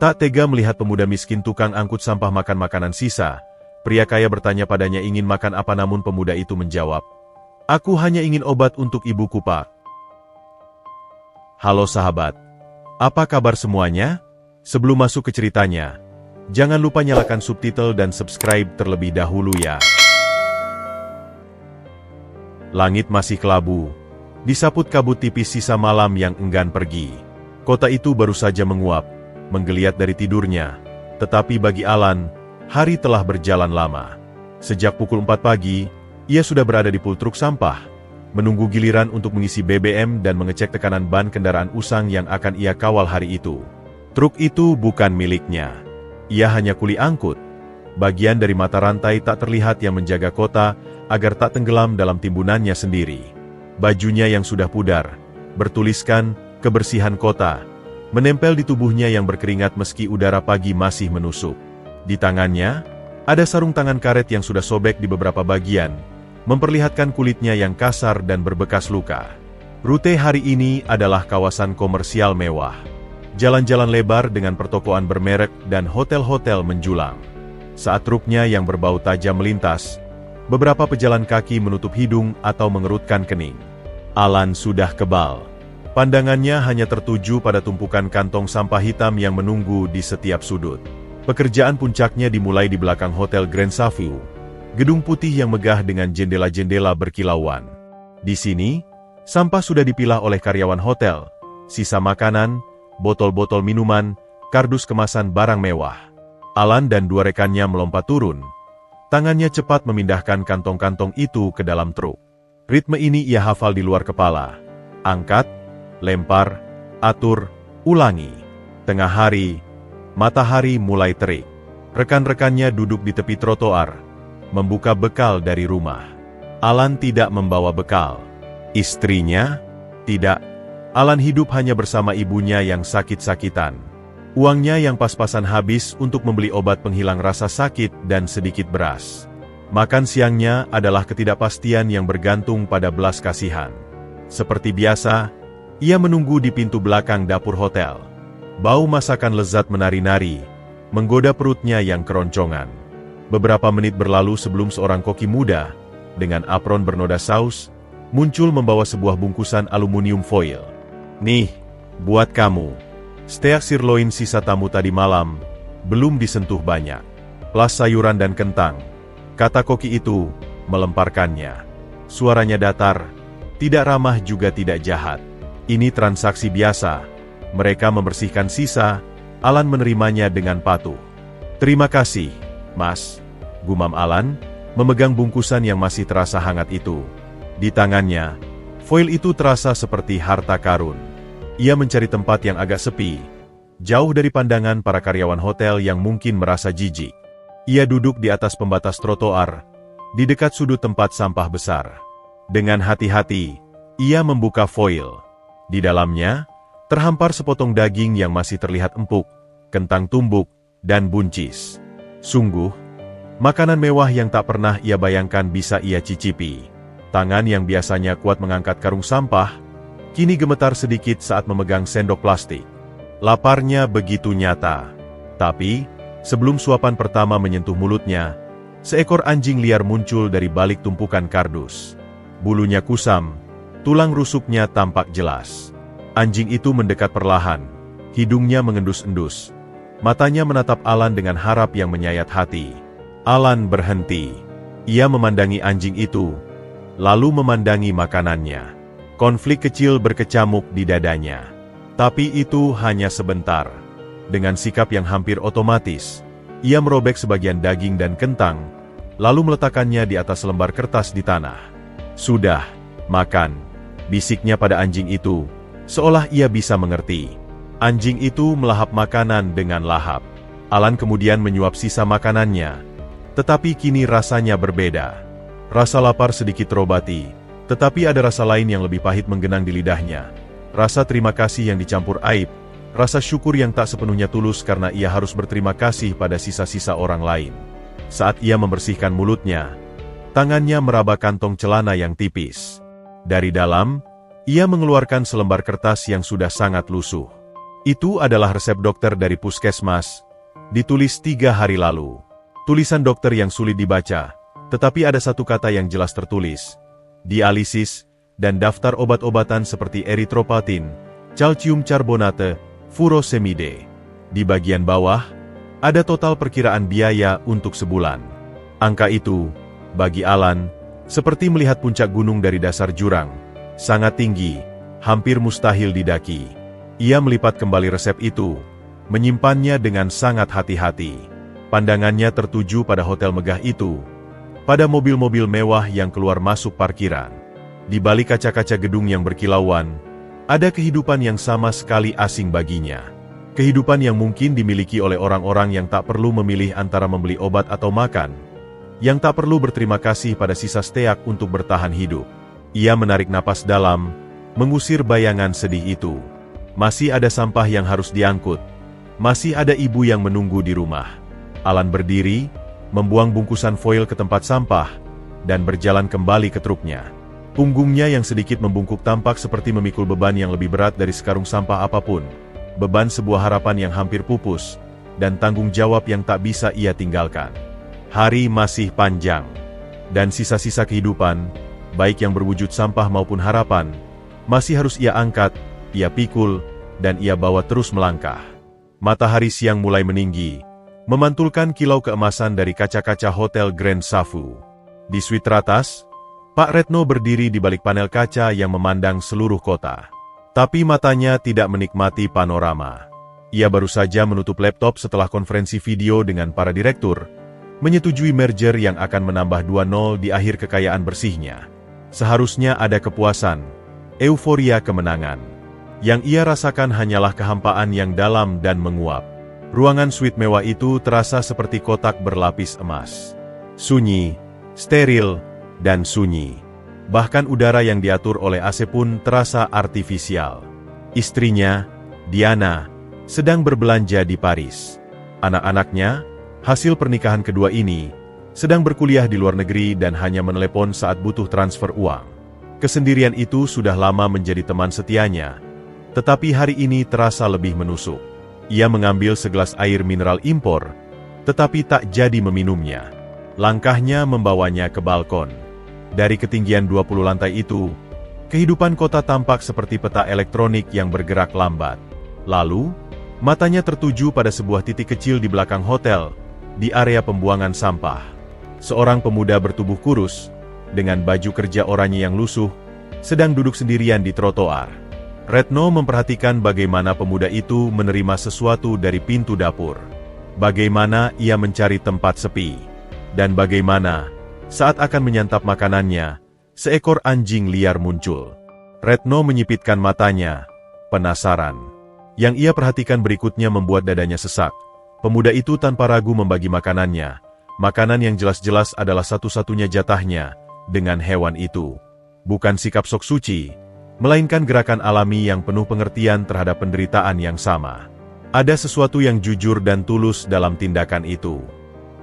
Tak tega melihat pemuda miskin tukang angkut sampah makan makanan sisa, pria kaya bertanya padanya ingin makan apa namun pemuda itu menjawab, "Aku hanya ingin obat untuk ibuku, Pak." Halo sahabat, apa kabar semuanya? Sebelum masuk ke ceritanya, jangan lupa nyalakan subtitle dan subscribe terlebih dahulu ya. Langit masih kelabu, disaput kabut tipis sisa malam yang enggan pergi. Kota itu baru saja menguap, menggeliat dari tidurnya, tetapi bagi Alan, hari telah berjalan lama. Sejak pukul 4 pagi, ia sudah berada di pul truk sampah, menunggu giliran untuk mengisi BBM dan mengecek tekanan ban kendaraan usang yang akan ia kawal hari itu. Truk itu bukan miliknya. Ia hanya kuli angkut. Bagian dari mata rantai tak terlihat yang menjaga kota agar tak tenggelam dalam timbunannya sendiri. Bajunya yang sudah pudar, bertuliskan kebersihan kota, menempel di tubuhnya yang berkeringat meski udara pagi masih menusuk. Di tangannya, ada sarung tangan karet yang sudah sobek di beberapa bagian, memperlihatkan kulitnya yang kasar dan berbekas luka. Rute hari ini adalah kawasan komersial mewah. Jalan-jalan lebar dengan pertokoan bermerek dan hotel-hotel menjulang. Saat truknya yang berbau tajam melintas, beberapa pejalan kaki menutup hidung atau mengerutkan kening. Alan sudah kebal. Pandangannya hanya tertuju pada tumpukan kantong sampah hitam yang menunggu di setiap sudut. Pekerjaan puncaknya dimulai di belakang Hotel Grand Savue, gedung putih yang megah dengan jendela-jendela berkilauan. Di sini, sampah sudah dipilah oleh karyawan hotel, sisa makanan, botol-botol minuman, kardus kemasan barang mewah. Alan dan dua rekannya melompat turun. Tangannya cepat memindahkan kantong-kantong itu ke dalam truk. Ritme ini ia hafal di luar kepala. Angkat, lempar, atur, ulangi. Tengah hari, matahari mulai terik. Rekan-rekannya duduk di tepi trotoar, membuka bekal dari rumah. Alan tidak membawa bekal. Istrinya? Tidak. Alan hidup hanya bersama ibunya yang sakit-sakitan. Uangnya yang pas-pasan habis untuk membeli obat penghilang rasa sakit dan sedikit beras. Makan siangnya adalah ketidakpastian yang bergantung pada belas kasihan. Seperti biasa, ia menunggu di pintu belakang dapur hotel. Bau masakan lezat menari-nari, menggoda perutnya yang keroncongan. Beberapa menit berlalu sebelum seorang koki muda, dengan apron bernoda saus, muncul membawa sebuah bungkusan aluminium foil. "Nih, buat kamu. Steak sirloin sisa tamu tadi malam, belum disentuh banyak. Plus sayuran dan kentang," kata koki itu, melemparkannya. Suaranya datar, tidak ramah juga tidak jahat. "Ini transaksi biasa." Mereka membersihkan sisa, Alan menerimanya dengan patuh. "Terima kasih, Mas," gumam Alan, memegang bungkusan yang masih terasa hangat itu. Di tangannya, foil itu terasa seperti harta karun. Ia mencari tempat yang agak sepi, jauh dari pandangan para karyawan hotel yang mungkin merasa jijik. Ia duduk di atas pembatas trotoar, di dekat sudut tempat sampah besar. Dengan hati-hati, ia membuka foil. Di dalamnya, terhampar sepotong daging yang masih terlihat empuk, kentang tumbuk, dan buncis. Sungguh, makanan mewah yang tak pernah ia bayangkan bisa ia cicipi. Tangan yang biasanya kuat mengangkat karung sampah, kini gemetar sedikit saat memegang sendok plastik. Laparnya begitu nyata. Tapi, sebelum suapan pertama menyentuh mulutnya, seekor anjing liar muncul dari balik tumpukan kardus. Bulunya kusam, tulang rusuknya tampak jelas. Anjing itu mendekat perlahan, hidungnya mengendus-endus. Matanya menatap Alan dengan harap yang menyayat hati. Alan berhenti. Ia memandangi anjing itu, lalu memandangi makanannya. Konflik kecil berkecamuk di dadanya. Tapi itu hanya sebentar. Dengan sikap yang hampir otomatis, ia merobek sebagian daging dan kentang, lalu meletakkannya di atas lembar kertas di tanah. "Sudah, makan," bisiknya pada anjing itu, seolah ia bisa mengerti. Anjing itu melahap makanan dengan lahap. Alan kemudian menyuap sisa makanannya, tetapi kini rasanya berbeda. Rasa lapar sedikit terobati, tetapi ada rasa lain yang lebih pahit menggenang di lidahnya. Rasa terima kasih yang dicampur aib, rasa syukur yang tak sepenuhnya tulus karena ia harus berterima kasih pada sisa-sisa orang lain. Saat ia membersihkan mulutnya, tangannya meraba kantong celana yang tipis. Dari dalam, ia mengeluarkan selembar kertas yang sudah sangat lusuh. Itu adalah resep dokter dari puskesmas, ditulis 3 hari lalu. Tulisan dokter yang sulit dibaca, tetapi ada satu kata yang jelas tertulis. Dialisis, dan daftar obat-obatan seperti eritropoetin, calcium carbonate, furosemide. Di bagian bawah, ada total perkiraan biaya untuk sebulan. Angka itu, bagi Alan, seperti melihat puncak gunung dari dasar jurang. Sangat tinggi, hampir mustahil didaki. Ia melipat kembali resep itu, menyimpannya dengan sangat hati-hati. Pandangannya tertuju pada hotel megah itu, pada mobil-mobil mewah yang keluar masuk parkiran. Di balik kaca-kaca gedung yang berkilauan, ada kehidupan yang sama sekali asing baginya. Kehidupan yang mungkin dimiliki oleh orang-orang yang tak perlu memilih antara membeli obat atau makan, yang tak perlu berterima kasih pada sisa steak untuk bertahan hidup. Ia menarik napas dalam, mengusir bayangan sedih itu. Masih ada sampah yang harus diangkut. Masih ada ibu yang menunggu di rumah. Alan berdiri, membuang bungkusan foil ke tempat sampah, dan berjalan kembali ke truknya. Punggungnya yang sedikit membungkuk tampak seperti memikul beban yang lebih berat dari sekarung sampah apapun. Beban sebuah harapan yang hampir pupus, dan tanggung jawab yang tak bisa ia tinggalkan. Hari masih panjang, dan sisa-sisa kehidupan, baik yang berwujud sampah maupun harapan, masih harus ia angkat, ia pikul, dan ia bawa terus melangkah. Matahari siang mulai meninggi, memantulkan kilau keemasan dari kaca-kaca Hotel Grand Safu. Di suite teratas, Pak Retno berdiri di balik panel kaca yang memandang seluruh kota. Tapi matanya tidak menikmati panorama. Ia baru saja menutup laptop setelah konferensi video dengan para direktur, menyetujui merger yang akan menambah 2-0 di akhir kekayaan bersihnya. Seharusnya ada kepuasan, euforia kemenangan. Yang ia rasakan hanyalah kehampaan yang dalam dan menguap. Ruangan suite mewah itu terasa seperti kotak berlapis emas. Sunyi, steril, dan sunyi. Bahkan udara yang diatur oleh AC pun terasa artifisial. Istrinya, Diana, sedang berbelanja di Paris. Anak-anaknya, hasil pernikahan kedua ini, sedang berkuliah di luar negeri dan hanya menelepon saat butuh transfer uang. Kesendirian itu sudah lama menjadi teman setianya, tetapi hari ini terasa lebih menusuk. Ia mengambil segelas air mineral impor, tetapi tak jadi meminumnya. Langkahnya membawanya ke balkon. Dari ketinggian 20 lantai itu, kehidupan kota tampak seperti peta elektronik yang bergerak lambat. Lalu, matanya tertuju pada sebuah titik kecil di belakang hotel, di area pembuangan sampah. Seorang pemuda bertubuh kurus, dengan baju kerja oranye yang lusuh, sedang duduk sendirian di trotoar. Retno memperhatikan bagaimana pemuda itu menerima sesuatu dari pintu dapur. Bagaimana ia mencari tempat sepi. Dan bagaimana, saat akan menyantap makanannya, seekor anjing liar muncul. Retno menyipitkan matanya, penasaran. Yang ia perhatikan berikutnya membuat dadanya sesak. Pemuda itu tanpa ragu membagi makanannya. Makanan yang jelas-jelas adalah satu-satunya jatahnya, dengan hewan itu. Bukan sikap sok suci, melainkan gerakan alami yang penuh pengertian terhadap penderitaan yang sama. Ada sesuatu yang jujur dan tulus dalam tindakan itu.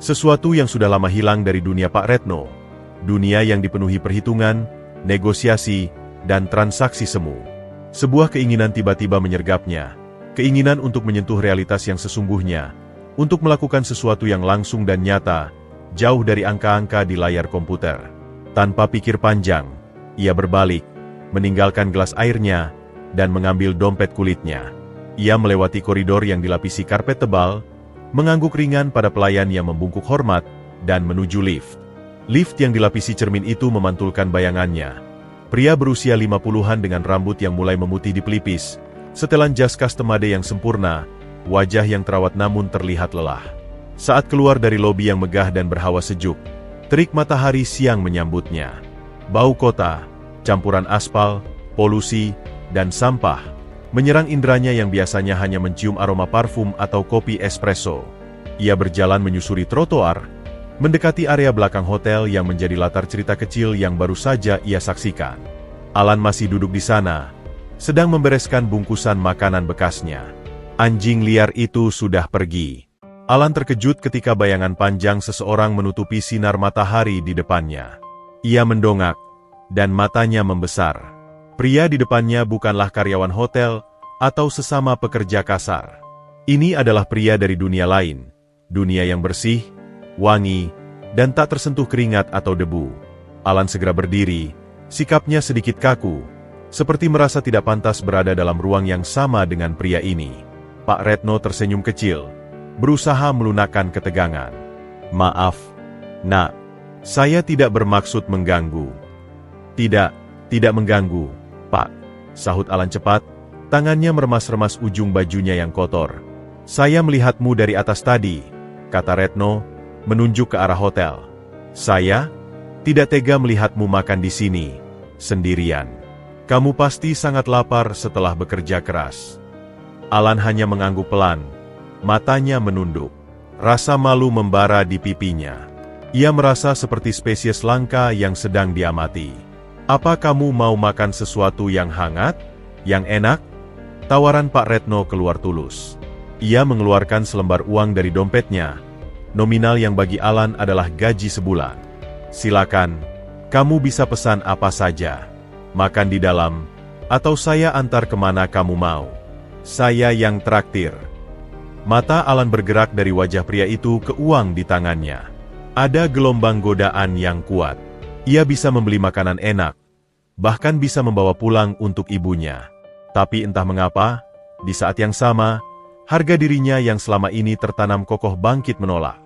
Sesuatu yang sudah lama hilang dari dunia Pak Retno. Dunia yang dipenuhi perhitungan, negosiasi, dan transaksi semu. Sebuah keinginan tiba-tiba menyergapnya. Keinginan untuk menyentuh realitas yang sesungguhnya. Untuk melakukan sesuatu yang langsung dan nyata, jauh dari angka-angka di layar komputer. Tanpa pikir panjang, ia berbalik, meninggalkan gelas airnya, dan mengambil dompet kulitnya. Ia melewati koridor yang dilapisi karpet tebal, mengangguk ringan pada pelayan yang membungkuk hormat, dan menuju lift. Lift yang dilapisi cermin itu memantulkan bayangannya. Pria berusia 50-an dengan rambut yang mulai memutih di pelipis, setelan jas customade yang sempurna, wajah yang terawat namun terlihat lelah. Saat keluar dari lobi yang megah dan berhawa sejuk, terik matahari siang menyambutnya. Bau kota, campuran aspal, polusi, dan sampah, menyerang inderanya yang biasanya hanya mencium aroma parfum atau kopi espresso. Ia berjalan menyusuri trotoar, mendekati area belakang hotel yang menjadi latar cerita kecil yang baru saja ia saksikan. Alan masih duduk di sana, sedang membereskan bungkusan makanan bekasnya. Anjing liar itu sudah pergi. Alan terkejut ketika bayangan panjang seseorang menutupi sinar matahari di depannya. Ia mendongak, dan matanya membesar. Pria di depannya bukanlah karyawan hotel, atau sesama pekerja kasar. Ini adalah pria dari dunia lain, dunia yang bersih, wangi, dan tak tersentuh keringat atau debu. Alan segera berdiri, sikapnya sedikit kaku, seperti merasa tidak pantas berada dalam ruang yang sama dengan pria ini. Pak Retno tersenyum kecil, berusaha melunakkan ketegangan. "Maaf, Nak, saya tidak bermaksud mengganggu." Tidak mengganggu, Pak," sahut Alan cepat, tangannya meremas-remas ujung bajunya yang kotor. "Saya melihatmu dari atas tadi," kata Retno, menunjuk ke arah hotel. "Saya tidak tega melihatmu makan di sini, sendirian. Kamu pasti sangat lapar setelah bekerja keras." Alan hanya mengangguk pelan, matanya menunduk. Rasa malu membara di pipinya. Ia merasa seperti spesies langka yang sedang diamati. "Apa kamu mau makan sesuatu yang hangat? Yang enak?" Tawaran Pak Retno keluar tulus. Ia mengeluarkan selembar uang dari dompetnya, nominal yang bagi Alan adalah gaji sebulan. "Silakan, kamu bisa pesan apa saja. Makan di dalam, atau saya antar kemana kamu mau. Saya yang traktir." Mata Alan bergerak dari wajah pria itu ke uang di tangannya. Ada gelombang godaan yang kuat. Ia bisa membeli makanan enak, bahkan bisa membawa pulang untuk ibunya. Tapi entah mengapa, di saat yang sama, harga dirinya yang selama ini tertanam kokoh bangkit menolak.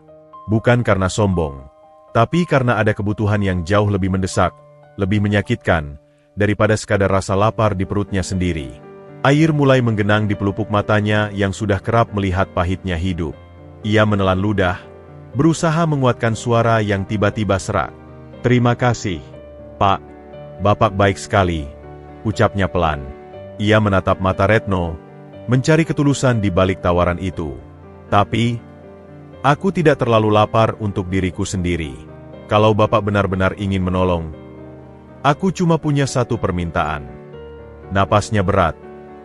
Bukan karena sombong, tapi karena ada kebutuhan yang jauh lebih mendesak, lebih menyakitkan, daripada sekadar rasa lapar di perutnya sendiri. Air mulai menggenang di pelupuk matanya yang sudah kerap melihat pahitnya hidup. Ia menelan ludah, berusaha menguatkan suara yang tiba-tiba serak. "Terima kasih, Pak. Bapak baik sekali," ucapnya pelan. Ia menatap mata Retno, mencari ketulusan di balik tawaran itu. "Tapi, aku tidak terlalu lapar untuk diriku sendiri. Kalau Bapak benar-benar ingin menolong, aku cuma punya satu permintaan." Napasnya berat,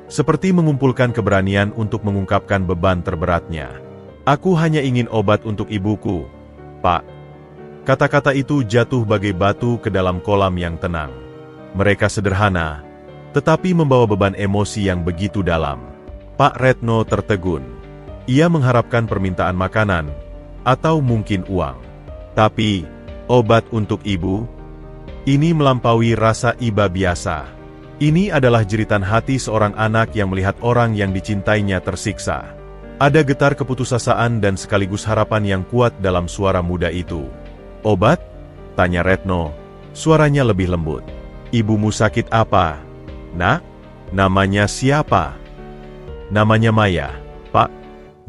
seperti mengumpulkan keberanian untuk mengungkapkan beban terberatnya. "Aku hanya ingin obat untuk ibuku, Pak." Kata-kata itu jatuh bagai batu ke dalam kolam yang tenang. Mereka sederhana, tetapi membawa beban emosi yang begitu dalam. Pak Retno tertegun. Ia mengharapkan permintaan makanan, atau mungkin uang. Tapi, obat untuk ibu? Ini melampaui rasa iba biasa. Ini adalah jeritan hati seorang anak yang melihat orang yang dicintainya tersiksa. Ada getar keputusasaan dan sekaligus harapan yang kuat dalam suara muda itu. "Obat?" tanya Retno, suaranya lebih lembut. "Ibumu sakit apa, Nak? Namanya siapa?" "Namanya Maya, Pak,"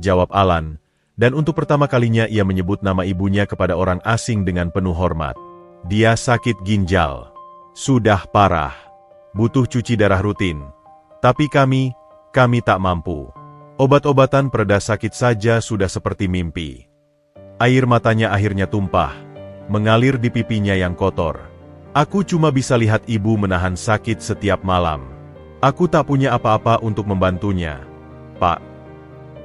jawab Alan, dan untuk pertama kalinya ia menyebut nama ibunya kepada orang asing dengan penuh hormat. "Dia sakit ginjal. Sudah parah. Butuh cuci darah rutin. Tapi kami tak mampu. Obat-obatan pereda sakit saja sudah seperti mimpi." Air matanya akhirnya tumpah, mengalir di pipinya yang kotor. "Aku cuma bisa lihat ibu menahan sakit setiap malam. Aku tak punya apa-apa untuk membantunya, Pak."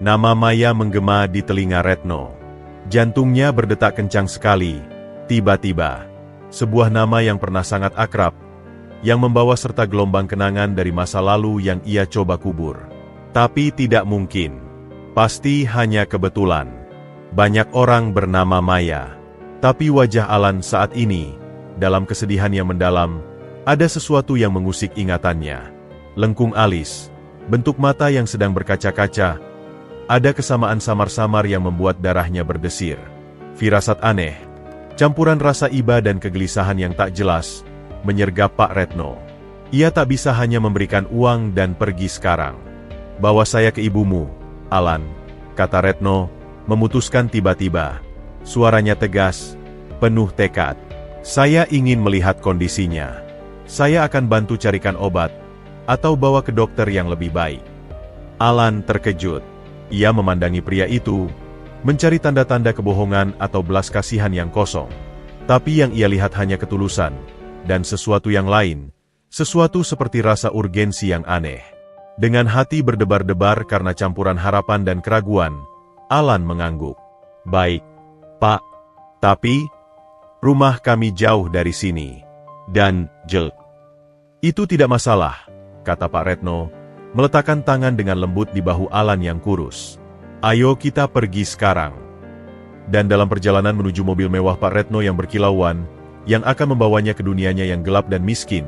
Nama Maya menggema di telinga Retno. Jantungnya berdetak kencang sekali. Tiba-tiba, sebuah nama yang pernah sangat akrab, yang membawa serta gelombang kenangan dari masa lalu yang ia coba kubur. Tapi tidak mungkin. Pasti hanya kebetulan. Banyak orang bernama Maya. Tapi wajah Alan saat ini, dalam kesedihan yang mendalam, ada sesuatu yang mengusik ingatannya. Lengkung alis, bentuk mata yang sedang berkaca-kaca, ada kesamaan samar-samar yang membuat darahnya berdesir. Firasat aneh, campuran rasa iba dan kegelisahan yang tak jelas, menyergap Pak Retno. Ia tak bisa hanya memberikan uang dan pergi sekarang. "Bawa saya ke ibumu, Alan," kata Retno, memutuskan tiba-tiba. Suaranya tegas, penuh tekad. "Saya ingin melihat kondisinya. Saya akan bantu carikan obat, atau bawa ke dokter yang lebih baik." Alan terkejut. Ia memandangi pria itu, mencari tanda-tanda kebohongan atau belas kasihan yang kosong. Tapi yang ia lihat hanya ketulusan, dan sesuatu yang lain, sesuatu seperti rasa urgensi yang aneh. Dengan hati berdebar-debar karena campuran harapan dan keraguan, Alan mengangguk. "Baik, Pak. Tapi, rumah kami jauh dari sini. Dan, itu tidak masalah," kata Pak Retno, meletakkan tangan dengan lembut di bahu Alan yang kurus. "Ayo kita pergi sekarang." Dan dalam perjalanan menuju mobil mewah Pak Retno yang berkilauan, yang akan membawanya ke dunianya yang gelap dan miskin,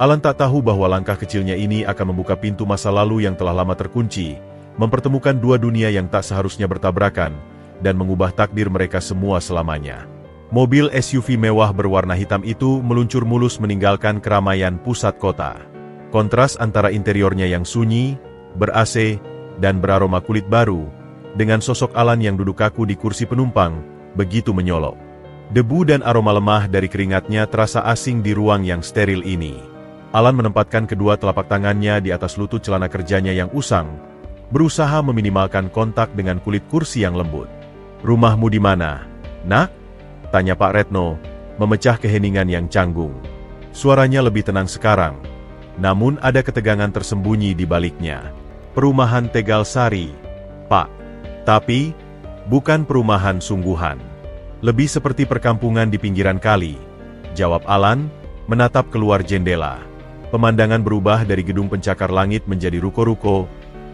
Alan tak tahu bahwa langkah kecilnya ini akan membuka pintu masa lalu yang telah lama terkunci, mempertemukan dua dunia yang tak seharusnya bertabrakan, dan mengubah takdir mereka semua selamanya. Mobil SUV mewah berwarna hitam itu meluncur mulus meninggalkan keramaian pusat kota. Kontras antara interiornya yang sunyi, ber-AC, dan beraroma kulit baru, dengan sosok Alan yang duduk kaku di kursi penumpang, begitu menyolok. Debu dan aroma lemah dari keringatnya terasa asing di ruang yang steril ini. Alan menempatkan kedua telapak tangannya di atas lutut celana kerjanya yang usang, berusaha meminimalkan kontak dengan kulit kursi yang lembut. "Rumahmu di mana, Nak?" tanya Pak Retno, memecah keheningan yang canggung. Suaranya lebih tenang sekarang, namun ada ketegangan tersembunyi di baliknya. "Perumahan Tegal Sari, Pak. Tapi, bukan perumahan sungguhan. Lebih seperti perkampungan di pinggiran kali," jawab Alan, menatap keluar jendela. Pemandangan berubah dari gedung pencakar langit menjadi ruko-ruko,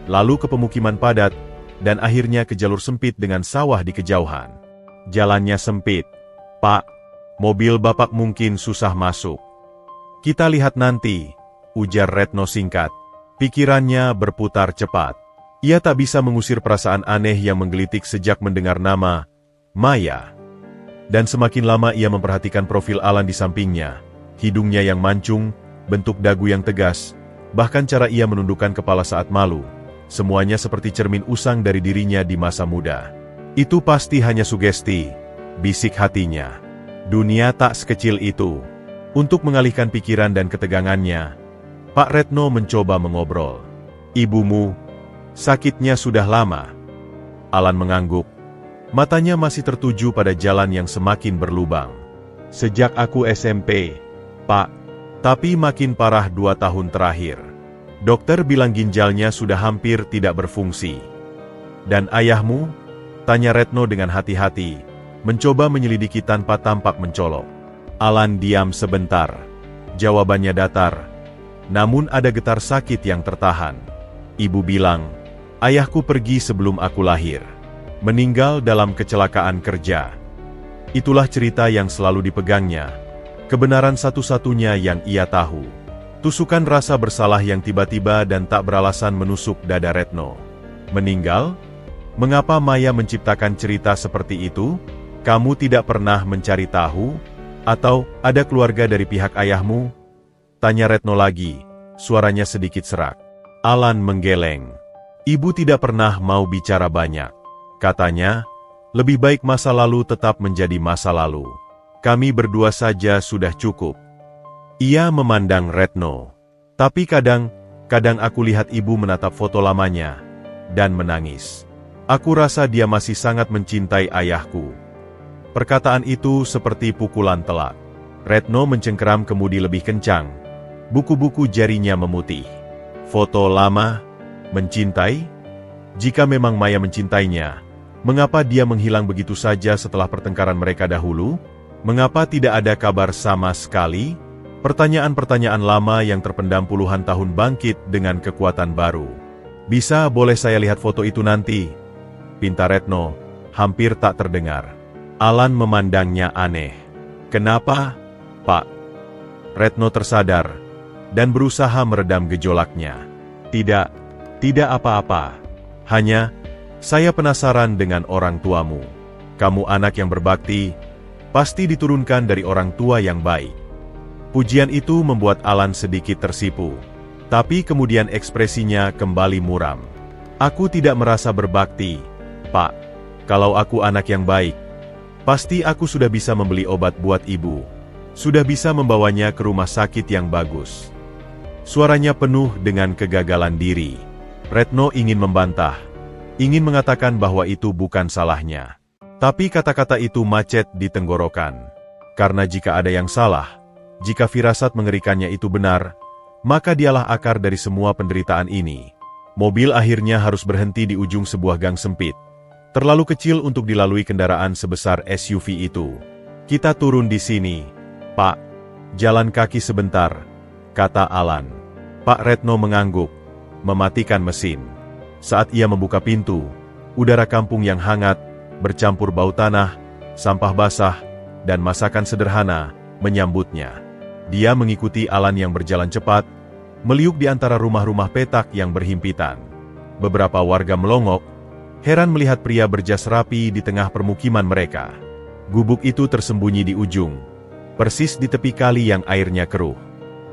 lalu ke pemukiman padat, dan akhirnya ke jalur sempit dengan sawah di kejauhan. "Jalannya sempit, Pak. Mobil Bapak mungkin susah masuk." "Kita lihat nanti," ujar Retno singkat. Pikirannya berputar cepat. Ia tak bisa mengusir perasaan aneh yang menggelitik sejak mendengar nama Maya. Dan semakin lama ia memperhatikan profil Alan di sampingnya, hidungnya yang mancung, bentuk dagu yang tegas, bahkan cara ia menundukkan kepala saat malu. Semuanya seperti cermin usang dari dirinya di masa muda. "Itu pasti hanya sugesti," bisik hatinya. Dunia tak sekecil itu. Untuk mengalihkan pikiran dan ketegangannya, Pak Retno mencoba mengobrol. "Ibumu, sakitnya sudah lama?" Alan mengangguk. Matanya masih tertuju pada jalan yang semakin berlubang. "Sejak aku SMP, Pak. Tapi makin parah 2 tahun terakhir. Dokter bilang ginjalnya sudah hampir tidak berfungsi." "Dan ayahmu?" tanya Retno dengan hati-hati, mencoba menyelidiki tanpa tampak mencolok. Alan diam sebentar. Jawabannya datar. Namun ada getar sakit yang tertahan. "Ibu bilang, ayahku pergi sebelum aku lahir. Meninggal dalam kecelakaan kerja." Itulah cerita yang selalu dipegangnya. Kebenaran satu-satunya yang ia tahu. Tusukan rasa bersalah yang tiba-tiba dan tak beralasan menusuk dada Retno. "Meninggal? Mengapa Maya menciptakan cerita seperti itu? Kamu tidak pernah mencari tahu? Atau ada keluarga dari pihak ayahmu?" tanya Retno lagi, suaranya sedikit serak. Alan menggeleng. "Ibu tidak pernah mau bicara banyak. Katanya, lebih baik masa lalu tetap menjadi masa lalu. Kami berdua saja sudah cukup." Ia memandang Retno. "Tapi kadang aku lihat ibu menatap foto lamanya, dan menangis. Aku rasa dia masih sangat mencintai ayahku." Perkataan itu seperti pukulan telak. Retno mencengkeram kemudi lebih kencang. Buku-buku jarinya memutih. "Foto lama? Mencintai? Jika memang Maya mencintainya, mengapa dia menghilang begitu saja setelah pertengkaran mereka dahulu? Mengapa tidak ada kabar sama sekali?" Pertanyaan-pertanyaan lama yang terpendam puluhan tahun bangkit dengan kekuatan baru. Boleh saya lihat foto itu nanti?" pinta Retno, hampir tak terdengar. Alan memandangnya aneh. "Kenapa, Pak?" Retno tersadar, dan berusaha meredam gejolaknya. Tidak apa-apa. Hanya, saya penasaran dengan orang tuamu. Kamu anak yang berbakti, pasti diturunkan dari orang tua yang baik." Pujian itu membuat Alan sedikit tersipu. Tapi kemudian ekspresinya kembali muram. "Aku tidak merasa berbakti, Pak. Kalau aku anak yang baik, pasti aku sudah bisa membeli obat buat ibu. Sudah bisa membawanya ke rumah sakit yang bagus." Suaranya penuh dengan kegagalan diri. Retno ingin membantah, ingin mengatakan bahwa itu bukan salahnya. Tapi kata-kata itu macet di tenggorokan. Karena jika ada yang salah, jika firasat mengerikannya itu benar, maka dialah akar dari semua penderitaan ini. Mobil akhirnya harus berhenti di ujung sebuah gang sempit. Terlalu kecil untuk dilalui kendaraan sebesar SUV itu. "Kita turun di sini, Pak. Jalan kaki sebentar," kata Alan. Pak Retno mengangguk. mematikan mesin. Saat ia membuka pintu, udara kampung yang hangat, bercampur bau tanah, sampah basah, dan masakan sederhana menyambutnya. Dia mengikuti Alan yang berjalan cepat, meliuk di antara rumah-rumah petak yang berhimpitan. Beberapa warga melongok, heran melihat pria berjas rapi di tengah permukiman mereka. Gubuk itu tersembunyi di ujung, persis di tepi kali yang airnya keruh.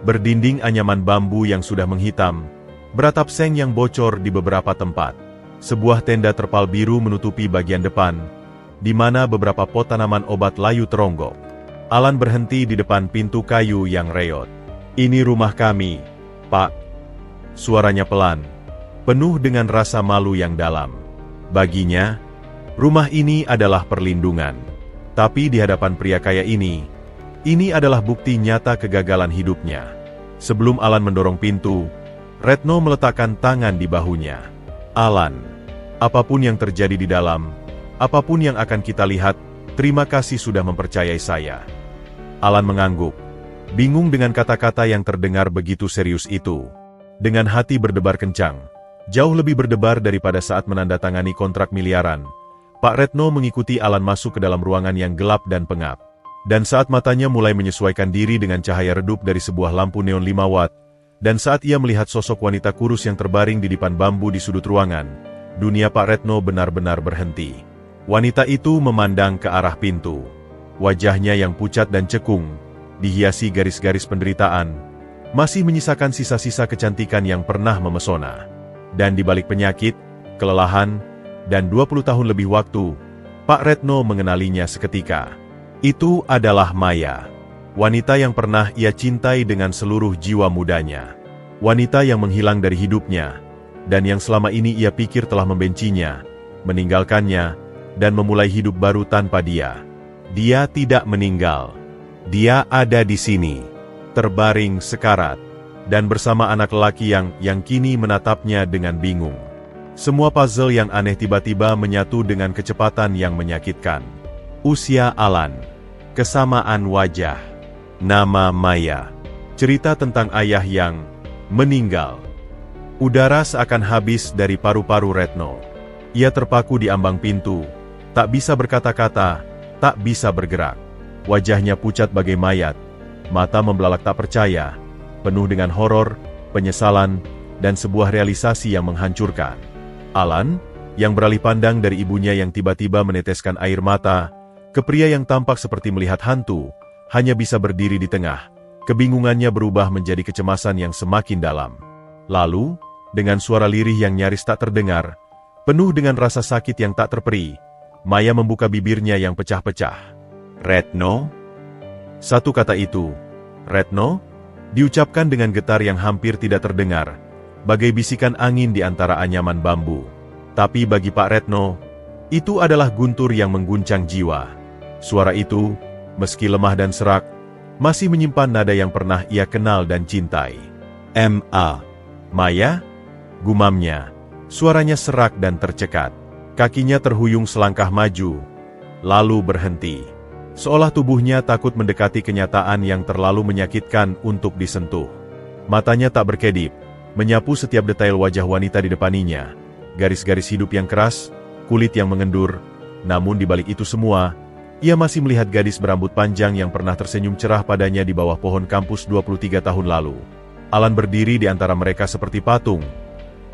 Berdinding anyaman bambu yang sudah menghitam, beratap seng yang bocor di beberapa tempat. Sebuah tenda terpal biru menutupi bagian depan, di mana beberapa pot tanaman obat layu teronggok. Alan berhenti di depan pintu kayu yang reot. "Ini rumah kami, Pak." Suaranya pelan, penuh dengan rasa malu yang dalam. Baginya, rumah ini adalah perlindungan. Tapi di hadapan pria kaya ini adalah bukti nyata kegagalan hidupnya. Sebelum Alan mendorong pintu, Retno meletakkan tangan di bahunya. "Alan, apapun yang terjadi di dalam, apapun yang akan kita lihat, terima kasih sudah mempercayai saya." Alan mengangguk, bingung dengan kata-kata yang terdengar begitu serius itu. Dengan hati berdebar kencang, jauh lebih berdebar daripada saat menandatangani kontrak miliaran, Pak Retno mengikuti Alan masuk ke dalam ruangan yang gelap dan pengap. Dan saat matanya mulai menyesuaikan diri dengan cahaya redup dari sebuah lampu neon 5 watt, dan saat ia melihat sosok wanita kurus yang terbaring di dipan bambu di sudut ruangan, dunia Pak Retno benar-benar berhenti. Wanita itu memandang ke arah pintu. Wajahnya yang pucat dan cekung, dihiasi garis-garis penderitaan, masih menyisakan sisa-sisa kecantikan yang pernah memesona. Dan di balik penyakit, kelelahan, dan 20 tahun lebih waktu, Pak Retno mengenalinya seketika. Itu adalah Maya. Wanita yang pernah ia cintai dengan seluruh jiwa mudanya. Wanita yang menghilang dari hidupnya, dan yang selama ini ia pikir telah membencinya, meninggalkannya, dan memulai hidup baru tanpa dia. Dia tidak meninggal. Dia ada di sini, terbaring sekarat, dan bersama anak lelaki yang kini menatapnya dengan bingung. Semua puzzle yang aneh tiba-tiba menyatu dengan kecepatan yang menyakitkan. Usia Alan, kesamaan wajah, nama Maya, cerita tentang ayah yang meninggal. Udara seakan habis dari paru-paru Retno. Ia terpaku di ambang pintu, tak bisa berkata-kata, tak bisa bergerak. Wajahnya pucat bagai mayat, mata membelalak tak percaya, penuh dengan horor, penyesalan, dan sebuah realisasi yang menghancurkan. Alan, yang beralih pandang dari ibunya yang tiba-tiba meneteskan air mata, ke pria yang tampak seperti melihat hantu, hanya bisa berdiri di tengah. Kebingungannya berubah menjadi kecemasan yang semakin dalam. Lalu, dengan suara lirih yang nyaris tak terdengar, penuh dengan rasa sakit yang tak terperi, Maya membuka bibirnya yang pecah-pecah. "Retno?" Satu kata itu, "Retno," diucapkan dengan getar yang hampir tidak terdengar, bagai bisikan angin di antara anyaman bambu. Tapi bagi Pak Retno, itu adalah guntur yang mengguncang jiwa. Suara itu, meski lemah dan serak, masih menyimpan nada yang pernah ia kenal dan cintai. "M.A. Maya?" gumamnya. Suaranya serak dan tercekat. Kakinya terhuyung selangkah maju, lalu berhenti. Seolah tubuhnya takut mendekati kenyataan yang terlalu menyakitkan untuk disentuh. Matanya tak berkedip, menyapu setiap detail wajah wanita di depannya. Garis-garis hidup yang keras, kulit yang mengendur, namun di balik itu semua, ia masih melihat gadis berambut panjang yang pernah tersenyum cerah padanya di bawah pohon kampus 23 tahun lalu. Alan berdiri di antara mereka seperti patung.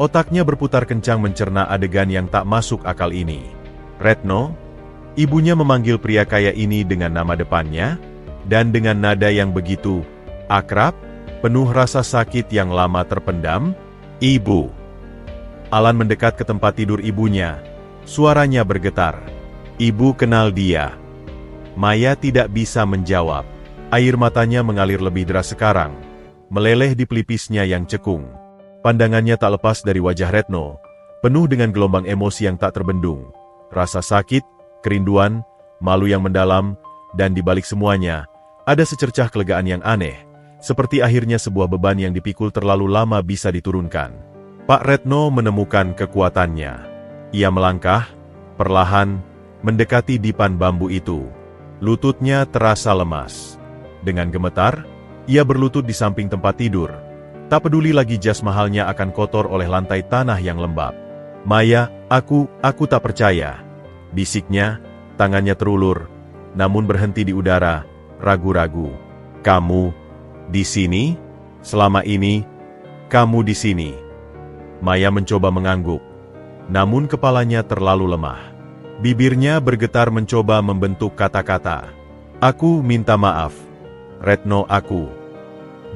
Otaknya berputar kencang mencerna adegan yang tak masuk akal ini. "Retno?" Ibunya memanggil pria kaya ini dengan nama depannya, dan dengan nada yang begitu akrab, penuh rasa sakit yang lama terpendam. "Ibu." Alan mendekat ke tempat tidur ibunya. Suaranya bergetar. "Ibu kenal dia?" Maya tidak bisa menjawab. Air matanya mengalir lebih deras sekarang, meleleh di pelipisnya yang cekung. Pandangannya tak lepas dari wajah Retno, penuh dengan gelombang emosi yang tak terbendung. Rasa sakit, kerinduan, malu yang mendalam, dan di balik semuanya, ada secercah kelegaan yang aneh, seperti akhirnya sebuah beban yang dipikul terlalu lama bisa diturunkan. Pak Retno menemukan kekuatannya. Ia melangkah, perlahan, mendekati dipan bambu itu. Lututnya terasa lemas. Dengan gemetar, ia berlutut di samping tempat tidur. Tak peduli lagi jas mahalnya akan kotor oleh lantai tanah yang lembab. Maya, aku tak percaya. Bisiknya, tangannya terulur, namun berhenti di udara, ragu-ragu. Kamu, di sini? Selama ini, kamu di sini. Maya mencoba mengangguk, namun kepalanya terlalu lemah. Bibirnya bergetar mencoba membentuk kata-kata. Aku minta maaf. Retno, aku.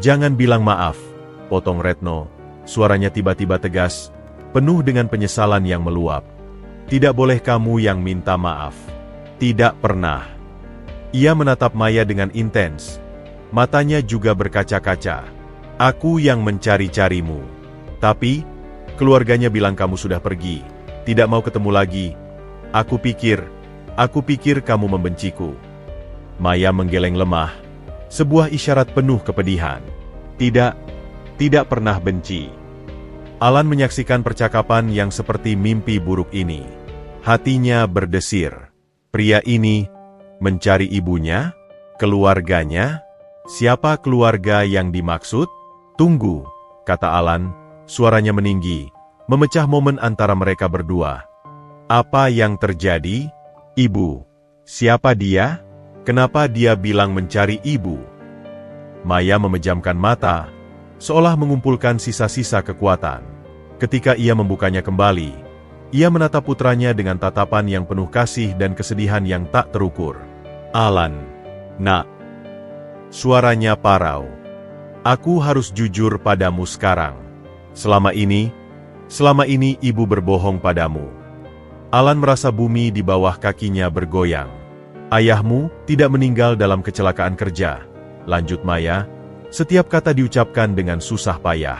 Jangan bilang maaf, potong Retno. Suaranya tiba-tiba tegas, penuh dengan penyesalan yang meluap. Tidak boleh kamu yang minta maaf. Tidak pernah. Ia menatap Maya dengan intens. Matanya juga berkaca-kaca. Aku yang mencari-carimu. Tapi, keluarganya bilang kamu sudah pergi. Tidak mau ketemu lagi. Aku pikir kamu membenciku. Maya menggeleng lemah. Sebuah isyarat penuh kepedihan. Tidak pernah benci. Alan menyaksikan percakapan yang seperti mimpi buruk ini. Hatinya berdesir. Pria ini mencari ibunya, keluarganya. Siapa keluarga yang dimaksud? Tunggu, kata Alan, suaranya meninggi, memecah momen antara mereka berdua. Apa yang terjadi? Ibu. Siapa dia? Kenapa dia bilang mencari ibu? Maya memejamkan mata, seolah mengumpulkan sisa-sisa kekuatan. Ketika ia membukanya kembali, ia menatap putranya dengan tatapan yang penuh kasih dan kesedihan yang tak terukur. Alan, nak. Suaranya parau. Aku harus jujur padamu sekarang. Selama ini ibu berbohong padamu. Alan merasa bumi di bawah kakinya bergoyang. Ayahmu tidak meninggal dalam kecelakaan kerja, lanjut Maya. Setiap kata diucapkan dengan susah payah.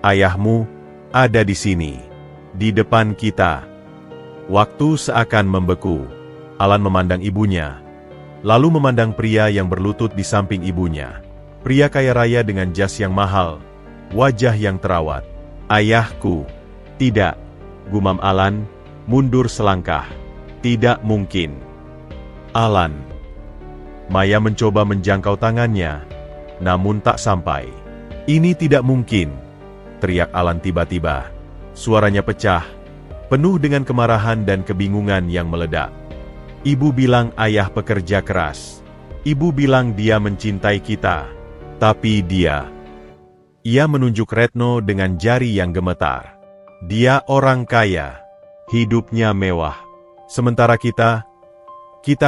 Ayahmu ada di sini, di depan kita. Waktu seakan membeku. Alan memandang ibunya, lalu memandang pria yang berlutut di samping ibunya. Pria kaya raya dengan jas yang mahal, wajah yang terawat. Ayahku. Tidak, gumam Alan, mundur selangkah. Tidak mungkin. Alan. Maya mencoba menjangkau tangannya, namun tak sampai. Ini tidak mungkin, teriak Alan tiba-tiba. Suaranya pecah, penuh dengan kemarahan dan kebingungan yang meledak. Ibu bilang ayah pekerja keras. Ibu bilang dia mencintai kita. Tapi dia... Ia menunjuk Retno dengan jari yang gemetar. Dia orang kaya. Hidupnya mewah. Sementara kita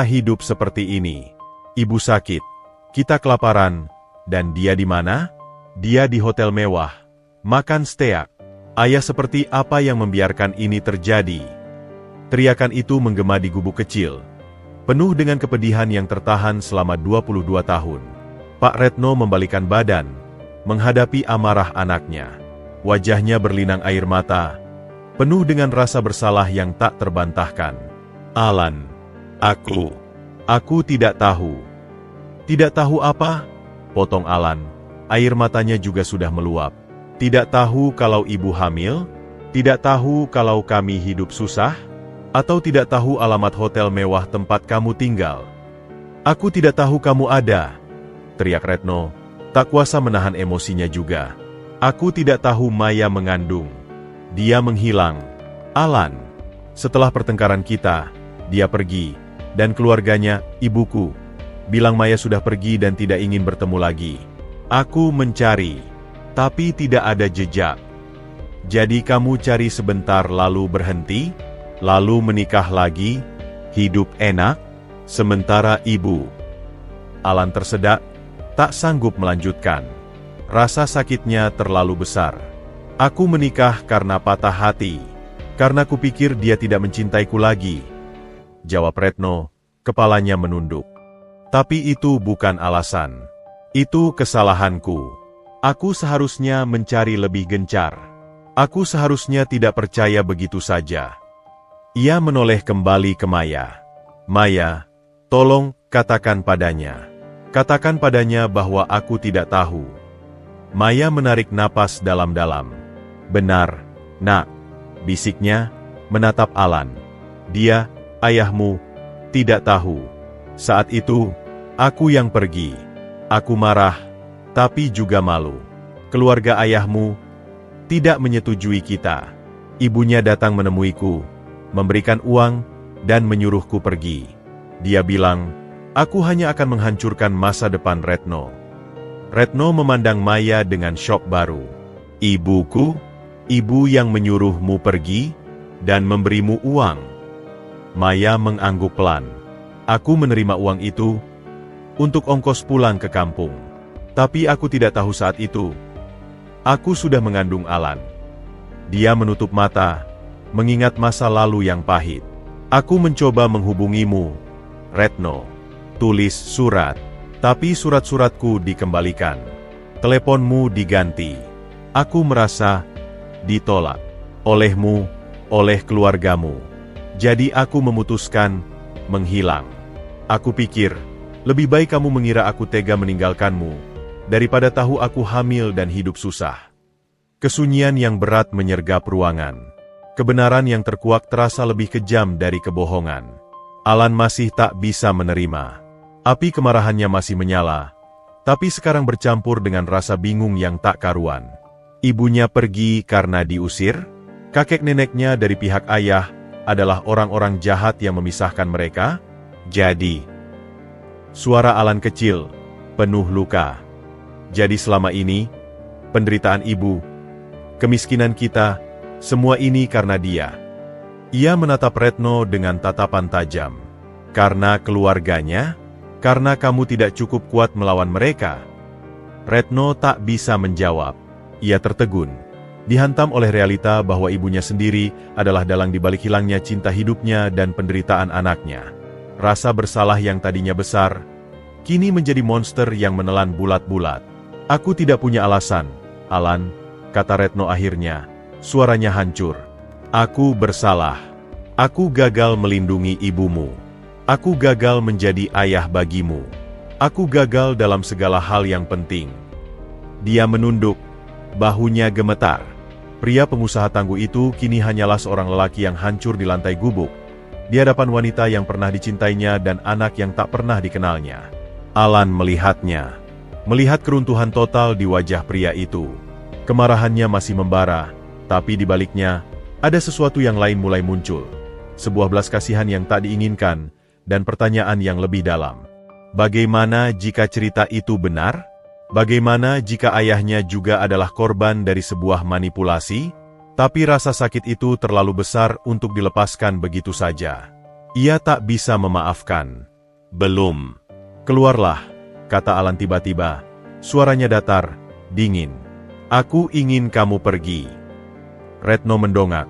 hidup seperti ini. Ibu sakit. Kita kelaparan. Dan dia di mana? Dia di hotel mewah. Makan steak. Ayah seperti apa yang membiarkan ini terjadi? Teriakan itu menggema di gubuk kecil, penuh dengan kepedihan yang tertahan selama 22 tahun. Pak Retno membalikkan badan, menghadapi amarah anaknya. Wajahnya berlinang air mata, penuh dengan rasa bersalah yang tak terbantahkan. Alan, aku tidak tahu. Tidak tahu apa? Potong Alan, air matanya juga sudah meluap. Tidak tahu kalau ibu hamil? Tidak tahu kalau kami hidup susah? Atau tidak tahu alamat hotel mewah tempat kamu tinggal? Aku tidak tahu kamu ada, teriak Retno, tak kuasa menahan emosinya juga. Aku tidak tahu Maya mengandung. Dia menghilang. Alan, setelah pertengkaran kita, dia pergi, dan keluarganya, ibuku, bilang Maya sudah pergi dan tidak ingin bertemu lagi. Aku mencari, tapi tidak ada jejak. Jadi kamu cari sebentar lalu berhenti, lalu menikah lagi, hidup enak, sementara ibu. Alan tersedak, tak sanggup melanjutkan. Rasa sakitnya terlalu besar. Aku menikah karena patah hati, karena kupikir dia tidak mencintaiku lagi, jawab Retno, kepalanya menunduk. Tapi itu bukan alasan. Itu kesalahanku. Aku seharusnya mencari lebih gencar. Aku seharusnya tidak percaya begitu saja. Ia menoleh kembali ke Maya. Maya, tolong katakan padanya. Katakan padanya bahwa aku tidak tahu. Maya menarik napas dalam-dalam. Benar, nak, bisiknya, menatap Alan. Dia, ayahmu, tidak tahu. Saat itu, aku yang pergi. Aku marah, tapi juga malu. keluarga ayahmu tidak menyetujui kita. Ibunya datang menemuiku, memberikan uang, dan menyuruhku pergi. Dia bilang, aku hanya akan menghancurkan masa depan Retno. Retno memandang Maya dengan syok baru. Ibuku? Ibu yang menyuruhmu pergi dan memberimu uang? Maya mengangguk pelan. Aku menerima uang itu untuk ongkos pulang ke kampung. Tapi aku tidak tahu saat itu aku sudah mengandung Alan. Dia menutup mata, mengingat masa lalu yang pahit. Aku mencoba menghubungimu, Retno. Tulis surat, tapi surat-suratku dikembalikan. Teleponmu diganti. Aku merasa ditolak olehmu, oleh keluargamu. Jadi aku memutuskan menghilang. Aku pikir, lebih baik kamu mengira aku tega meninggalkanmu, daripada tahu aku hamil dan hidup susah. Kesunyian yang berat menyergap ruangan. Kebenaran yang terkuak terasa lebih kejam dari kebohongan. Alan masih tak bisa menerima. Api kemarahannya masih menyala, tapi sekarang bercampur dengan rasa bingung yang tak karuan. Ibunya pergi karena diusir? Kakek neneknya dari pihak ayah adalah orang-orang jahat yang memisahkan mereka? Jadi, suara Alan kecil, penuh luka. Jadi selama ini, penderitaan ibu, kemiskinan kita, semua ini karena dia. Ia menatap Retno dengan tatapan tajam. Karena keluarganya? Karena kamu tidak cukup kuat melawan mereka? Retno tak bisa menjawab. Ia tertegun, dihantam oleh realita bahwa ibunya sendiri adalah dalang di balik hilangnya cinta hidupnya dan penderitaan anaknya. Rasa bersalah yang tadinya besar, kini menjadi monster yang menelan bulat-bulat. Aku tidak punya alasan, Alan, kata Retno akhirnya, suaranya hancur. Aku bersalah. Aku gagal melindungi ibumu. Aku gagal menjadi ayah bagimu. Aku gagal dalam segala hal yang penting. Dia menunduk, bahunya gemetar. Pria pengusaha tangguh itu kini hanyalah seorang lelaki yang hancur di lantai gubuk, di hadapan wanita yang pernah dicintainya dan anak yang tak pernah dikenalnya. Alan melihatnya, melihat keruntuhan total di wajah pria itu. Kemarahannya masih membara, tapi di baliknya, ada sesuatu yang lain mulai muncul. Sebuah belas kasihan yang tak diinginkan, dan pertanyaan yang lebih dalam. Bagaimana jika cerita itu benar? Bagaimana jika ayahnya juga adalah korban dari sebuah manipulasi? Tapi rasa sakit itu terlalu besar untuk dilepaskan begitu saja. Ia tak bisa memaafkan. Belum. Keluarlah, kata Alan tiba-tiba. Suaranya datar, dingin. Aku ingin kamu pergi. Retno mendongak.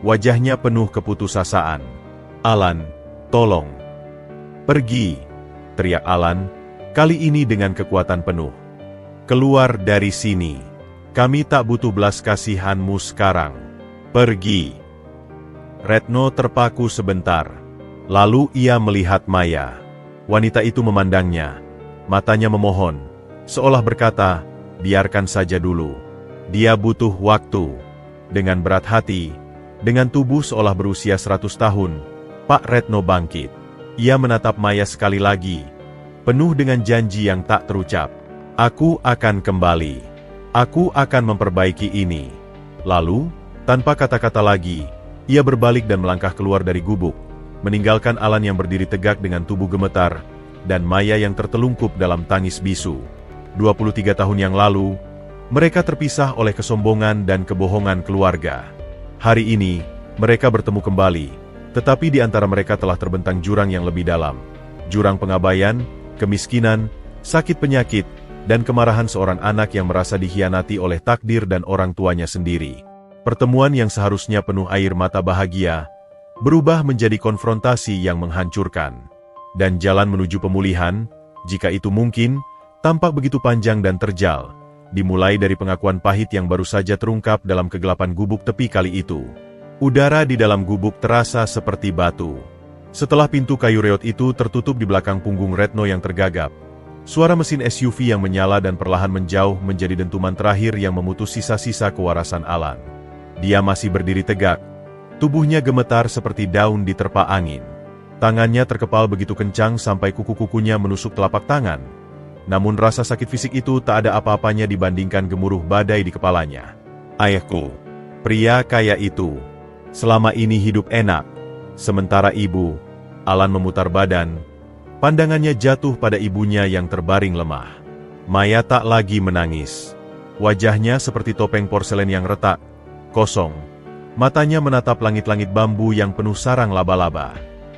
Wajahnya penuh keputusasaan. Alan, tolong. Pergi, teriak Alan, kali ini dengan kekuatan penuh. Keluar dari sini. Kami tak butuh belas kasihanmu sekarang. Pergi. Retno terpaku sebentar. Lalu ia melihat Maya. Wanita itu memandangnya. Matanya memohon, seolah berkata, biarkan saja dulu. Dia butuh waktu. Dengan berat hati, dengan tubuh seolah berusia 100 tahun, Pak Retno bangkit. Ia menatap Maya sekali lagi, penuh dengan janji yang tak terucap. Aku akan kembali. Aku akan memperbaiki ini. Lalu, tanpa kata-kata lagi, ia berbalik dan melangkah keluar dari gubuk, meninggalkan Alan yang berdiri tegak dengan tubuh gemetar, dan Maya yang tertelungkup dalam tangis bisu. 23 tahun yang lalu, mereka terpisah oleh kesombongan dan kebohongan keluarga. Hari ini, mereka bertemu kembali, tetapi di antara mereka telah terbentang jurang yang lebih dalam. Jurang pengabaian, kemiskinan, sakit penyakit, dan kemarahan seorang anak yang merasa dikhianati oleh takdir dan orang tuanya sendiri. Pertemuan yang seharusnya penuh air mata bahagia, berubah menjadi konfrontasi yang menghancurkan. Dan jalan menuju pemulihan, jika itu mungkin, tampak begitu panjang dan terjal, dimulai dari pengakuan pahit yang baru saja terungkap dalam kegelapan gubuk tepi kali itu. Udara di dalam gubuk terasa seperti batu. Setelah pintu kayu reot itu tertutup di belakang punggung Retno yang tergagap, suara mesin SUV yang menyala dan perlahan menjauh menjadi dentuman terakhir yang memutus sisa-sisa kewarasan Alan. Dia masih berdiri tegak, tubuhnya gemetar seperti daun diterpa angin. Tangannya terkepal begitu kencang sampai kuku-kukunya menusuk telapak tangan. Namun rasa sakit fisik itu tak ada apa-apanya dibandingkan gemuruh badai di kepalanya. Ayahku, pria kaya itu, selama ini hidup enak. Sementara ibu, Alan memutar badan. Pandangannya jatuh pada ibunya yang terbaring lemah. Maya tak lagi menangis. Wajahnya seperti topeng porselen yang retak, kosong. Matanya menatap langit-langit bambu yang penuh sarang laba-laba.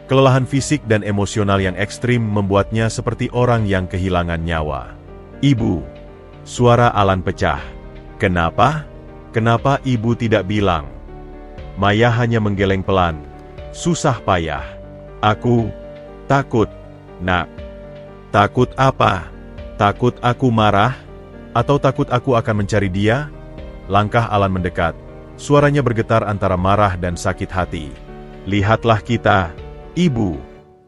Kelelahan fisik dan emosional yang ekstrim membuatnya seperti orang yang kehilangan nyawa. Ibu, suara Alan pecah. Kenapa? Kenapa ibu tidak bilang? Maya hanya menggeleng pelan. Susah payah. Aku takut, nak. Takut apa? Takut aku marah? Atau takut aku akan mencari dia? Langkah Alan mendekat. Suaranya bergetar antara marah dan sakit hati. Lihatlah kita, ibu.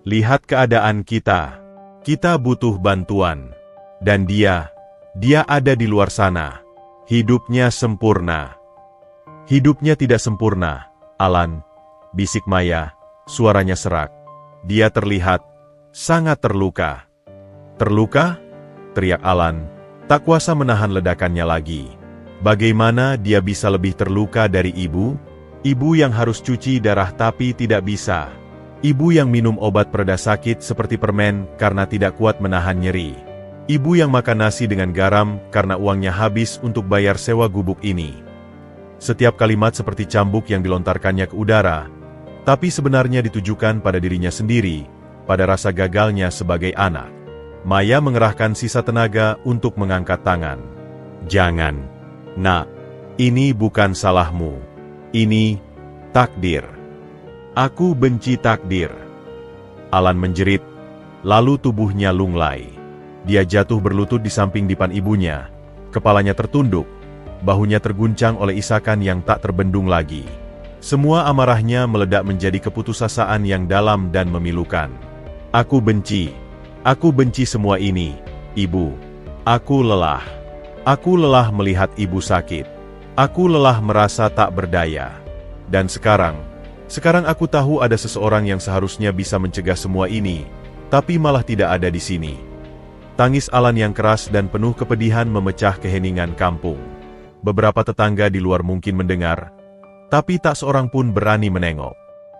Lihat keadaan kita. Kita butuh bantuan. Dan dia ada di luar sana. Hidupnya sempurna. Hidupnya tidak sempurna, Alan. Bisik Maya, suaranya serak. Dia terlihat sangat terluka. Terluka? Teriak Alan, tak kuasa menahan ledakannya lagi. Bagaimana dia bisa lebih terluka dari ibu? Ibu yang harus cuci darah tapi tidak bisa. Ibu yang minum obat pereda sakit seperti permen karena tidak kuat menahan nyeri. Ibu yang makan nasi dengan garam karena uangnya habis untuk bayar sewa gubuk ini. Setiap kalimat seperti cambuk yang dilontarkannya ke udara, tapi sebenarnya ditujukan pada dirinya sendiri, pada rasa gagalnya sebagai anak. Maya mengerahkan sisa tenaga untuk mengangkat tangan. Jangan. Nak, ini bukan salahmu. Ini takdir. Aku benci takdir. Alan menjerit, lalu tubuhnya lunglai. Dia jatuh berlutut di samping dipan ibunya. Kepalanya tertunduk, bahunya terguncang oleh isakan yang tak terbendung lagi. Semua amarahnya meledak menjadi keputusasaan yang dalam dan memilukan. Aku benci semua ini, ibu. Aku lelah. Aku lelah melihat ibu sakit. Aku lelah merasa tak berdaya. Dan sekarang aku tahu ada seseorang yang seharusnya bisa mencegah semua ini, tapi malah tidak ada di sini. Tangis Alan yang keras dan penuh kepedihan memecah keheningan kampung. Beberapa tetangga di luar mungkin mendengar, tapi tak seorang pun berani menengok.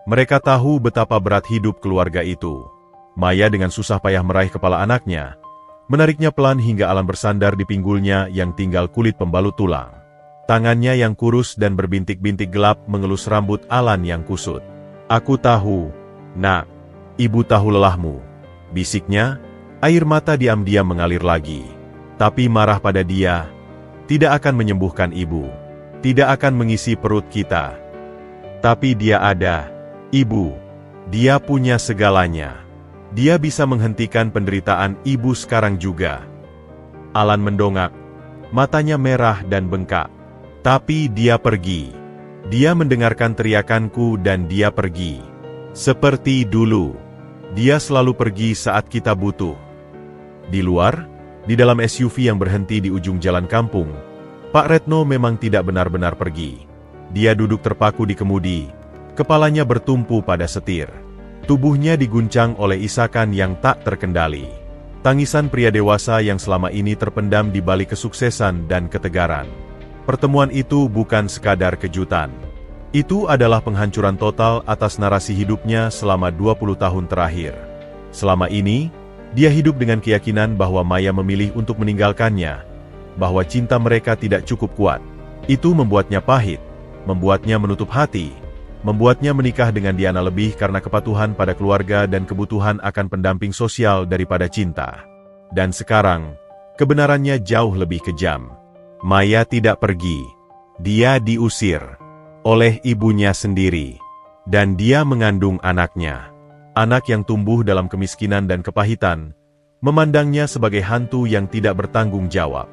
Mereka tahu betapa berat hidup keluarga itu. Maya dengan susah payah meraih kepala anaknya, menariknya pelan hingga Alan bersandar di pinggulnya yang tinggal kulit pembalut tulang. Tangannya yang kurus dan berbintik-bintik gelap mengelus rambut Alan yang kusut. Aku tahu, nak. Ibu tahu lelahmu. Bisiknya, air mata diam-diam mengalir lagi. Tapi marah pada dia, tidak akan menyembuhkan ibu. Tidak akan mengisi perut kita. Tapi dia ada, ibu. Dia punya segalanya. Dia bisa menghentikan penderitaan ibu sekarang juga. Alan mendongak. Matanya merah dan bengkak. Tapi dia pergi. Dia mendengarkan teriakanku dan dia pergi. Seperti dulu. Dia selalu pergi saat kita butuh. Di luar, di dalam SUV yang berhenti di ujung jalan kampung, Pak Retno memang tidak benar-benar pergi. Dia duduk terpaku di kemudi. Kepalanya bertumpu pada setir. Tubuhnya diguncang oleh isakan yang tak terkendali. Tangisan pria dewasa yang selama ini terpendam di balik kesuksesan dan ketegaran. Pertemuan itu bukan sekadar kejutan. Itu adalah penghancuran total atas narasi hidupnya selama 20 tahun terakhir. Selama ini, dia hidup dengan keyakinan bahwa Maya memilih untuk meninggalkannya, bahwa cinta mereka tidak cukup kuat. Itu membuatnya pahit, membuatnya menutup hati, membuatnya menikah dengan Diana lebih karena kepatuhan pada keluarga dan kebutuhan akan pendamping sosial daripada cinta. Dan sekarang, kebenarannya jauh lebih kejam. Maya tidak pergi. Dia diusir oleh ibunya sendiri. Dan dia mengandung anaknya. Anak yang tumbuh dalam kemiskinan dan kepahitan, memandangnya sebagai hantu yang tidak bertanggung jawab.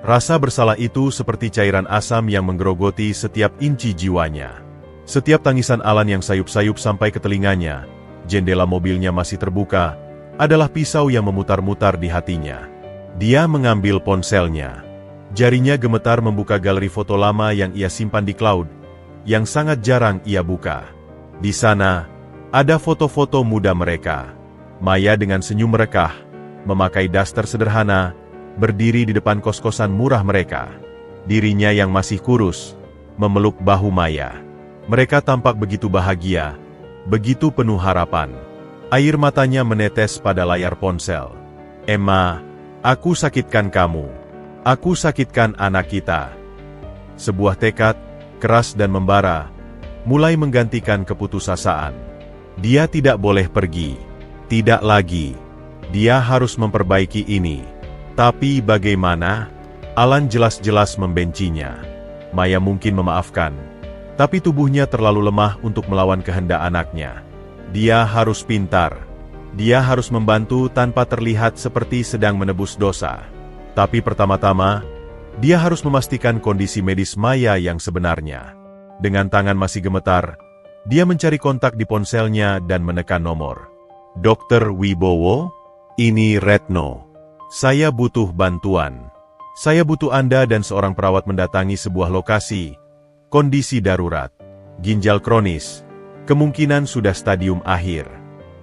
Rasa bersalah itu seperti cairan asam yang menggerogoti setiap inci jiwanya. Setiap tangisan Alan yang sayup-sayup sampai ke telinganya, jendela mobilnya masih terbuka, adalah pisau yang memutar-mutar di hatinya. Dia mengambil ponselnya. Jarinya gemetar membuka galeri foto lama yang ia simpan di cloud, yang sangat jarang ia buka. Di sana, ada foto-foto muda mereka. Maya dengan senyum merekah, memakai daster sederhana, berdiri di depan kos-kosan murah mereka. Dirinya yang masih kurus, memeluk bahu Maya. Mereka tampak begitu bahagia, begitu penuh harapan. Air matanya menetes pada layar ponsel. "Emma, aku sakitkan kamu. Aku sakitkan anak kita." Sebuah tekad, keras dan membara, mulai menggantikan keputusasaan. Dia tidak boleh pergi. Tidak lagi. Dia harus memperbaiki ini. Tapi bagaimana? Alan jelas-jelas membencinya. Maya mungkin memaafkan, tapi tubuhnya terlalu lemah untuk melawan kehendak anaknya. Dia harus pintar. Dia harus membantu tanpa terlihat seperti sedang menebus dosa. Tapi pertama-tama, dia harus memastikan kondisi medis Maya yang sebenarnya. Dengan tangan masih gemetar, dia mencari kontak di ponselnya dan menekan nomor. "Dr. Wibowo, ini Retno. Saya butuh bantuan. Saya butuh Anda dan seorang perawat mendatangi sebuah lokasi. Kondisi darurat. Ginjal kronis. Kemungkinan sudah stadium akhir.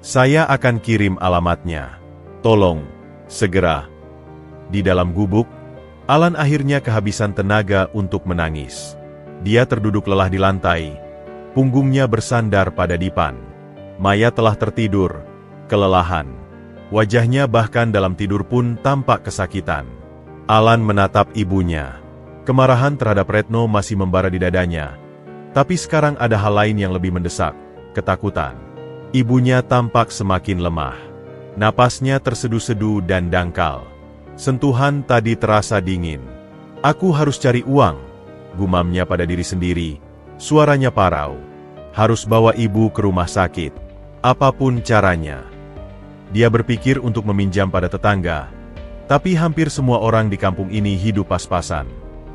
Saya akan kirim alamatnya. Tolong, segera." Di dalam gubuk, Alan akhirnya kehabisan tenaga untuk menangis. Dia terduduk lelah di lantai, punggungnya bersandar pada dipan. Maya telah tertidur, kelelahan. Wajahnya bahkan dalam tidur pun tampak kesakitan. Alan menatap ibunya. Kemarahan terhadap Retno masih membara di dadanya. Tapi sekarang ada hal lain yang lebih mendesak, ketakutan. Ibunya tampak semakin lemah. Napasnya tersedu-sedu dan dangkal. Sentuhan tadi terasa dingin. "Aku harus cari uang," gumamnya pada diri sendiri. Suaranya parau. Harus bawa ibu ke rumah sakit. Apapun caranya. Dia berpikir untuk meminjam pada tetangga. Tapi hampir semua orang di kampung ini hidup pas-pasan.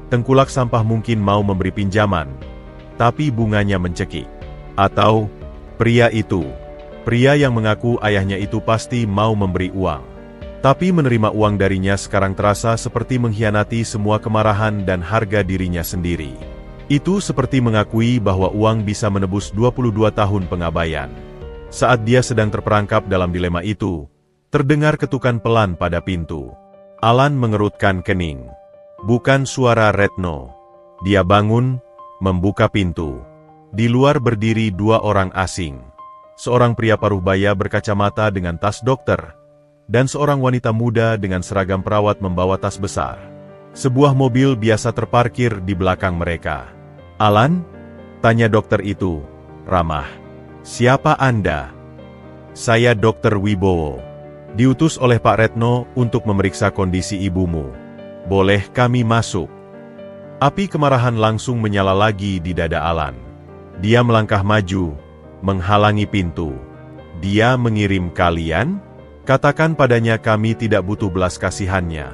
Tengkulak sampah mungkin mau memberi pinjaman. Tapi bunganya mencekik. Atau, pria yang mengaku ayahnya itu pasti mau memberi uang. Tapi menerima uang darinya sekarang terasa seperti mengkhianati semua kemarahan dan harga dirinya sendiri. Itu seperti mengakui bahwa uang bisa menebus 22 tahun pengabaian. Saat dia sedang terperangkap dalam dilema itu, terdengar ketukan pelan pada pintu. Alan mengerutkan kening. Bukan suara Retno. Dia bangun, membuka pintu. Di luar berdiri dua orang asing. Seorang pria paruh baya berkacamata dengan tas dokter, dan seorang wanita muda dengan seragam perawat membawa tas besar. Sebuah mobil biasa terparkir di belakang mereka. "Alan?" tanya dokter itu, ramah. "Siapa Anda?" "Saya Dr. Wibowo. Diutus oleh Pak Retno untuk memeriksa kondisi ibumu. Boleh kami masuk?" Api kemarahan langsung menyala lagi di dada Alan. Dia melangkah maju, menghalangi pintu. "Dia mengirim kalian? Katakan padanya kami tidak butuh belas kasihannya.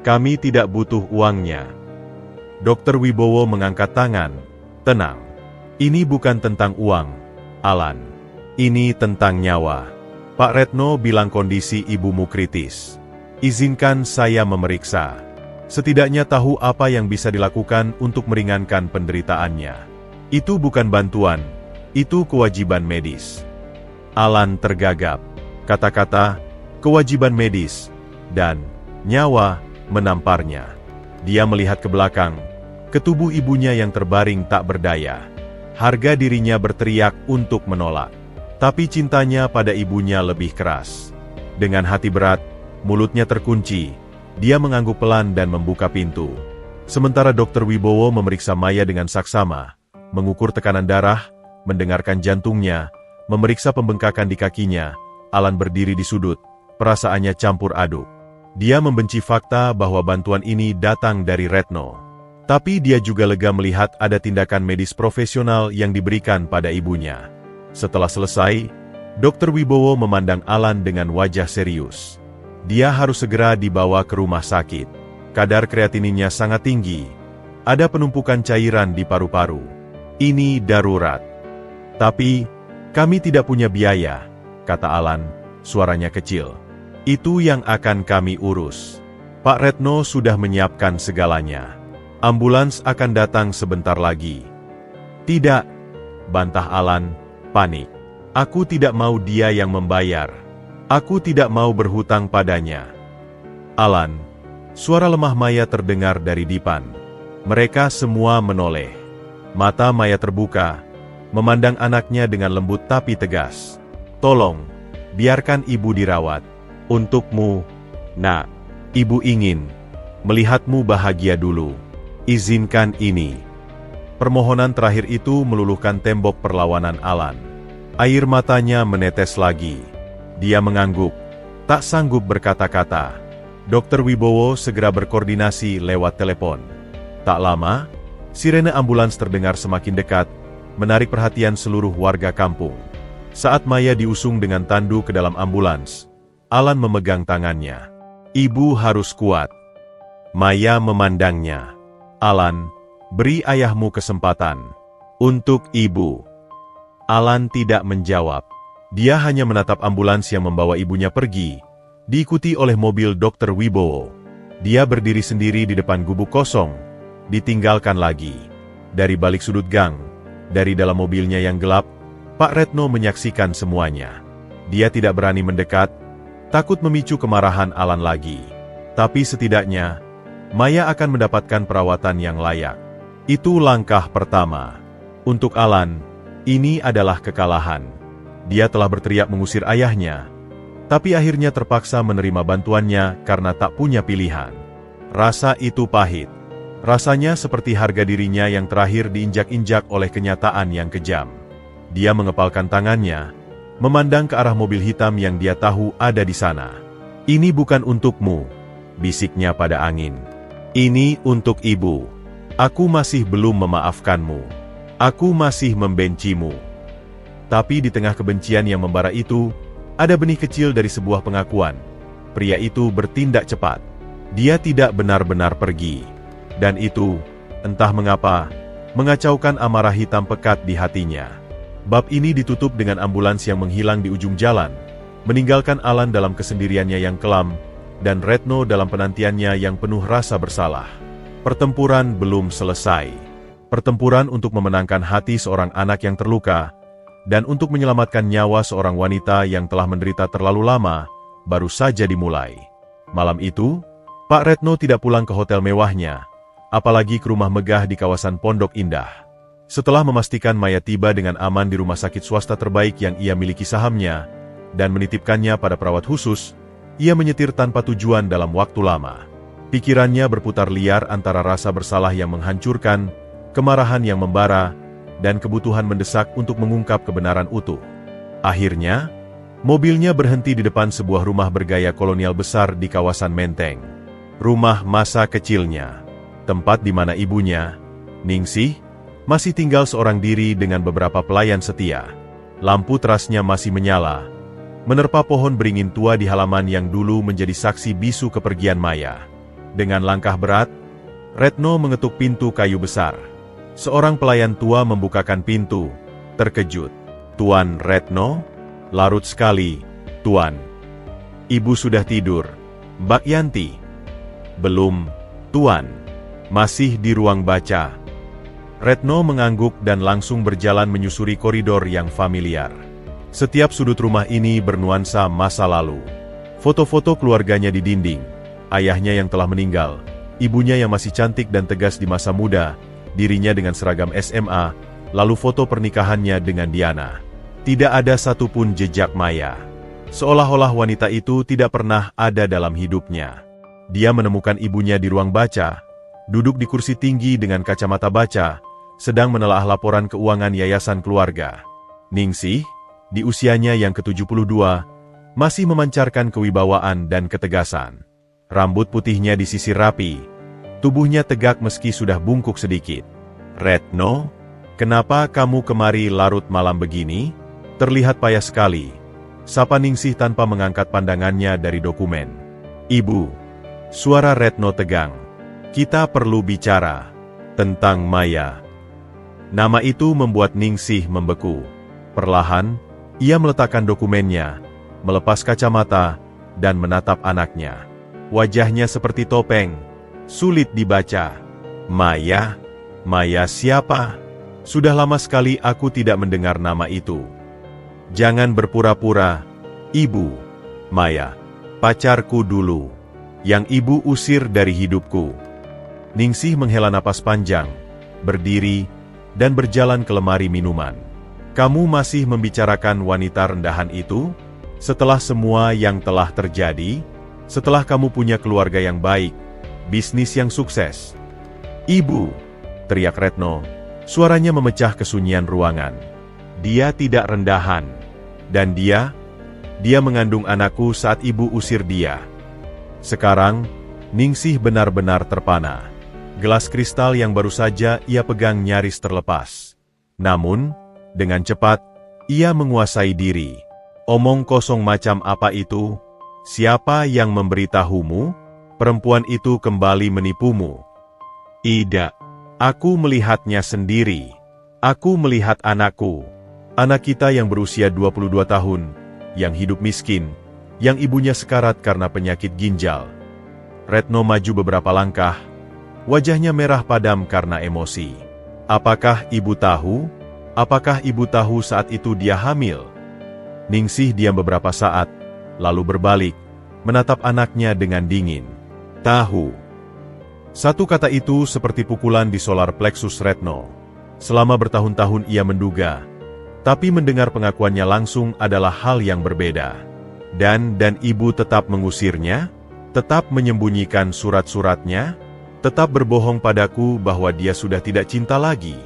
Kami tidak butuh uangnya." Dr. Wibowo mengangkat tangan. "Tenang. Ini bukan tentang uang, Alan. Ini tentang nyawa. Pak Retno bilang kondisi ibumu kritis. Izinkan saya memeriksa. Setidaknya tahu apa yang bisa dilakukan untuk meringankan penderitaannya. Itu bukan bantuan, itu kewajiban medis." Alan tergagap. Kata-kata kewajiban medis dan nyawa menamparnya. Dia melihat ke belakang, ke tubuh ibunya yang terbaring tak berdaya. Harga dirinya berteriak untuk menolak. Tapi cintanya pada ibunya lebih keras. Dengan hati berat, mulutnya terkunci. Dia mengangguk pelan dan membuka pintu. Sementara Dr. Wibowo memeriksa Maya dengan saksama, mengukur tekanan darah, mendengarkan jantungnya, memeriksa pembengkakan di kakinya. Alan berdiri di sudut, perasaannya campur aduk. Dia membenci fakta bahwa bantuan ini datang dari Retno. Tapi dia juga lega melihat ada tindakan medis profesional yang diberikan pada ibunya. Setelah selesai, Dr. Wibowo memandang Alan dengan wajah serius. Dia harus segera dibawa ke rumah sakit. Kadar kreatininnya sangat tinggi. Ada penumpukan cairan di paru-paru. Ini darurat. "Tapi, kami tidak punya biaya," kata Alan, suaranya kecil. "Itu yang akan kami urus. Pak Retno sudah menyiapkan segalanya. Ambulans akan datang sebentar lagi." "Tidak," bantah Alan, panik. "Aku tidak mau dia yang membayar. Aku tidak mau berhutang padanya. Alan, suara lemah Maya terdengar dari dipan. Mereka semua menoleh. Mata Maya terbuka, memandang anaknya dengan lembut tapi tegas. Tolong, biarkan ibu dirawat. Untukmu, nak. Ibu ingin melihatmu bahagia dulu. Izinkan ini. Permohonan terakhir itu meluluhkan tembok perlawanan Alan. Air matanya menetes lagi. Dia mengangguk, tak sanggup berkata-kata. Dr. Wibowo segera berkoordinasi lewat telepon. Tak lama, sirene ambulans terdengar semakin dekat, menarik perhatian seluruh warga kampung. Saat Maya diusung dengan tandu ke dalam ambulans, Alan memegang tangannya. Ibu harus kuat. Maya memandangnya. Alan, beri ayahmu kesempatan. Untuk ibu. Alan tidak menjawab. Dia hanya menatap ambulans yang membawa ibunya pergi, diikuti oleh mobil Dr. Wibowo. Dia berdiri sendiri di depan gubuk kosong, ditinggalkan lagi. Dari balik sudut gang, dari dalam mobilnya yang gelap, Pak Retno menyaksikan semuanya. Dia tidak berani mendekat, takut memicu kemarahan Alan lagi. Tapi setidaknya, Maya akan mendapatkan perawatan yang layak. Itu langkah pertama. Untuk Alan, ini adalah kekalahan. Dia telah berteriak mengusir ayahnya, tapi akhirnya terpaksa menerima bantuannya karena tak punya pilihan. Rasa itu pahit. Rasanya seperti harga dirinya yang terakhir diinjak-injak oleh kenyataan yang kejam. Dia mengepalkan tangannya, memandang ke arah mobil hitam yang dia tahu ada di sana. Ini bukan untukmu, bisiknya pada angin. Ini untuk ibu. Aku masih belum memaafkanmu. Aku masih membencimu. Tapi di tengah kebencian yang membara itu, ada benih kecil dari sebuah pengakuan. Pria itu bertindak cepat. Dia tidak benar-benar pergi. Dan itu, entah mengapa, mengacaukan amarah hitam pekat di hatinya. Bab ini ditutup dengan ambulans yang menghilang di ujung jalan, meninggalkan Alan dalam kesendiriannya yang kelam, dan Retno dalam penantiannya yang penuh rasa bersalah. Pertempuran belum selesai. Pertempuran untuk memenangkan hati seorang anak yang terluka, dan untuk menyelamatkan nyawa seorang wanita yang telah menderita terlalu lama, baru saja dimulai. Malam itu, Pak Retno tidak pulang ke hotel mewahnya, apalagi ke rumah megah di kawasan Pondok Indah. Setelah memastikan Maya tiba dengan aman di rumah sakit swasta terbaik yang ia miliki sahamnya, dan menitipkannya pada perawat khusus, ia menyetir tanpa tujuan dalam waktu lama. Pikirannya berputar liar antara rasa bersalah yang menghancurkan, kemarahan yang membara, dan kebutuhan mendesak untuk mengungkap kebenaran utuh. Akhirnya, mobilnya berhenti di depan sebuah rumah bergaya kolonial besar di kawasan Menteng. Rumah masa kecilnya, tempat di mana ibunya, Ningsih, masih tinggal seorang diri dengan beberapa pelayan setia. Lampu terasnya masih menyala, menerpa pohon beringin tua di halaman yang dulu menjadi saksi bisu kepergian Maya. Dengan langkah berat, Retno mengetuk pintu kayu besar. Seorang pelayan tua membukakan pintu, terkejut. Tuan Retno? Larut sekali, Tuan. Ibu sudah tidur. Mbak Yanti? Belum, Tuan. Masih di ruang baca. Retno mengangguk dan langsung berjalan menyusuri koridor yang familiar. Setiap sudut rumah ini bernuansa masa lalu. Foto-foto keluarganya di dinding. Ayahnya yang telah meninggal, ibunya yang masih cantik dan tegas di masa muda, dirinya dengan seragam SMA, lalu foto pernikahannya dengan Diana. Tidak ada satupun jejak Maya. Seolah-olah wanita itu tidak pernah ada dalam hidupnya. Dia menemukan ibunya di ruang baca, duduk di kursi tinggi dengan kacamata baca, sedang menelaah laporan keuangan yayasan keluarga. Ningsih, di usianya yang ke-72, masih memancarkan kewibawaan dan ketegasan. Rambut putihnya disisir rapi, tubuhnya tegak meski sudah bungkuk sedikit. Retno, kenapa kamu kemari larut malam begini? Terlihat payah sekali. Sapa Ningsih tanpa mengangkat pandangannya dari dokumen. Ibu, suara Retno tegang. Kita perlu bicara tentang Maya. Nama itu membuat Ningsih membeku. Perlahan, ia meletakkan dokumennya, melepas kacamata, dan menatap anaknya. Wajahnya seperti topeng, sulit dibaca. Maya? Maya siapa? Sudah lama sekali aku tidak mendengar nama itu. Jangan berpura-pura, Ibu. Maya, pacarku dulu, yang ibu usir dari hidupku. Ningsih menghela napas panjang, berdiri, dan berjalan ke lemari minuman. Kamu masih membicarakan wanita rendahan itu? Setelah semua yang telah terjadi, setelah kamu punya keluarga yang baik, bisnis yang sukses. Ibu, teriak Retno, suaranya memecah kesunyian ruangan. Dia tidak rendahan. Dan dia mengandung anakku saat ibu usir dia. Sekarang, Ningsih benar-benar terpana. Gelas kristal yang baru saja ia pegang nyaris terlepas. Namun, dengan cepat, ia menguasai diri. Omong kosong macam apa itu? Siapa yang memberitahumu? Perempuan itu kembali menipumu. Ida, aku melihatnya sendiri. Aku melihat anakku. Anak kita yang berusia 22 tahun, yang hidup miskin, yang ibunya sekarat karena penyakit ginjal. Retno maju beberapa langkah, wajahnya merah padam karena emosi. Apakah ibu tahu? Apakah ibu tahu saat itu dia hamil? Ningsih diam beberapa saat, lalu berbalik, menatap anaknya dengan dingin. Tahu. Satu kata itu seperti pukulan di solar plexus Retno. Selama bertahun-tahun ia menduga, tapi mendengar pengakuannya langsung adalah hal yang berbeda. Dan ibu tetap mengusirnya, tetap menyembunyikan surat-suratnya, tetap berbohong padaku bahwa dia sudah tidak cinta lagi.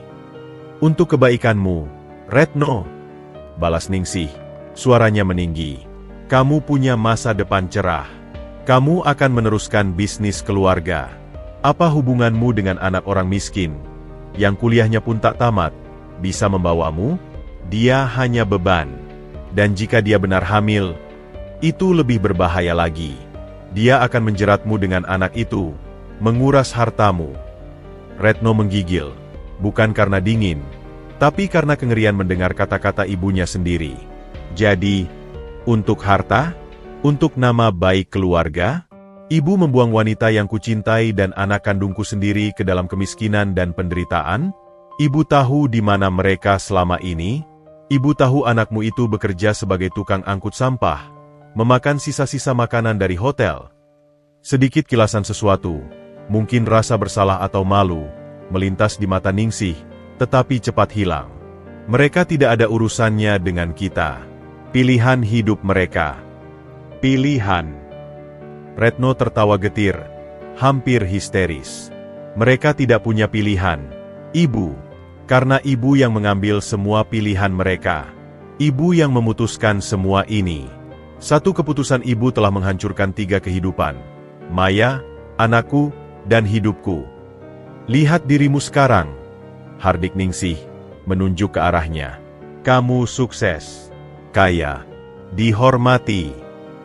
Untuk kebaikanmu, Retno, balas Ningsih. Suaranya meninggi. Kamu punya masa depan cerah. Kamu akan meneruskan bisnis keluarga. Apa hubunganmu dengan anak orang miskin, yang kuliahnya pun tak tamat, bisa membawamu? Dia hanya beban. Dan jika dia benar hamil, itu lebih berbahaya lagi. Dia akan menjeratmu dengan anak itu, menguras hartamu. Retno menggigil, bukan karena dingin, tapi karena kengerian mendengar kata-kata ibunya sendiri. Jadi, untuk harta? Untuk nama baik keluarga? Ibu membuang wanita yang kucintai dan anak kandungku sendiri ke dalam kemiskinan dan penderitaan? Ibu tahu di mana mereka selama ini? Ibu tahu anakmu itu bekerja sebagai tukang angkut sampah, memakan sisa-sisa makanan dari hotel. Sedikit kilasan sesuatu, mungkin rasa bersalah atau malu, melintas di mata Ningsih, tetapi cepat hilang. Mereka tidak ada urusannya dengan kita. Pilihan hidup mereka. Pilihan. Retno tertawa getir, hampir histeris. Mereka tidak punya pilihan. Ibu. Karena ibu yang mengambil semua pilihan mereka. Ibu yang memutuskan semua ini. Satu keputusan ibu telah menghancurkan 3 kehidupan. Maya, anakku, dan hidupku. Lihat dirimu sekarang. Hardik Ningsih menunjuk ke arahnya. Kamu sukses. Kaya, dihormati.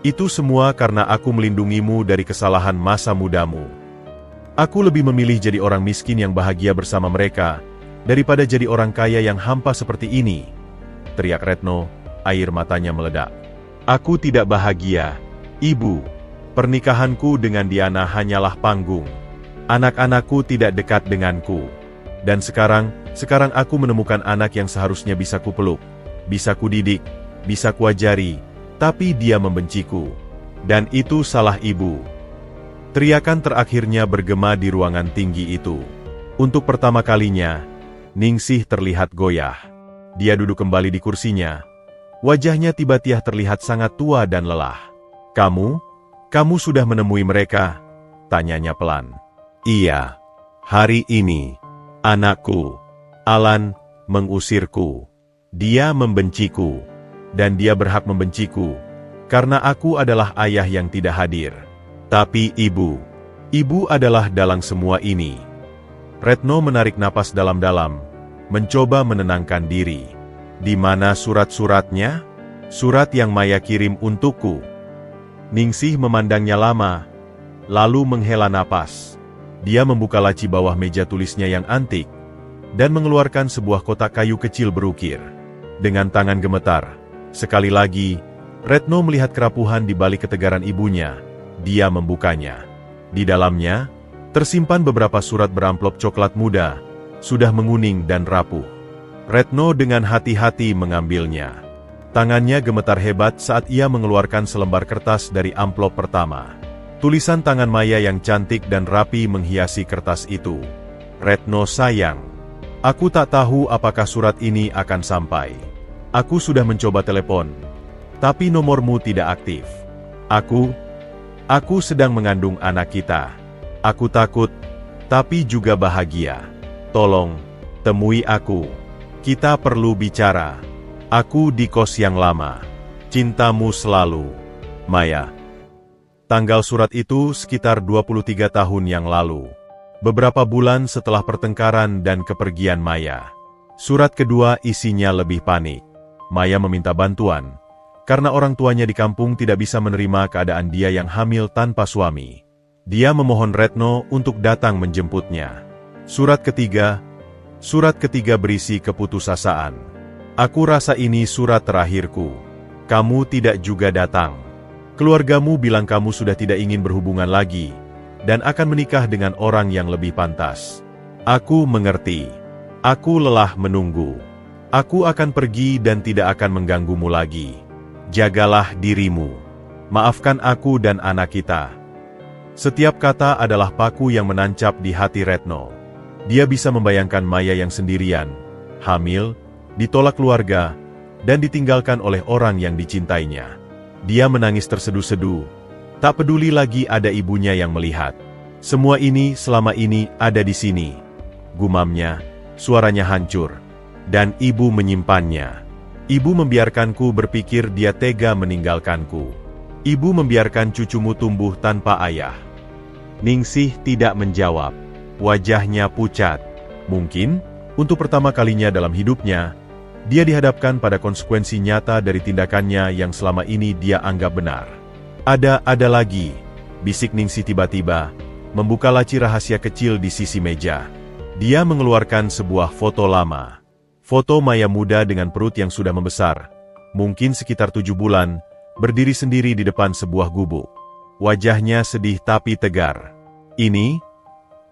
Itu semua karena aku melindungimu dari kesalahan masa mudamu. Aku lebih memilih jadi orang miskin yang bahagia bersama mereka, daripada jadi orang kaya yang hampa seperti ini. Teriak Retno, air matanya meledak. Aku tidak bahagia, Ibu. Pernikahanku dengan Diana hanyalah panggung. Anak-anakku tidak dekat denganku. Dan sekarang aku menemukan anak yang seharusnya bisa kupeluk, bisa kudidik, bisa kuajari, tapi dia membenciku. Dan itu salah ibu. Teriakan terakhirnya bergema di ruangan tinggi itu. Untuk pertama kalinya, Ningsih terlihat goyah. Dia duduk kembali di kursinya. Wajahnya tiba-tiba terlihat sangat tua dan lelah. Kamu sudah menemui mereka? Tanyanya pelan. Iya. Hari ini, anakku, Alan, mengusirku. Dia membenciku. Dan dia berhak membenciku, karena aku adalah ayah yang tidak hadir. Tapi ibu adalah dalang semua ini. Retno menarik napas dalam-dalam, mencoba menenangkan diri. Di mana surat-suratnya? Surat yang Maya kirim untukku. Ningsih memandangnya lama, lalu menghela napas. Dia membuka laci bawah meja tulisnya yang antik, dan mengeluarkan sebuah kotak kayu kecil berukir. Dengan tangan gemetar, sekali lagi, Retno melihat kerapuhan di balik ketegaran ibunya. Dia membukanya. Di dalamnya, tersimpan beberapa surat beramplop coklat muda, sudah menguning dan rapuh. Retno dengan hati-hati mengambilnya. Tangannya gemetar hebat saat ia mengeluarkan selembar kertas dari amplop pertama. Tulisan tangan Maya yang cantik dan rapi menghiasi kertas itu. Retno sayang, aku tak tahu apakah surat ini akan sampai. Aku sudah mencoba telepon, tapi nomormu tidak aktif. Aku sedang mengandung anak kita. Aku takut, tapi juga bahagia. Tolong, temui aku. Kita perlu bicara. Aku di kos yang lama. Cintamu selalu, Maya. Tanggal surat itu sekitar 23 tahun yang lalu. Beberapa bulan setelah pertengkaran dan kepergian Maya. Surat kedua isinya lebih panik. Maya meminta bantuan, karena orang tuanya di kampung tidak bisa menerima keadaan dia yang hamil tanpa suami. Dia memohon Retno untuk datang menjemputnya. Surat ketiga berisi keputusasaan. Aku rasa ini surat terakhirku. Kamu tidak juga datang. Keluargamu bilang kamu sudah tidak ingin berhubungan lagi, dan akan menikah dengan orang yang lebih pantas. Aku mengerti. Aku lelah menunggu. Aku akan pergi dan tidak akan mengganggumu lagi. Jagalah dirimu. Maafkan aku dan anak kita. Setiap kata adalah paku yang menancap di hati Retno. Dia bisa membayangkan Maya yang sendirian, hamil, ditolak keluarga, dan ditinggalkan oleh orang yang dicintainya. Dia menangis terseduh-seduh, tak peduli lagi ada ibunya yang melihat. Semua ini selama ini ada di sini. Gumamnya, suaranya hancur, dan ibu menyimpannya. Ibu membiarkanku berpikir dia tega meninggalkanku. Ibu membiarkan cucumu tumbuh tanpa ayah. Ningsih tidak menjawab. Wajahnya pucat. Mungkin, untuk pertama kalinya dalam hidupnya, dia dihadapkan pada konsekuensi nyata dari tindakannya yang selama ini dia anggap benar. Ada lagi, bisik Ningsih tiba-tiba, membuka laci rahasia kecil di sisi meja. Dia mengeluarkan sebuah foto lama. Foto Maya muda dengan perut yang sudah membesar, mungkin sekitar 7 bulan, berdiri sendiri di depan sebuah gubuk. Wajahnya sedih tapi tegar. Ini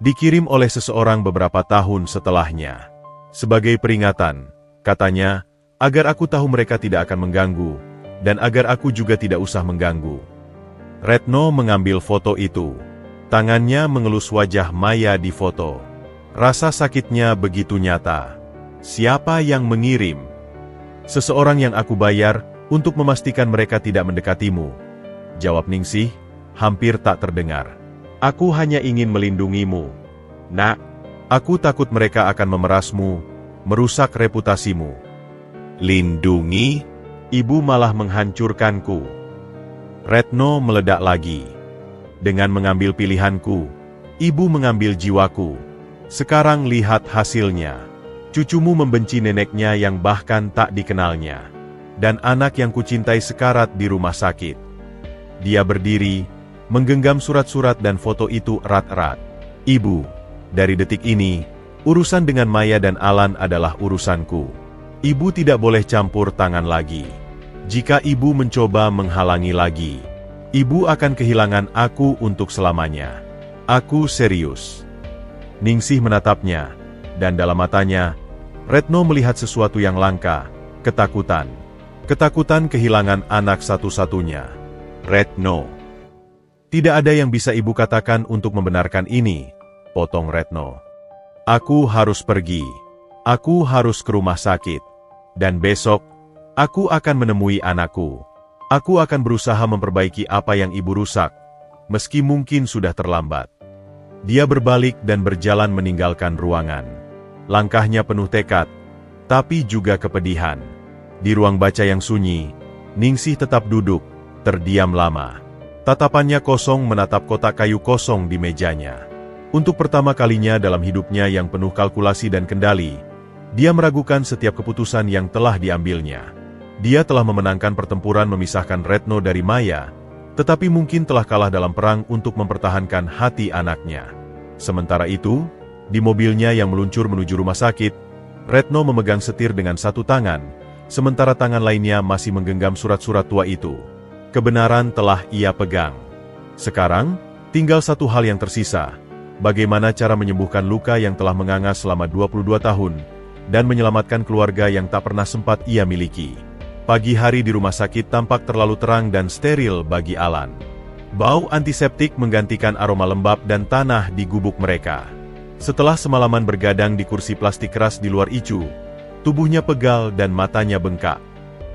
dikirim oleh seseorang beberapa tahun setelahnya. Sebagai peringatan, katanya, agar aku tahu mereka tidak akan mengganggu, dan agar aku juga tidak usah mengganggu. Retno mengambil foto itu. Tangannya mengelus wajah Maya di foto. Rasa sakitnya begitu nyata. Siapa yang mengirim? Seseorang yang aku bayar untuk memastikan mereka tidak mendekatimu. Jawab Ningsih, hampir tak terdengar. Aku hanya ingin melindungimu. Nak, aku takut mereka akan memerasmu, merusak reputasimu. Lindungi? Ibu malah menghancurkanku. Retno meledak lagi. Dengan mengambil pilihanku, ibu mengambil jiwaku. Sekarang lihat hasilnya. Cucumu membenci neneknya yang bahkan tak dikenalnya. Dan anak yang kucintai sekarat di rumah sakit. Dia berdiri, menggenggam surat-surat dan foto itu erat-erat. Ibu, dari detik ini, urusan dengan Maya dan Alan adalah urusanku. Ibu tidak boleh campur tangan lagi. Jika ibu mencoba menghalangi lagi, ibu akan kehilangan aku untuk selamanya. Aku serius. Ningsih menatapnya, dan dalam matanya, Retno melihat sesuatu yang langka, ketakutan. Ketakutan kehilangan anak satu-satunya. Retno. Tidak ada yang bisa ibu katakan untuk membenarkan ini, potong Retno. Aku harus pergi. Aku harus ke rumah sakit. Dan besok, aku akan menemui anakku. Aku akan berusaha memperbaiki apa yang ibu rusak, meski mungkin sudah terlambat. Dia berbalik dan berjalan meninggalkan ruangan. Langkahnya penuh tekad, tapi juga kepedihan. Di ruang baca yang sunyi, Ningsih tetap duduk, terdiam lama. Tatapannya kosong menatap kotak kayu kosong di mejanya. Untuk pertama kalinya dalam hidupnya yang penuh kalkulasi dan kendali, dia meragukan setiap keputusan yang telah diambilnya. Dia telah memenangkan pertempuran memisahkan Retno dari Maya, tetapi mungkin telah kalah dalam perang untuk mempertahankan hati anaknya. Sementara itu, di mobilnya yang meluncur menuju rumah sakit, Retno memegang setir dengan satu tangan, sementara tangan lainnya masih menggenggam surat-surat tua itu. Kebenaran telah ia pegang. Sekarang, tinggal satu hal yang tersisa. Bagaimana cara menyembuhkan luka yang telah menganga selama 22 tahun, dan menyelamatkan keluarga yang tak pernah sempat ia miliki. Pagi hari di rumah sakit tampak terlalu terang dan steril bagi Alan. Bau antiseptik menggantikan aroma lembab dan tanah di gubuk mereka. Setelah semalaman bergadang di kursi plastik keras di luar Icu, tubuhnya pegal dan matanya bengkak.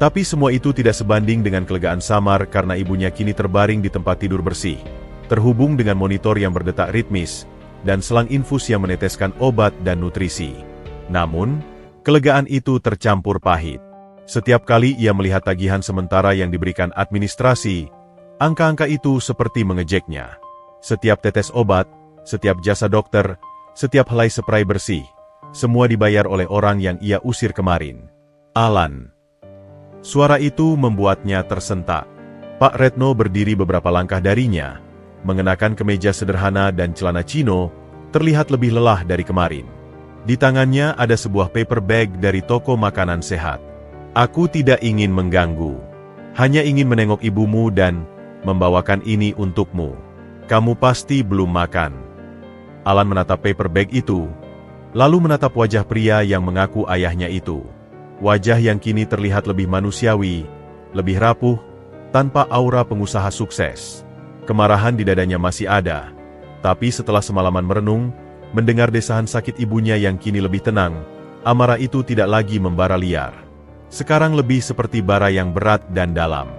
Tapi semua itu tidak sebanding dengan kelegaan samar karena ibunya kini terbaring di tempat tidur bersih, terhubung dengan monitor yang berdetak ritmis, dan selang infus yang meneteskan obat dan nutrisi. Namun, kelegaan itu tercampur pahit. Setiap kali ia melihat tagihan sementara yang diberikan administrasi, angka-angka itu seperti mengejeknya. Setiap tetes obat, setiap jasa dokter, setiap helai spray bersih, semua dibayar oleh orang yang ia usir kemarin. Alan. Suara itu membuatnya tersentak. Pak Retno berdiri beberapa langkah darinya, mengenakan kemeja sederhana dan celana chino, terlihat lebih lelah dari kemarin. Di tangannya ada sebuah paper bag dari toko makanan sehat. Aku tidak ingin mengganggu. Hanya ingin menengok ibumu dan membawakan ini untukmu. Kamu pasti belum makan. Alan menatap paper bag itu, lalu menatap wajah pria yang mengaku ayahnya itu. Wajah yang kini terlihat lebih manusiawi, lebih rapuh, tanpa aura pengusaha sukses. Kemarahan di dadanya masih ada, tapi setelah semalaman merenung, mendengar desahan sakit ibunya yang kini lebih tenang, amarah itu tidak lagi membara liar. Sekarang lebih seperti bara yang berat dan dalam.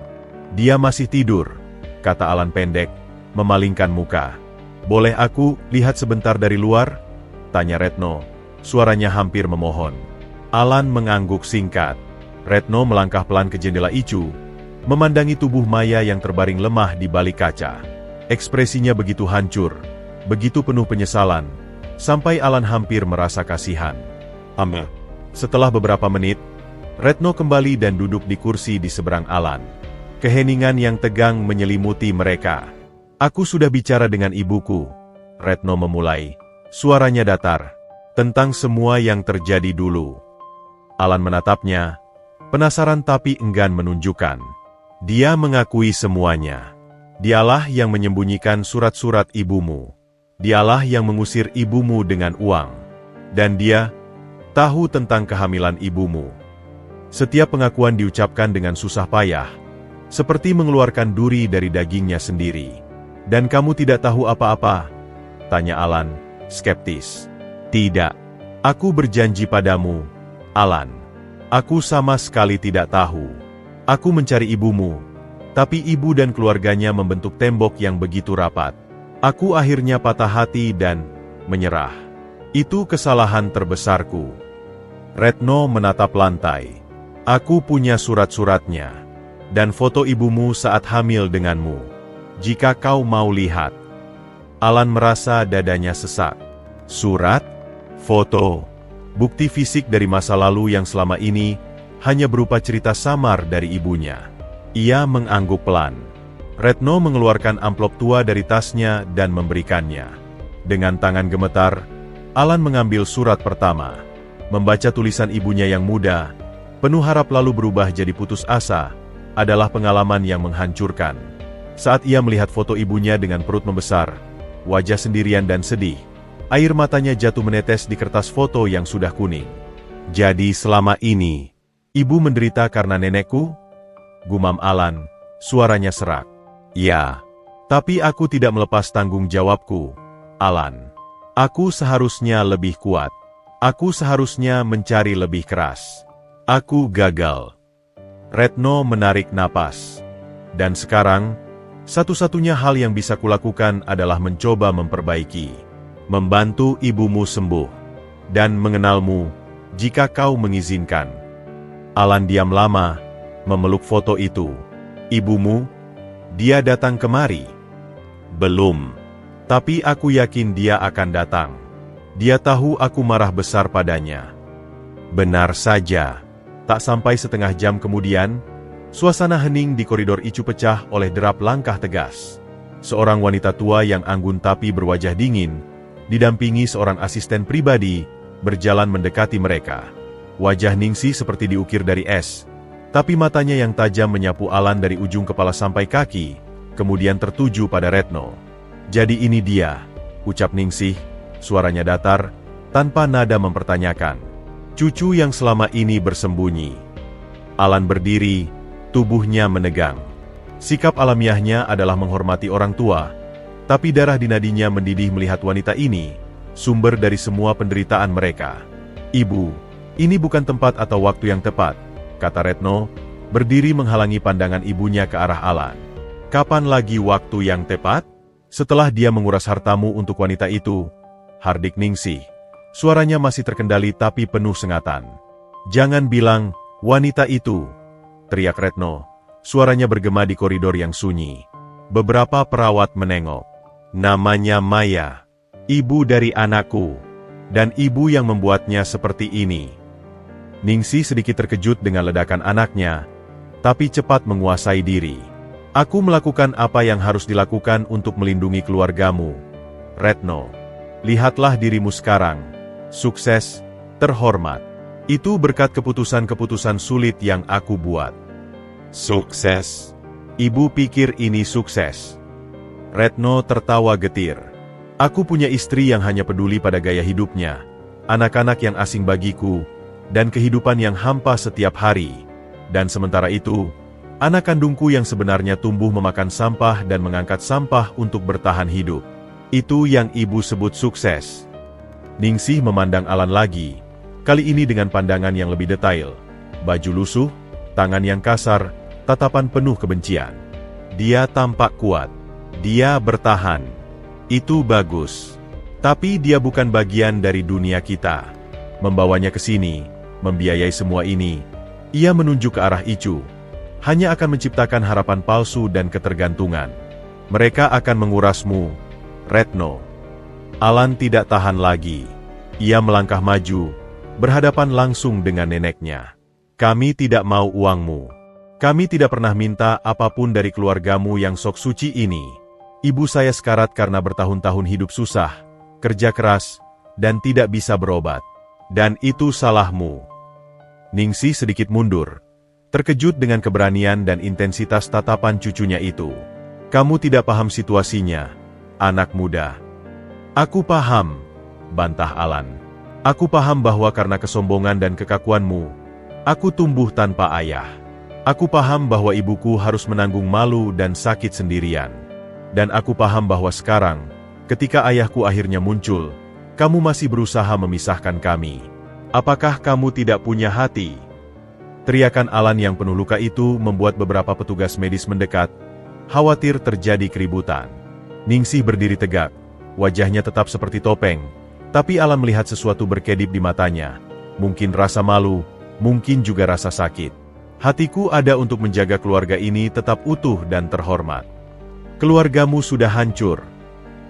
Dia masih tidur, kata Alan pendek, memalingkan muka. Boleh aku lihat sebentar dari luar? Tanya Retno, suaranya hampir memohon. Alan mengangguk singkat. Retno melangkah pelan ke jendela Icu, memandangi tubuh Maya yang terbaring lemah di balik kaca. Ekspresinya begitu hancur, begitu penuh penyesalan, sampai Alan hampir merasa kasihan. Setelah beberapa menit, Retno kembali dan duduk di kursi di seberang Alan. Keheningan yang tegang menyelimuti mereka. Aku sudah bicara dengan ibuku, Retno memulai. Suaranya datar, tentang semua yang terjadi dulu. Alan menatapnya, penasaran tapi enggan menunjukkan. Dia mengakui semuanya. Dialah yang menyembunyikan surat-surat ibumu. Dialah yang mengusir ibumu dengan uang. Dan dia tahu tentang kehamilan ibumu. Setiap pengakuan diucapkan dengan susah payah, seperti mengeluarkan duri dari dagingnya sendiri. Dan kamu tidak tahu apa-apa? Tanya Alan, skeptis. Tidak. Aku berjanji padamu, Alan. Aku sama sekali tidak tahu. Aku mencari ibumu, tapi ibu dan keluarganya membentuk tembok yang begitu rapat. Aku akhirnya patah hati dan menyerah. Itu kesalahan terbesarku. Retno menatap lantai. Aku punya surat-suratnya, dan foto ibumu saat hamil denganmu. Jika kau mau lihat. Alan merasa dadanya sesak. Surat? Foto? Bukti fisik dari masa lalu yang selama ini hanya berupa cerita samar dari ibunya. Ia mengangguk pelan. Retno mengeluarkan amplop tua dari tasnya dan memberikannya. Dengan tangan gemetar, Alan mengambil surat pertama. Membaca tulisan ibunya yang muda, penuh harap lalu berubah jadi putus asa, adalah pengalaman yang menghancurkan. Saat ia melihat foto ibunya dengan perut membesar, wajah sendirian dan sedih, air matanya jatuh menetes di kertas foto yang sudah kuning. Jadi selama ini, ibu menderita karena nenekku? Gumam Alan, suaranya serak. Ya, tapi aku tidak melepas tanggung jawabku, Alan. Aku seharusnya lebih kuat. Aku seharusnya mencari lebih keras. Aku gagal. Retno menarik napas. Dan sekarang, satu-satunya hal yang bisa kulakukan adalah mencoba memperbaiki. Membantu ibumu sembuh. Dan mengenalmu, jika kau mengizinkan. Alan diam lama, memeluk foto itu. Ibumu? Dia datang kemari? Belum. Tapi aku yakin dia akan datang. Dia tahu aku marah besar padanya. Benar saja. Tak sampai setengah jam kemudian, suasana hening di koridor Icu pecah oleh derap langkah tegas. Seorang wanita tua yang anggun tapi berwajah dingin, didampingi seorang asisten pribadi, berjalan mendekati mereka. Wajah Ningsih seperti diukir dari es, tapi matanya yang tajam menyapu Alan dari ujung kepala sampai kaki, kemudian tertuju pada Retno. Jadi ini dia, ucap Ningsih, suaranya datar, tanpa nada mempertanyakan. Cucu yang selama ini bersembunyi. Alan berdiri, tubuhnya menegang. Sikap alamiahnya adalah menghormati orang tua, tapi darah di nadinya mendidih melihat wanita ini, sumber dari semua penderitaan mereka. "Ibu, ini bukan tempat atau waktu yang tepat," kata Retno, berdiri menghalangi pandangan ibunya ke arah Alan. "Kapan lagi waktu yang tepat? Setelah dia menguras hartamu untuk wanita itu," hardik Ningsih. Suaranya masih terkendali tapi penuh sengatan. "Jangan bilang, wanita itu," teriak Retno. Suaranya bergema di koridor yang sunyi. Beberapa perawat menengok. "Namanya Maya, ibu dari anakku, dan ibu yang membuatnya seperti ini." Ningsih sedikit terkejut dengan ledakan anaknya, tapi cepat menguasai diri. "Aku melakukan apa yang harus dilakukan untuk melindungi keluargamu, Retno. Lihatlah dirimu sekarang, sukses, terhormat. Itu berkat keputusan-keputusan sulit yang aku buat." "Sukses? Ibu pikir ini sukses?" Retno tertawa getir. "Aku punya istri yang hanya peduli pada gaya hidupnya, anak-anak yang asing bagiku, dan kehidupan yang hampa setiap hari. Dan sementara itu, anak kandungku yang sebenarnya tumbuh memakan sampah dan mengangkat sampah untuk bertahan hidup. Itu yang ibu sebut sukses." Ningsih memandang Alan lagi, kali ini dengan pandangan yang lebih detail. Baju lusuh, tangan yang kasar, tatapan penuh kebencian. "Dia tampak kuat. Dia bertahan. Itu bagus. Tapi dia bukan bagian dari dunia kita. Membawanya ke sini, membiayai semua ini," ia menunjuk ke arah Icu, "hanya akan menciptakan harapan palsu dan ketergantungan. Mereka akan mengurasmu, Retno." Alan tidak tahan lagi. Ia melangkah maju, berhadapan langsung dengan neneknya. "Kami tidak mau uangmu. Kami tidak pernah minta apapun dari keluargamu yang sok suci ini. Ibu saya sekarat karena bertahun-tahun hidup susah, kerja keras, dan tidak bisa berobat. Dan itu salahmu." Ningsih sedikit mundur, terkejut dengan keberanian dan intensitas tatapan cucunya itu. "Kamu tidak paham situasinya, anak muda." "Aku paham," bantah Alan. "Aku paham bahwa karena kesombongan dan kekakuanmu, aku tumbuh tanpa ayah. Aku paham bahwa ibuku harus menanggung malu dan sakit sendirian. Dan aku paham bahwa sekarang, ketika ayahku akhirnya muncul, kamu masih berusaha memisahkan kami. Apakah kamu tidak punya hati?" Teriakan Alan yang penuh luka itu membuat beberapa petugas medis mendekat, khawatir terjadi keributan. Ningsih berdiri tegak, wajahnya tetap seperti topeng, tapi Alan melihat sesuatu berkedip di matanya. Mungkin rasa malu, mungkin juga rasa sakit. "Hatiku ada untuk menjaga keluarga ini tetap utuh dan terhormat." "Keluargamu sudah hancur,"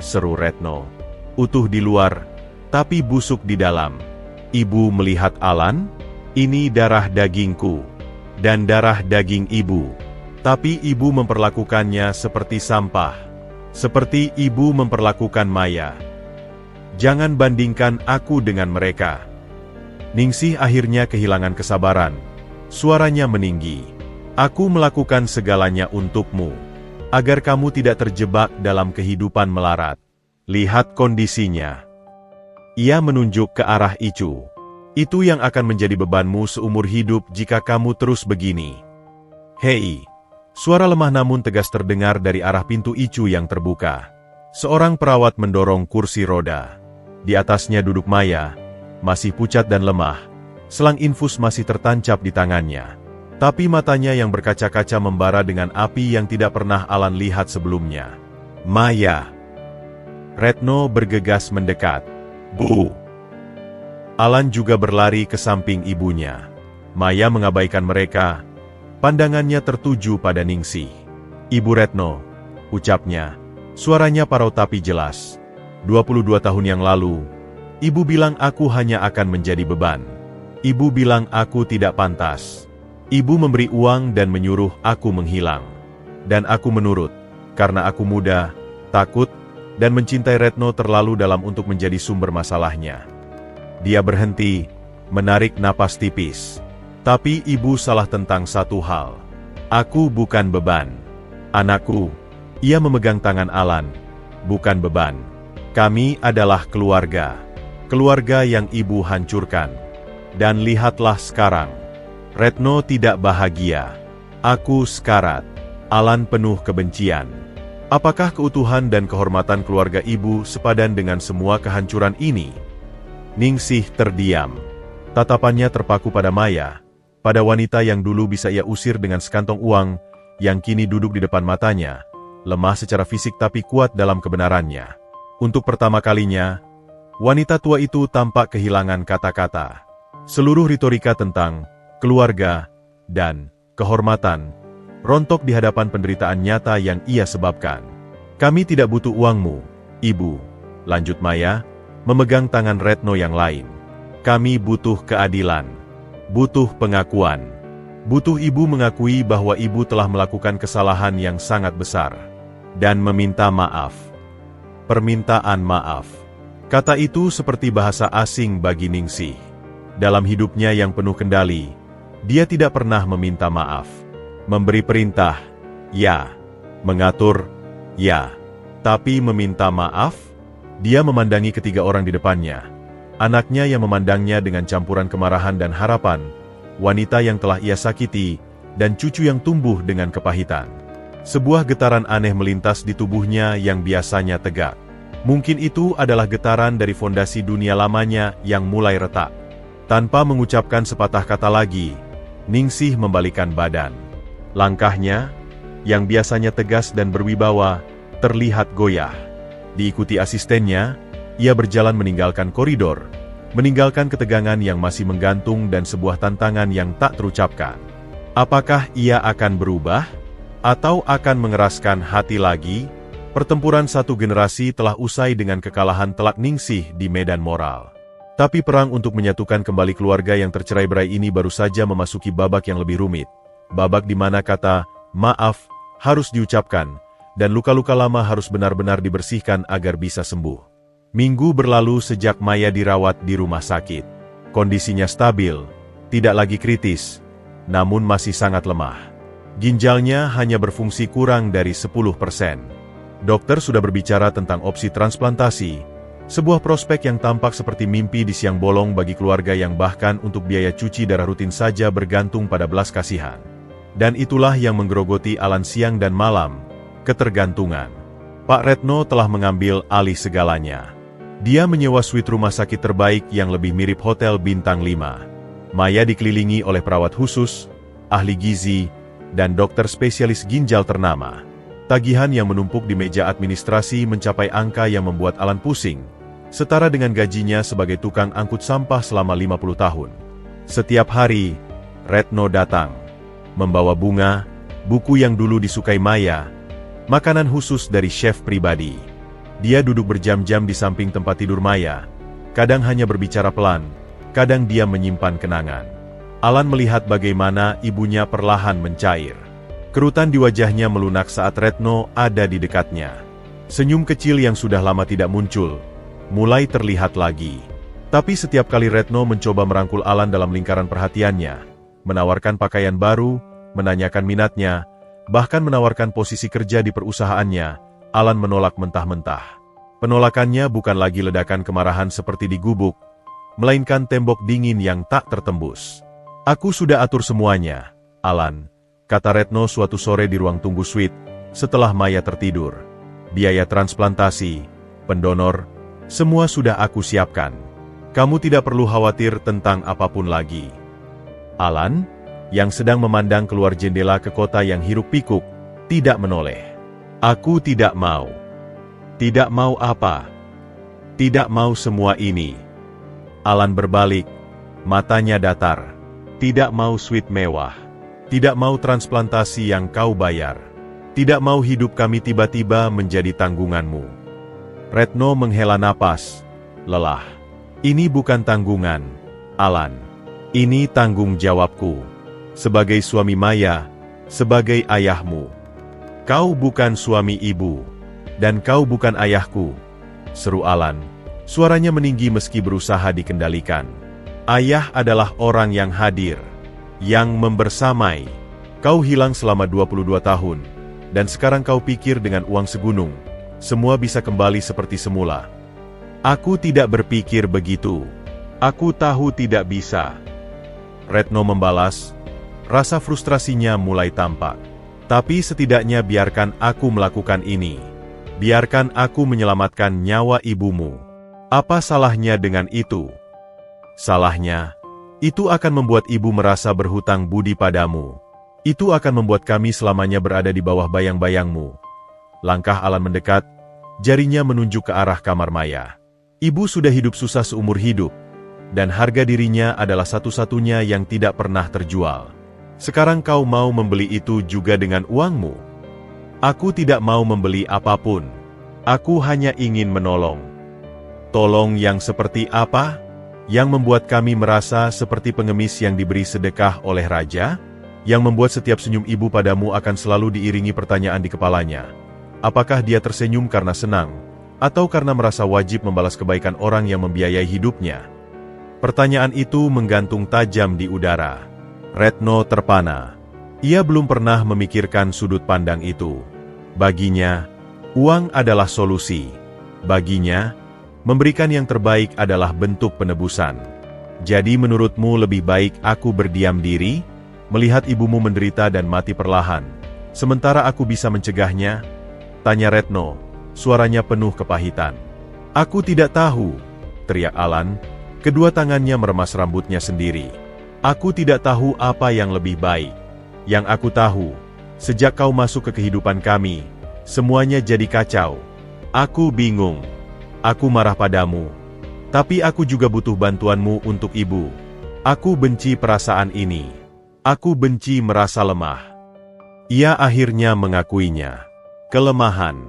seru Retno. "Utuh di luar, tapi busuk di dalam." Ibu melihat Alan, "Ini darah dagingku, dan darah daging ibu. Tapi ibu memperlakukannya seperti sampah. Seperti ibu memperlakukan Maya. Jangan bandingkan aku dengan mereka." Ningsih akhirnya kehilangan kesabaran. Suaranya meninggi. "Aku melakukan segalanya untukmu, agar kamu tidak terjebak dalam kehidupan melarat. Lihat kondisinya." Ia menunjuk ke arah Icu. "Itu yang akan menjadi bebanmu seumur hidup jika kamu terus begini." "Hei!" Suara lemah namun tegas terdengar dari arah pintu Icu yang terbuka. Seorang perawat mendorong kursi roda. Di atasnya duduk Maya, masih pucat dan lemah. Selang infus masih tertancap di tangannya. Tapi matanya yang berkaca-kaca membara dengan api yang tidak pernah Alan lihat sebelumnya. "Maya!" Retno bergegas mendekat. "Bu!" Alan juga berlari ke samping ibunya. Maya mengabaikan mereka. Pandangannya tertuju pada Ningsih. "Ibu Retno," ucapnya. Suaranya parau tapi jelas. 22 tahun yang lalu, ibu bilang aku hanya akan menjadi beban. Ibu bilang aku tidak pantas. Ibu memberi uang dan menyuruh aku menghilang. Dan aku menurut, karena aku muda, takut, dan mencintai Retno terlalu dalam untuk menjadi sumber masalahnya. Dia berhenti, menarik napas tipis. "Tapi ibu salah tentang satu hal. Aku bukan beban. Anakku," ia memegang tangan Alan, "bukan beban. Kami adalah keluarga. Keluarga yang ibu hancurkan. Dan lihatlah sekarang." Retno tidak bahagia. Aku sekarat. Alan penuh kebencian. Apakah keutuhan dan kehormatan keluarga ibu sepadan dengan semua kehancuran ini? Ningsih terdiam. Tatapannya terpaku pada Maya, pada wanita yang dulu bisa ia usir dengan sekantong uang, yang kini duduk di depan matanya, lemah secara fisik tapi kuat dalam kebenarannya. Untuk pertama kalinya, wanita tua itu tampak kehilangan kata-kata. Seluruh retorika tentang keluarga dan kehormatan rontok di hadapan penderitaan nyata yang ia sebabkan. Kami tidak butuh uangmu, Ibu, lanjut Maya, memegang tangan Retno yang lain. Kami butuh keadilan, butuh pengakuan. Butuh Ibu mengakui bahwa Ibu telah melakukan kesalahan yang sangat besar. Dan meminta maaf. Permintaan maaf. Kata itu seperti bahasa asing bagi Ningsih. Dalam hidupnya yang penuh kendali, dia tidak pernah meminta maaf. Memberi perintah, ya. Mengatur, ya. Tapi meminta maaf? Dia memandangi ketiga orang di depannya. Anaknya yang memandangnya dengan campuran kemarahan dan harapan, wanita yang telah ia sakiti, dan cucu yang tumbuh dengan kepahitan. Sebuah getaran aneh melintas di tubuhnya yang biasanya tegak. Mungkin itu adalah getaran dari fondasi dunia lamanya yang mulai retak. Tanpa mengucapkan sepatah kata lagi, Ningsih membalikkan badan. Langkahnya, yang biasanya tegas dan berwibawa, terlihat goyah. Diikuti asistennya, ia berjalan meninggalkan koridor, meninggalkan ketegangan yang masih menggantung dan sebuah tantangan yang tak terucapkan. Apakah ia akan berubah? Atau akan mengeraskan hati lagi? Pertempuran satu generasi telah usai dengan kekalahan telak Ningsih di medan moral. Tapi perang untuk menyatukan kembali keluarga yang tercerai-berai ini baru saja memasuki babak yang lebih rumit. Babak di mana kata maaf harus diucapkan, dan luka-luka lama harus benar-benar dibersihkan agar bisa sembuh. Minggu berlalu sejak Maya dirawat di rumah sakit. Kondisinya stabil, tidak lagi kritis, namun masih sangat lemah. Ginjalnya hanya berfungsi kurang dari 10%. Dokter sudah berbicara tentang opsi transplantasi, sebuah prospek yang tampak seperti mimpi di siang bolong bagi keluarga yang bahkan untuk biaya cuci darah rutin saja bergantung pada belas kasihan. Dan itulah yang menggerogoti Alan siang dan malam, ketergantungan. Pak Retno telah mengambil alih segalanya. Dia menyewa suite rumah sakit terbaik yang lebih mirip hotel bintang 5. Maya dikelilingi oleh perawat khusus, ahli gizi, dan dokter spesialis ginjal ternama. Tagihan yang menumpuk di meja administrasi mencapai angka yang membuat Alan pusing, setara dengan gajinya sebagai tukang angkut sampah selama 50 tahun. Setiap hari, Retno datang. Membawa bunga, buku yang dulu disukai Maya, makanan khusus dari chef pribadi. Dia duduk berjam-jam di samping tempat tidur Maya, kadang hanya berbicara pelan, kadang dia menyimpan kenangan. Alan melihat bagaimana ibunya perlahan mencair. Kerutan di wajahnya melunak saat Retno ada di dekatnya. Senyum kecil yang sudah lama tidak muncul, mulai terlihat lagi. Tapi setiap kali Retno mencoba merangkul Alan dalam lingkaran perhatiannya, menawarkan pakaian baru, menanyakan minatnya, bahkan menawarkan posisi kerja di perusahaannya, Alan menolak mentah-mentah. Penolakannya bukan lagi ledakan kemarahan seperti di gubuk, melainkan tembok dingin yang tak tertembus. Aku sudah atur semuanya, Alan, kata Retno suatu sore di ruang tunggu suite, setelah Maya tertidur. Biaya transplantasi, pendonor, semua sudah aku siapkan. Kamu tidak perlu khawatir tentang apapun lagi. Alan, yang sedang memandang keluar jendela ke kota yang hiruk-pikuk, tidak menoleh. Aku tidak mau. Tidak mau apa? Tidak mau semua ini. Alan berbalik, matanya datar. Tidak mau suite mewah. Tidak mau transplantasi yang kau bayar. Tidak mau hidup kami tiba-tiba menjadi tanggunganmu. Retno menghela napas, lelah. Ini bukan tanggungan, Alan. Ini tanggung jawabku. Sebagai suami Maya, sebagai ayahmu. Kau bukan suami ibu, dan kau bukan ayahku, seru Alan. Suaranya meninggi meski berusaha dikendalikan. Ayah adalah orang yang hadir, yang membersamai. Kau hilang selama 22 tahun, dan sekarang kau pikir dengan uang segunung, semua bisa kembali seperti semula. Aku tidak berpikir begitu. Aku tahu tidak bisa. Retno membalas, Rasa frustrasinya mulai tampak. Tapi setidaknya biarkan aku melakukan ini. Biarkan aku menyelamatkan nyawa ibumu. Apa salahnya dengan itu? Salahnya, itu akan membuat ibu merasa berhutang budi padamu. Itu akan membuat kami selamanya berada di bawah bayang-bayangmu. Langkah Alan mendekat, jarinya menunjuk ke arah kamar Maya. Ibu sudah hidup susah seumur hidup, dan harga dirinya adalah satu-satunya yang tidak pernah terjual. Sekarang kau mau membeli itu juga dengan uangmu? Aku tidak mau membeli apapun. Aku hanya ingin menolong. Tolong yang seperti apa? Yang membuat kami merasa seperti pengemis yang diberi sedekah oleh raja? Yang membuat setiap senyum ibu padamu akan selalu diiringi pertanyaan di kepalanya. Apakah dia tersenyum karena senang, atau karena merasa wajib membalas kebaikan orang yang membiayai hidupnya? Pertanyaan itu menggantung tajam di udara. Retno terpana. Ia belum pernah memikirkan sudut pandang itu. Baginya, uang adalah solusi. Baginya, memberikan yang terbaik adalah bentuk penebusan. Jadi menurutmu lebih baik aku berdiam diri, melihat ibumu menderita dan mati perlahan, sementara aku bisa mencegahnya? Tanya Retno, suaranya penuh kepahitan. Aku tidak tahu, teriak Alan, kedua tangannya meremas rambutnya sendiri. Aku tidak tahu apa yang lebih baik. Yang aku tahu, sejak kau masuk ke kehidupan kami, semuanya jadi kacau. Aku bingung. Aku marah padamu. Tapi aku juga butuh bantuanmu untuk ibu. Aku benci perasaan ini. Aku benci merasa lemah. Ia akhirnya mengakuinya. Kelemahan.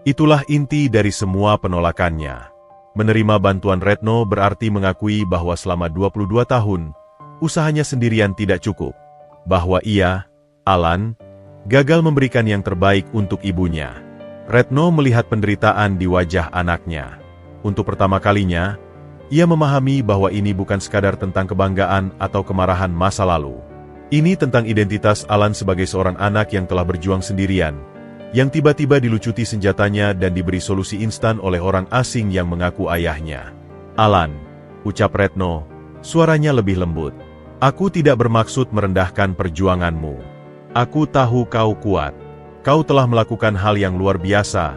Itulah inti dari semua penolakannya. Menerima bantuan Retno berarti mengakui bahwa selama 22 tahun, usahanya sendirian tidak cukup. Bahwa ia, Alan, gagal memberikan yang terbaik untuk ibunya. Retno melihat penderitaan di wajah anaknya. Untuk pertama kalinya, ia memahami bahwa ini bukan sekadar tentang kebanggaan atau kemarahan masa lalu. Ini tentang identitas Alan sebagai seorang anak yang telah berjuang sendirian, yang tiba-tiba dilucuti senjatanya dan diberi solusi instan oleh orang asing yang mengaku ayahnya. Alan, ucap Retno, suaranya lebih lembut. Aku tidak bermaksud merendahkan perjuanganmu. Aku tahu kau kuat. Kau telah melakukan hal yang luar biasa,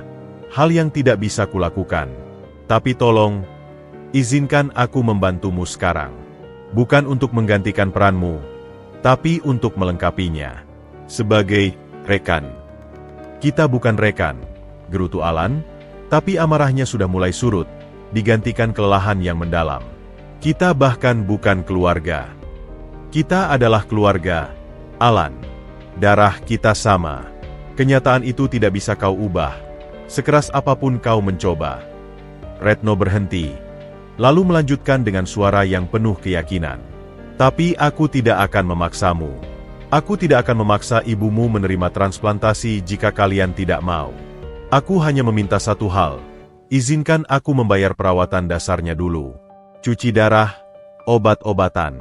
hal yang tidak bisa kulakukan. Tapi tolong, izinkan aku membantumu sekarang. Bukan untuk menggantikan peranmu, tapi untuk melengkapinya. Sebagai rekan. Kita bukan rekan, gerutu Alan, tapi amarahnya sudah mulai surut, digantikan kelelahan yang mendalam. Kita bahkan bukan keluarga. Kita adalah keluarga, Alan. Darah kita sama. Kenyataan itu tidak bisa kau ubah, sekeras apapun kau mencoba. Retno berhenti, lalu melanjutkan dengan suara yang penuh keyakinan. Tapi aku tidak akan memaksamu. Aku tidak akan memaksa ibumu menerima transplantasi jika kalian tidak mau. Aku hanya meminta satu hal, izinkan aku membayar perawatan dasarnya dulu. Cuci darah, obat-obatan.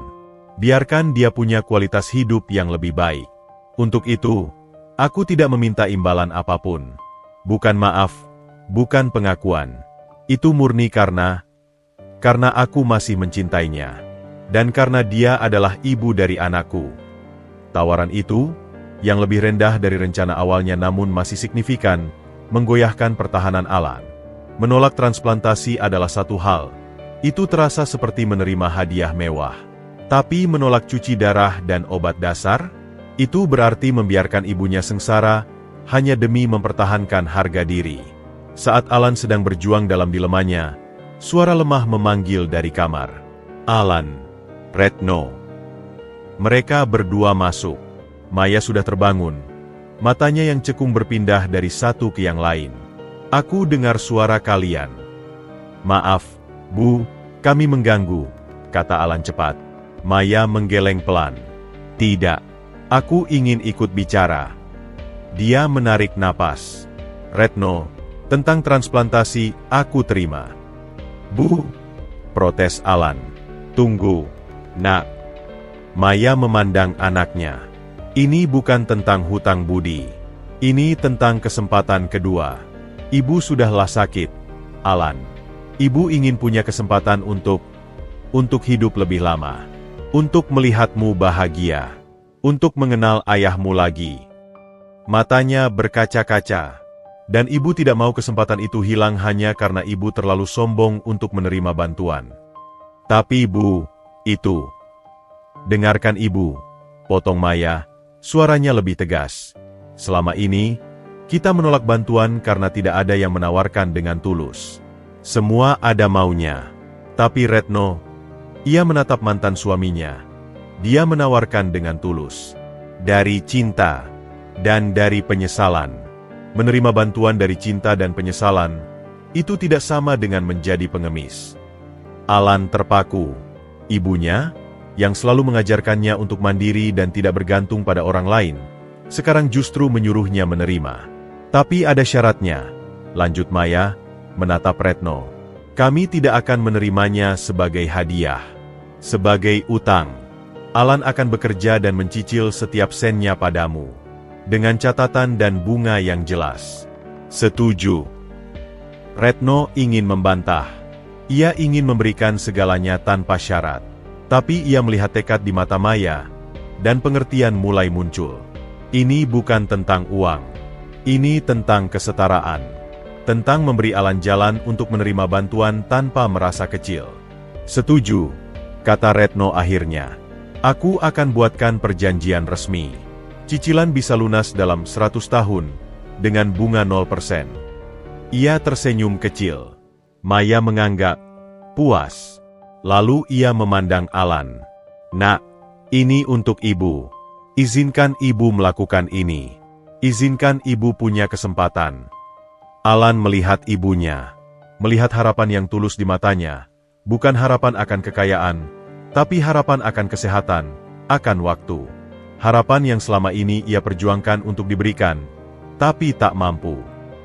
Biarkan dia punya kualitas hidup yang lebih baik. Untuk itu, aku tidak meminta imbalan apapun. Bukan maaf, bukan pengakuan. Itu murni karena aku masih mencintainya. Dan karena dia adalah ibu dari anakku. Tawaran itu, yang lebih rendah dari rencana awalnya namun masih signifikan, menggoyahkan pertahanan Alan. Menolak transplantasi adalah satu hal. Itu terasa seperti menerima hadiah mewah. Tapi menolak cuci darah dan obat dasar, itu berarti membiarkan ibunya sengsara, hanya demi mempertahankan harga diri. Saat Alan sedang berjuang dalam dilemanya, suara lemah memanggil dari kamar. Alan, Retno. Mereka berdua masuk. Maya sudah terbangun. Matanya yang cekung berpindah dari satu ke yang lain. Aku dengar suara kalian. Maaf, Bu, kami mengganggu, kata Alan cepat. Maya menggeleng pelan. Tidak, aku ingin ikut bicara. Dia menarik napas. Retno, tentang transplantasi, aku terima. Bu, protes Alan. Tunggu, nak. Maya memandang anaknya. Ini bukan tentang hutang budi. Ini tentang kesempatan kedua. Ibu sudahlah sakit, Alan. Ibu ingin punya kesempatan untuk hidup lebih lama. Untuk melihatmu bahagia. untuk mengenal ayahmu lagi." Matanya berkaca-kaca. Dan ibu tidak mau kesempatan itu hilang hanya karena ibu terlalu sombong untuk menerima bantuan. "Tapi Bu, itu..." "Dengarkan Ibu," potong Maya, suaranya lebih tegas. "Selama ini, kita menolak bantuan karena tidak ada yang menawarkan dengan tulus. Semua ada maunya. Tapi Retno..." Ia menatap mantan suaminya. "Dia menawarkan dengan tulus. Dari cinta dan dari penyesalan." Menerima bantuan dari cinta dan penyesalan, itu tidak sama dengan menjadi pengemis. Alan terpaku. Ibunya, yang selalu mengajarkannya untuk mandiri dan tidak bergantung pada orang lain, sekarang justru menyuruhnya menerima. "Tapi ada syaratnya," lanjut Maya, menatap Retno. "Kami tidak akan menerimanya sebagai hadiah. Sebagai utang. Alan akan bekerja dan mencicil setiap sennya padamu. Dengan catatan dan bunga yang jelas." "Setuju." Retno ingin membantah. Ia ingin memberikan segalanya tanpa syarat. Tapi ia melihat tekad di mata Maya, dan pengertian mulai muncul. Ini bukan tentang uang. Ini tentang kesetaraan. Tentang memberi Alan jalan untuk menerima bantuan tanpa merasa kecil. "Setuju," kata Retno akhirnya. "Aku akan buatkan perjanjian resmi. Cicilan bisa lunas dalam 100 tahun, dengan bunga 0%. Ia tersenyum kecil. Maya menganggap puas. Lalu ia memandang Alan. "Nak, ini untuk ibu. Izinkan ibu melakukan ini. Izinkan ibu punya kesempatan." Alan melihat ibunya. Melihat harapan yang tulus di matanya. Bukan harapan akan kekayaan, tapi harapan akan kesehatan, akan waktu. Harapan yang selama ini ia perjuangkan untuk diberikan, tapi tak mampu.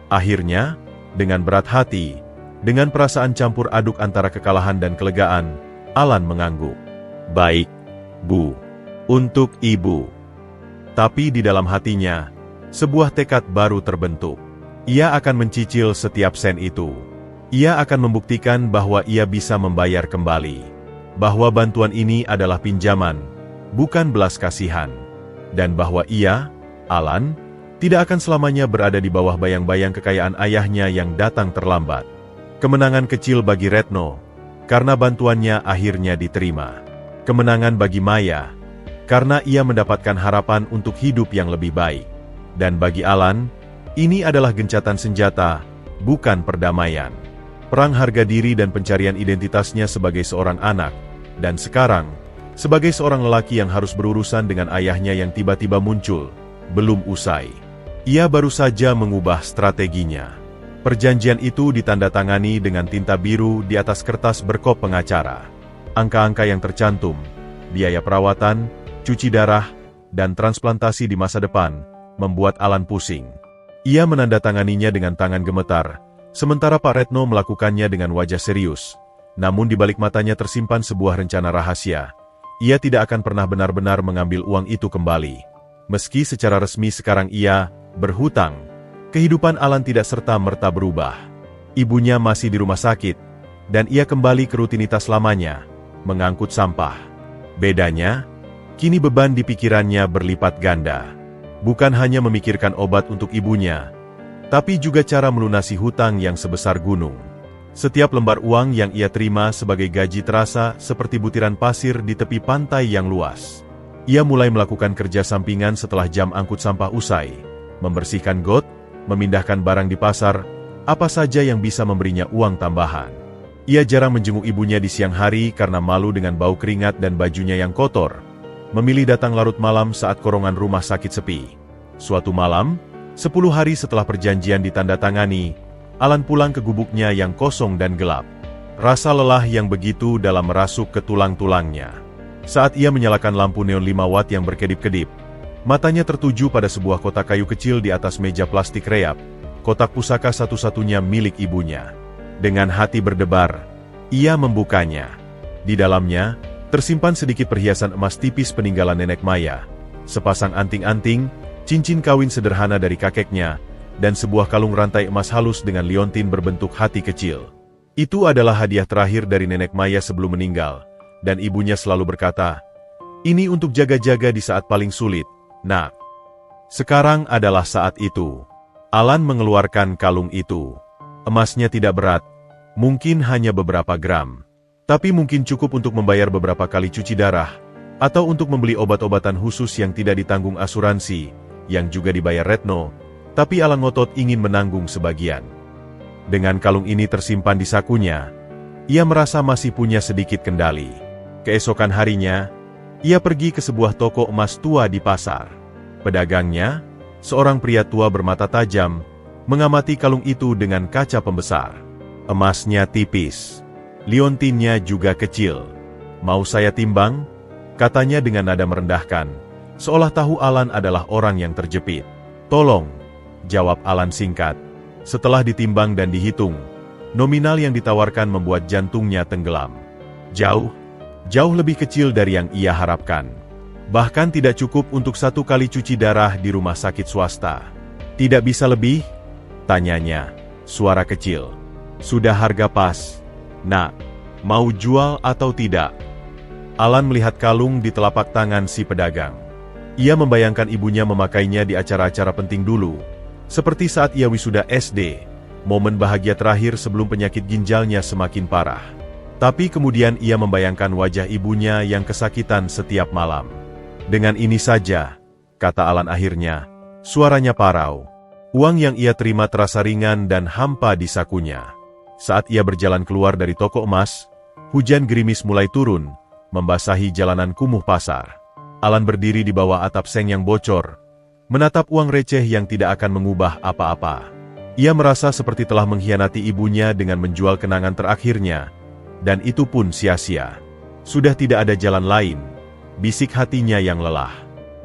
Akhirnya, dengan berat hati, dengan perasaan campur aduk antara kekalahan dan kelegaan, Alan mengangguk. "Baik, Bu. Untuk ibu." Tapi di dalam hatinya, sebuah tekad baru terbentuk. Ia akan mencicil setiap sen itu. Ia akan membuktikan bahwa ia bisa membayar kembali. Bahwa bantuan ini adalah pinjaman, bukan belas kasihan. Dan bahwa ia, Alan, tidak akan selamanya berada di bawah bayang-bayang kekayaan ayahnya yang datang terlambat. Kemenangan kecil bagi Retno, karena bantuannya akhirnya diterima. Kemenangan bagi Maya, karena ia mendapatkan harapan untuk hidup yang lebih baik. Dan bagi Alan, ini adalah gencatan senjata, bukan perdamaian. Perang harga diri dan pencarian identitasnya sebagai seorang anak, dan sekarang, sebagai seorang lelaki yang harus berurusan dengan ayahnya yang tiba-tiba muncul, belum usai. Ia baru saja mengubah strateginya. Perjanjian itu ditandatangani dengan tinta biru di atas kertas berkop pengacara. Angka-angka yang tercantum, biaya perawatan, cuci darah, dan transplantasi di masa depan, membuat Alan pusing. Ia menandatanganinya dengan tangan gemetar, sementara Pak Retno melakukannya dengan wajah serius. Namun di balik matanya tersimpan sebuah rencana rahasia. Ia tidak akan pernah benar-benar mengambil uang itu kembali. Meski secara resmi sekarang ia berhutang, kehidupan Alan tidak serta-merta berubah. Ibunya masih di rumah sakit, dan ia kembali ke rutinitas lamanya, mengangkut sampah. Bedanya, kini beban di pikirannya berlipat ganda. Bukan hanya memikirkan obat untuk ibunya, tapi juga cara melunasi hutang yang sebesar gunung. Setiap lembar uang yang ia terima sebagai gaji terasa seperti butiran pasir di tepi pantai yang luas. Ia mulai melakukan kerja sampingan setelah jam angkut sampah usai. Membersihkan got, memindahkan barang di pasar, apa saja yang bisa memberinya uang tambahan. Ia jarang menjenguk ibunya di siang hari karena malu dengan bau keringat dan bajunya yang kotor. Memilih datang larut malam saat korongan rumah sakit sepi. Suatu malam, 10 hari setelah perjanjian ditandatangani, Alan pulang ke gubuknya yang kosong dan gelap. Rasa lelah yang begitu dalam merasuk ke tulang-tulangnya. Saat ia menyalakan lampu neon 5 watt yang berkedip-kedip, matanya tertuju pada sebuah kotak kayu kecil di atas meja plastik reyap, kotak pusaka satu-satunya milik ibunya. Dengan hati berdebar, ia membukanya. Di dalamnya, tersimpan sedikit perhiasan emas tipis peninggalan nenek Maya, sepasang anting-anting, cincin kawin sederhana dari kakeknya, dan sebuah kalung rantai emas halus dengan liontin berbentuk hati kecil. Itu adalah hadiah terakhir dari nenek Maya sebelum meninggal, dan ibunya selalu berkata, Ini untuk jaga-jaga di saat paling sulit, nak. Sekarang adalah saat itu. Alan mengeluarkan kalung itu. Emasnya tidak berat, mungkin hanya beberapa gram. Tapi mungkin cukup untuk membayar beberapa kali cuci darah, atau untuk membeli obat-obatan khusus yang tidak ditanggung asuransi, yang juga dibayar Retno, tapi Alan ngotot ingin menanggung sebagian. Dengan kalung ini tersimpan di sakunya, ia merasa masih punya sedikit kendali. Keesokan harinya, ia pergi ke sebuah toko emas tua di pasar. Pedagangnya, seorang pria tua bermata tajam, mengamati kalung itu dengan kaca pembesar. Emasnya tipis. Liontinnya juga kecil. Mau saya timbang? Katanya dengan nada merendahkan, seolah tahu Alan adalah orang yang terjepit. Tolong, jawab Alan singkat. Setelah ditimbang dan dihitung, nominal yang ditawarkan membuat jantungnya tenggelam. Jauh lebih kecil dari yang ia harapkan. Bahkan tidak cukup untuk 1 kali cuci darah di rumah sakit swasta. Tidak bisa lebih? Tanyanya, suara kecil. Sudah harga pas. Nak, mau jual atau tidak? Alan melihat kalung di telapak tangan si pedagang. Ia membayangkan ibunya memakainya di acara-acara penting dulu, seperti saat ia wisuda SD, momen bahagia terakhir sebelum penyakit ginjalnya semakin parah. Tapi kemudian ia membayangkan wajah ibunya yang kesakitan setiap malam. Dengan ini saja, kata Alan akhirnya, suaranya parau. Uang yang ia terima terasa ringan dan hampa di sakunya. Saat ia berjalan keluar dari toko emas, hujan gerimis mulai turun, membasahi jalanan kumuh pasar. Alan berdiri di bawah atap seng yang bocor, menatap uang receh yang tidak akan mengubah apa-apa. Ia merasa seperti telah mengkhianati ibunya dengan menjual kenangan terakhirnya, dan itu pun sia-sia. Sudah tidak ada jalan lain, bisik hatinya yang lelah.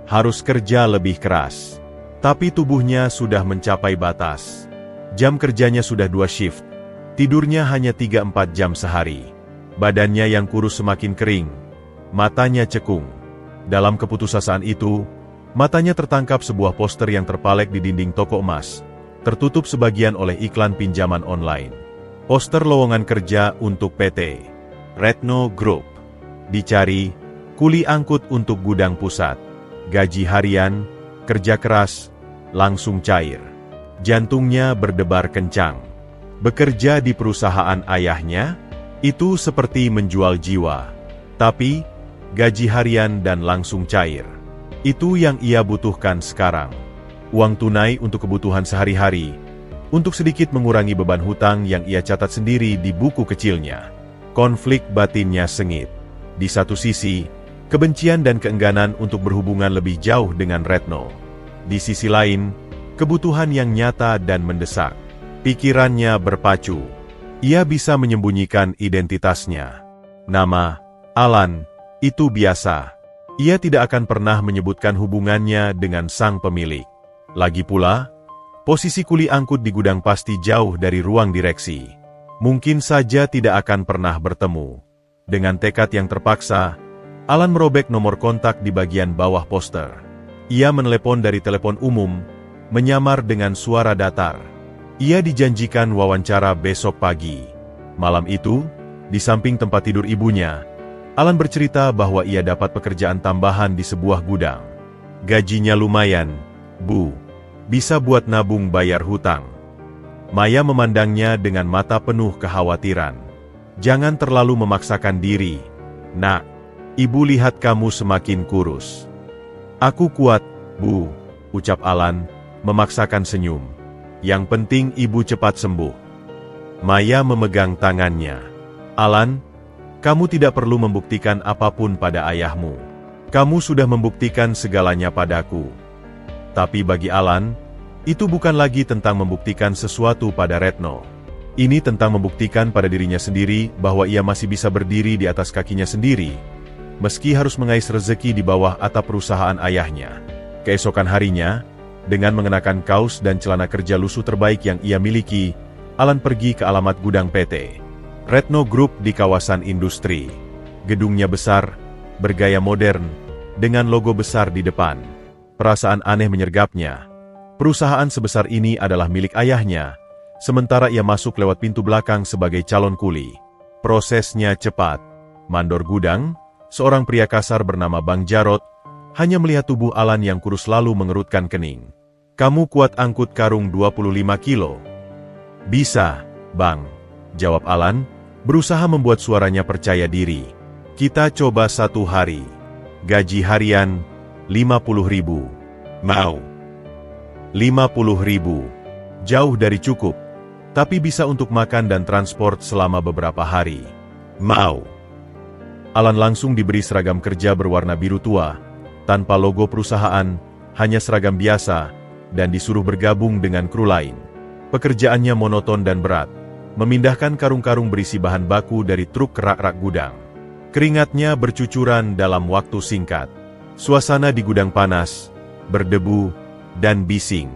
Harus kerja lebih keras. Tapi tubuhnya sudah mencapai batas. Jam kerjanya sudah 2 shift. Tidurnya hanya 3-4 jam sehari. Badannya yang kurus semakin kering. Matanya cekung. Dalam keputusasaan itu, matanya tertangkap sebuah poster yang terpalek di dinding toko emas, tertutup sebagian oleh iklan pinjaman online. Poster lowongan kerja untuk PT Retno Group. Dicari, kuli angkut untuk gudang pusat. Gaji harian, kerja keras, langsung cair. Jantungnya berdebar kencang. Bekerja di perusahaan ayahnya, itu seperti menjual jiwa. Tapi, gaji harian dan langsung cair. Itu yang ia butuhkan sekarang. Uang tunai untuk kebutuhan sehari-hari, untuk sedikit mengurangi beban hutang yang ia catat sendiri di buku kecilnya. Konflik batinnya sengit. Di satu sisi, kebencian dan keengganan untuk berhubungan lebih jauh dengan Retno. Di sisi lain, kebutuhan yang nyata dan mendesak. Pikirannya berpacu. Ia bisa menyembunyikan identitasnya. Nama, Alan, itu biasa. Ia tidak akan pernah menyebutkan hubungannya dengan sang pemilik. Lagi pula, posisi kuli angkut di gudang pasti jauh dari ruang direksi. Mungkin saja tidak akan pernah bertemu. Dengan tekad yang terpaksa, Alan merobek nomor kontak di bagian bawah poster. Ia menelepon dari telepon umum, menyamar dengan suara datar. Ia dijanjikan wawancara besok pagi. Malam itu, di samping tempat tidur ibunya, Alan bercerita bahwa ia dapat pekerjaan tambahan di sebuah gudang. Gajinya lumayan, Bu. Bisa buat nabung bayar hutang. Maya memandangnya dengan mata penuh kekhawatiran. Jangan terlalu memaksakan diri, Nak. Ibu lihat kamu semakin kurus. Aku kuat, Bu, ucap Alan, memaksakan senyum. Yang penting ibu cepat sembuh. Maya memegang tangannya. Alan, kamu tidak perlu membuktikan apapun pada ayahmu. Kamu sudah membuktikan segalanya padaku. Tapi bagi Alan, itu bukan lagi tentang membuktikan sesuatu pada Retno. Ini tentang membuktikan pada dirinya sendiri bahwa ia masih bisa berdiri di atas kakinya sendiri, meski harus mengais rezeki di bawah atap perusahaan ayahnya. Keesokan harinya, dengan mengenakan kaos dan celana kerja lusuh terbaik yang ia miliki, Alan pergi ke alamat gudang PT Retno Group di kawasan industri. Gedungnya besar, bergaya modern, dengan logo besar di depan. Perasaan aneh menyergapnya. Perusahaan sebesar ini adalah milik ayahnya, sementara ia masuk lewat pintu belakang sebagai calon kuli. Prosesnya cepat. Mandor gudang, seorang pria kasar bernama Bang Jarot, hanya melihat tubuh Alan yang kurus lalu mengerutkan kening. "Kamu kuat angkut karung 25 kilo?" "Bisa, Bang," jawab Alan, berusaha membuat suaranya percaya diri. "Kita coba 1 hari. Gaji harian, 50.000. Mau?" 50.000. Jauh dari cukup. Tapi bisa untuk makan dan transport selama beberapa hari. "Mau." Alan langsung diberi seragam kerja berwarna biru tua, tanpa logo perusahaan, hanya seragam biasa, dan disuruh bergabung dengan kru lain. Pekerjaannya monoton dan berat, memindahkan karung-karung berisi bahan baku dari truk ke rak-rak gudang. Keringatnya bercucuran dalam waktu singkat. Suasana di gudang panas, berdebu, dan bising.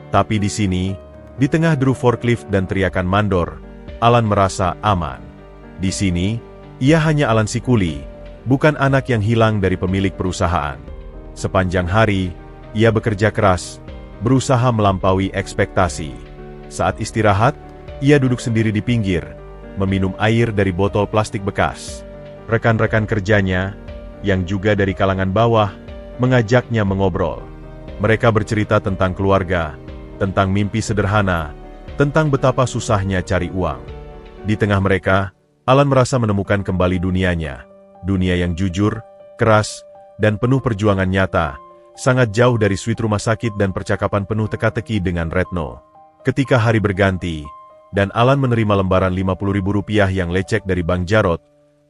Tapi di sini, di tengah deru forklift dan teriakan mandor, Alan merasa aman. Di sini, ia hanya Alan si kuli, bukan anak yang hilang dari pemilik perusahaan. Sepanjang hari, ia bekerja keras, berusaha melampaui ekspektasi. Saat istirahat, ia duduk sendiri di pinggir, meminum air dari botol plastik bekas. Rekan-rekan kerjanya, yang juga dari kalangan bawah, mengajaknya mengobrol. Mereka bercerita tentang keluarga, tentang mimpi sederhana, tentang betapa susahnya cari uang. Di tengah mereka, Alan merasa menemukan kembali dunianya. Dunia yang jujur, keras, dan penuh perjuangan nyata, sangat jauh dari suite rumah sakit dan percakapan penuh teka-teki dengan Retno. Ketika hari berganti, dan Alan menerima lembaran Rp50.000 yang lecek dari Bang Jarot,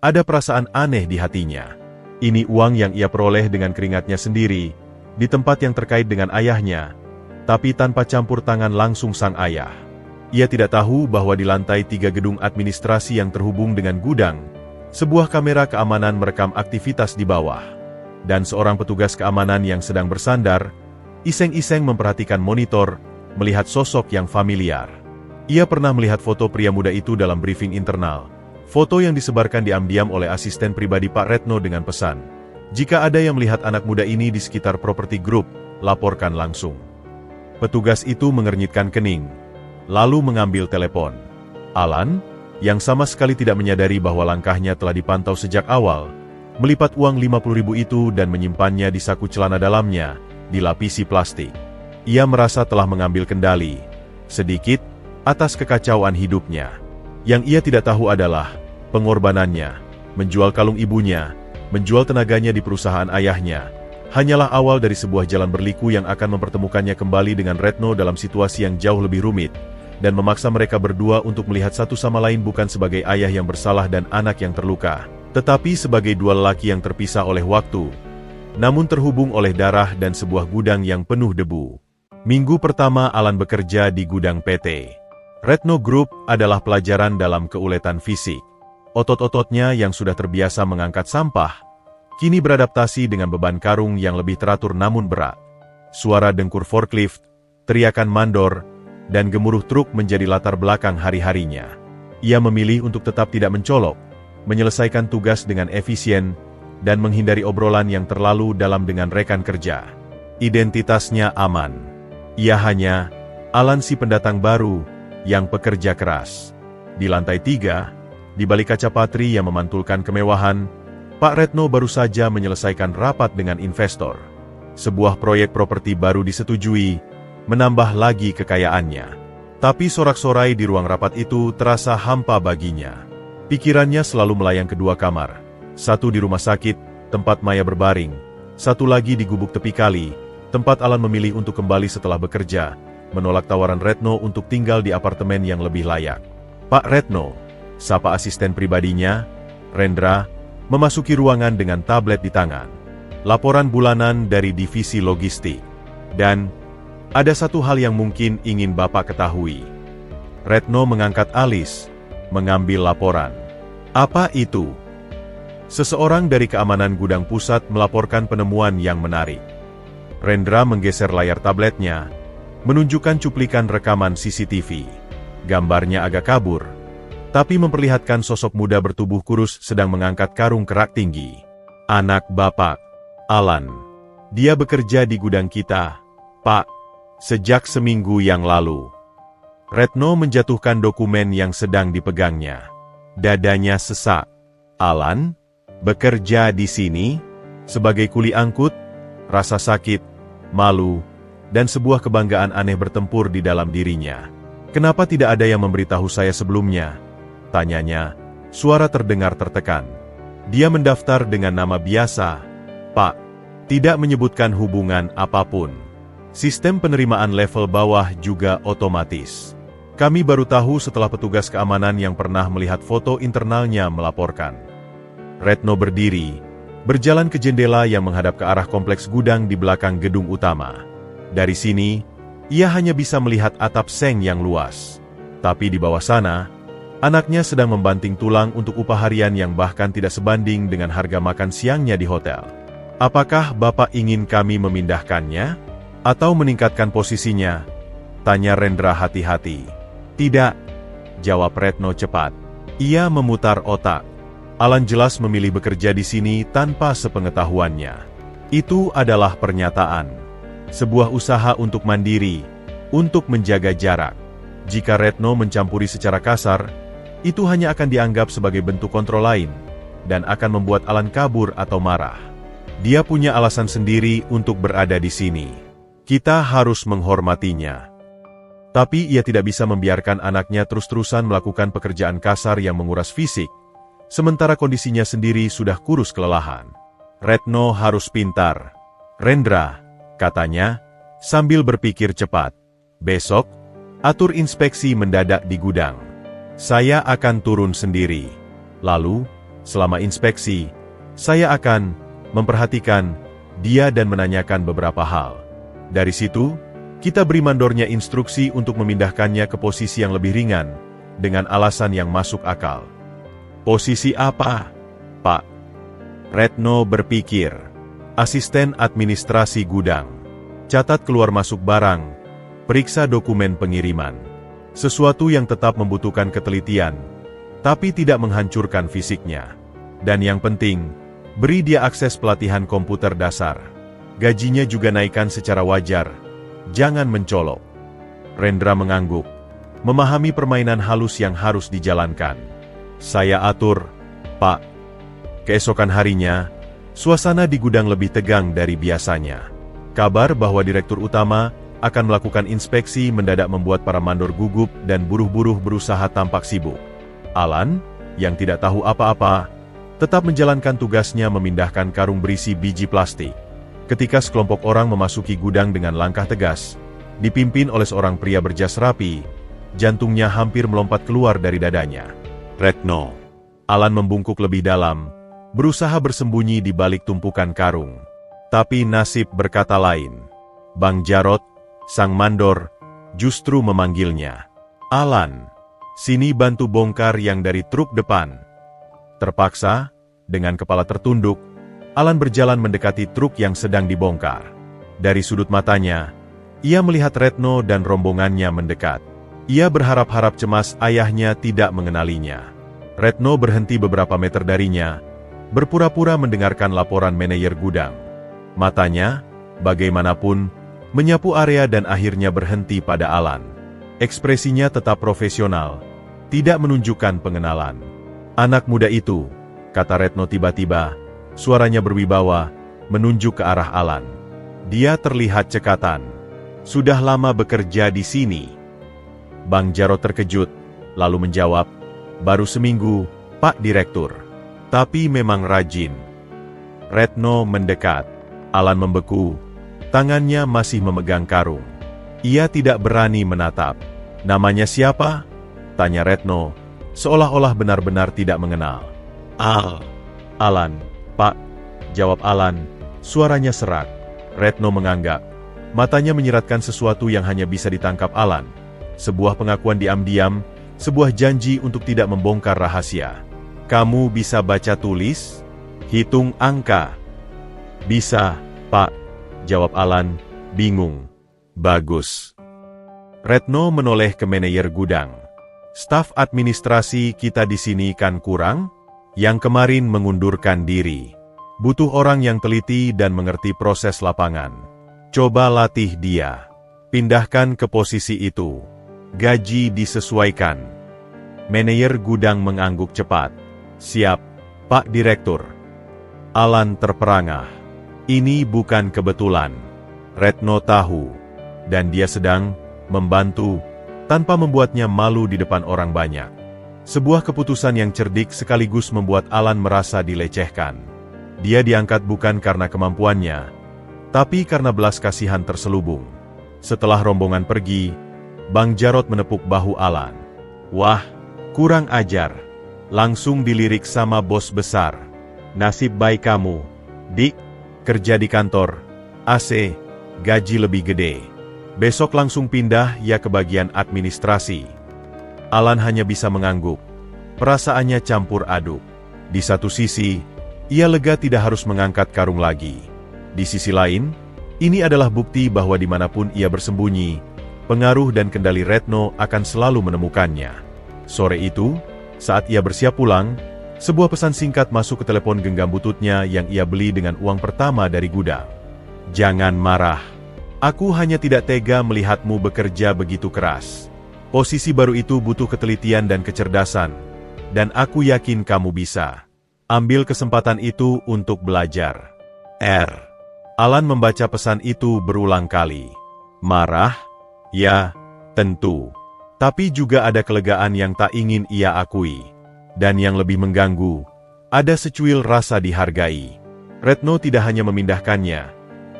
ada perasaan aneh di hatinya. Ini uang yang ia peroleh dengan keringatnya sendiri, di tempat yang terkait dengan ayahnya, tapi tanpa campur tangan langsung sang ayah. Ia tidak tahu bahwa di lantai 3 gedung administrasi yang terhubung dengan gudang, sebuah kamera keamanan merekam aktivitas di bawah. Dan seorang petugas keamanan yang sedang bersandar, iseng-iseng memperhatikan monitor, melihat sosok yang familiar. Ia pernah melihat foto pria muda itu dalam briefing internal. Foto yang disebarkan diam-diam oleh asisten pribadi Pak Retno dengan pesan, "Jika ada yang melihat anak muda ini di sekitar properti grup, laporkan langsung." Petugas itu mengernyitkan kening, lalu mengambil telepon. Alan, yang sama sekali tidak menyadari bahwa langkahnya telah dipantau sejak awal, melipat uang 50.000 itu dan menyimpannya di saku celana dalamnya, dilapisi plastik. Ia merasa telah mengambil kendali, sedikit, atas kekacauan hidupnya. Yang ia tidak tahu adalah, pengorbanannya, menjual kalung ibunya, menjual tenaganya di perusahaan ayahnya, hanyalah awal dari sebuah jalan berliku yang akan mempertemukannya kembali dengan Retno dalam situasi yang jauh lebih rumit, dan memaksa mereka berdua untuk melihat satu sama lain bukan sebagai ayah yang bersalah dan anak yang terluka, tetapi sebagai dua lelaki yang terpisah oleh waktu, namun terhubung oleh darah dan sebuah gudang yang penuh debu. Minggu pertama Alan bekerja di gudang PT Retno Group adalah pelajaran dalam keuletan fisik. Otot-ototnya yang sudah terbiasa mengangkat sampah, kini beradaptasi dengan beban karung yang lebih teratur namun berat. Suara dengkur forklift, teriakan mandor, dan gemuruh truk menjadi latar belakang hari-harinya. Ia memilih untuk tetap tidak mencolok, menyelesaikan tugas dengan efisien, dan menghindari obrolan yang terlalu dalam dengan rekan kerja. Identitasnya aman. Ia hanya Alan si pendatang baru, yang pekerja keras. Di lantai 3, di balik kaca patri yang memantulkan kemewahan, Pak Retno baru saja menyelesaikan rapat dengan investor. Sebuah proyek properti baru disetujui, menambah lagi kekayaannya. Tapi sorak-sorai di ruang rapat itu terasa hampa baginya. Pikirannya selalu melayang ke dua kamar. Satu di rumah sakit, tempat Maya berbaring. Satu lagi di gubuk tepi kali, tempat Alan memilih untuk kembali setelah bekerja, menolak tawaran Retno untuk tinggal di apartemen yang lebih layak. "Pak Retno," sapa asisten pribadinya, Rendra, memasuki ruangan dengan tablet di tangan. Laporan bulanan dari divisi logistik. "Dan, ada satu hal yang mungkin ingin Bapak ketahui." Retno mengangkat alis, mengambil laporan. "Apa itu?" "Seseorang dari keamanan gudang pusat melaporkan penemuan yang menarik." Rendra menggeser layar tabletnya, menunjukkan cuplikan rekaman CCTV. Gambarnya agak kabur, tapi memperlihatkan sosok muda bertubuh kurus sedang mengangkat karung kerak tinggi. "Anak Bapak, Alan. Dia bekerja di gudang kita, Pak, sejak seminggu yang lalu." Retno menjatuhkan dokumen yang sedang dipegangnya. Dadanya sesak. "Alan? Bekerja di sini? Sebagai kuli angkut? Rasa sakit, malu, dan sebuah kebanggaan aneh bertempur di dalam dirinya. Kenapa tidak ada yang memberitahu saya sebelumnya? Tanyanya, suara terdengar tertekan. Dia mendaftar dengan nama biasa, Pak. Tidak menyebutkan hubungan apapun. Sistem penerimaan level bawah juga otomatis. Kami baru tahu setelah petugas keamanan yang pernah melihat foto internalnya melaporkan. Retno berdiri, berjalan ke jendela yang menghadap ke arah kompleks gudang di belakang gedung utama. Dari sini, ia hanya bisa melihat atap seng yang luas. Tapi di bawah sana, anaknya sedang membanting tulang untuk upah harian yang bahkan tidak sebanding dengan harga makan siangnya di hotel. Apakah Bapak ingin kami memindahkannya? Atau meningkatkan posisinya? Tanya Rendra hati-hati. Tidak, jawab Retno cepat. Ia memutar otak. Alan jelas memilih bekerja di sini tanpa sepengetahuannya. Itu adalah pernyataan. Sebuah usaha untuk mandiri, untuk menjaga jarak. Jika Retno mencampuri secara kasar, itu hanya akan dianggap sebagai bentuk kontrol lain, dan akan membuat Alan kabur atau marah. Dia punya alasan sendiri untuk berada di sini. Kita harus menghormatinya. Tapi ia tidak bisa membiarkan anaknya terus-terusan melakukan pekerjaan kasar yang menguras fisik, sementara kondisinya sendiri sudah kurus kelelahan. Retno harus pintar. Rendra, katanya, sambil berpikir cepat. Besok, atur inspeksi mendadak di gudang. Saya akan turun sendiri. Lalu, selama inspeksi, saya akan memperhatikan dia dan menanyakan beberapa hal. Dari situ, kita beri mandornya instruksi untuk memindahkannya ke posisi yang lebih ringan, dengan alasan yang masuk akal. Posisi apa, Pak? Retno berpikir. Asisten administrasi gudang. Catat keluar masuk barang. Periksa dokumen pengiriman. Sesuatu yang tetap membutuhkan ketelitian, tapi tidak menghancurkan fisiknya. Dan yang penting, beri dia akses pelatihan komputer dasar. Gajinya juga naikkan secara wajar. Jangan mencolok. Rendra mengangguk. Memahami permainan halus yang harus dijalankan. Saya atur, Pak. Keesokan harinya, suasana di gudang lebih tegang dari biasanya. Kabar bahwa direktur utama akan melakukan inspeksi mendadak membuat para mandor gugup dan buruh-buruh berusaha tampak sibuk. Alan, yang tidak tahu apa-apa, tetap menjalankan tugasnya memindahkan karung berisi biji plastik. Ketika sekelompok orang memasuki gudang dengan langkah tegas, dipimpin oleh seorang pria berjas rapi, jantungnya hampir melompat keluar dari dadanya. Retno. Alan membungkuk lebih dalam, berusaha bersembunyi di balik tumpukan karung. Tapi nasib berkata lain. Bang Jarot, sang mandor, justru memanggilnya. Alan, sini bantu bongkar yang dari truk depan. Terpaksa, dengan kepala tertunduk, Alan berjalan mendekati truk yang sedang dibongkar. Dari sudut matanya, ia melihat Retno dan rombongannya mendekat. Ia berharap-harap cemas ayahnya tidak mengenalinya. Retno berhenti beberapa meter darinya, berpura-pura mendengarkan laporan manajer gudang. Matanya, bagaimanapun, menyapu area dan akhirnya berhenti pada Alan. Ekspresinya tetap profesional, tidak menunjukkan pengenalan. Anak muda itu, kata Retno tiba-tiba, suaranya berwibawa, menunjuk ke arah Alan. Dia terlihat cekatan. Sudah lama bekerja di sini. Bang Jarot terkejut, lalu menjawab, baru seminggu, Pak Direktur. Tapi memang rajin. Retno mendekat. Alan membeku. Tangannya masih memegang karung. Ia tidak berani menatap. Namanya siapa? Tanya Retno, seolah-olah benar-benar tidak mengenal. Alan. Pak, jawab Alan, suaranya serak. Retno menganggak. Matanya menyiratkan sesuatu yang hanya bisa ditangkap Alan. Sebuah pengakuan diam-diam, sebuah janji untuk tidak membongkar rahasia. Kamu bisa baca tulis? Hitung angka? Bisa, Pak, jawab Alan, bingung. Bagus. Retno menoleh ke manajer gudang. Staf administrasi kita di sini kan kurang? Yang kemarin mengundurkan diri. Butuh orang yang teliti dan mengerti proses lapangan. Coba latih dia. Pindahkan ke posisi itu. Gaji disesuaikan. Manajer gudang mengangguk cepat. Siap, Pak Direktur. Alan terperangah. Ini bukan kebetulan. Retno tahu, dan dia sedang membantu tanpa membuatnya malu di depan orang banyak. Sebuah keputusan yang cerdik sekaligus membuat Alan merasa dilecehkan. Dia diangkat bukan karena kemampuannya, tapi karena belas kasihan terselubung. Setelah rombongan pergi, Bang Jarod menepuk bahu Alan. Wah, kurang ajar. Langsung dilirik sama bos besar. Nasib baik kamu, Dik. Kerja di kantor, AC, gaji lebih gede. Besok langsung pindah ya ke bagian administrasi. Alan hanya bisa mengangguk. Perasaannya campur aduk. Di satu sisi, ia lega tidak harus mengangkat karung lagi. Di sisi lain, ini adalah bukti bahwa dimanapun ia bersembunyi, pengaruh dan kendali Retno akan selalu menemukannya. Sore itu, saat ia bersiap pulang, sebuah pesan singkat masuk ke telepon genggam bututnya yang ia beli dengan uang pertama dari gudang. Jangan marah. Aku hanya tidak tega melihatmu bekerja begitu keras. Posisi baru itu butuh ketelitian dan kecerdasan, dan aku yakin kamu bisa. Ambil kesempatan itu untuk belajar. R. Alan membaca pesan itu berulang kali. Marah? Ya, tentu. Tapi juga ada kelegaan yang tak ingin ia akui. Dan yang lebih mengganggu, ada secuil rasa dihargai. Retno tidak hanya memindahkannya,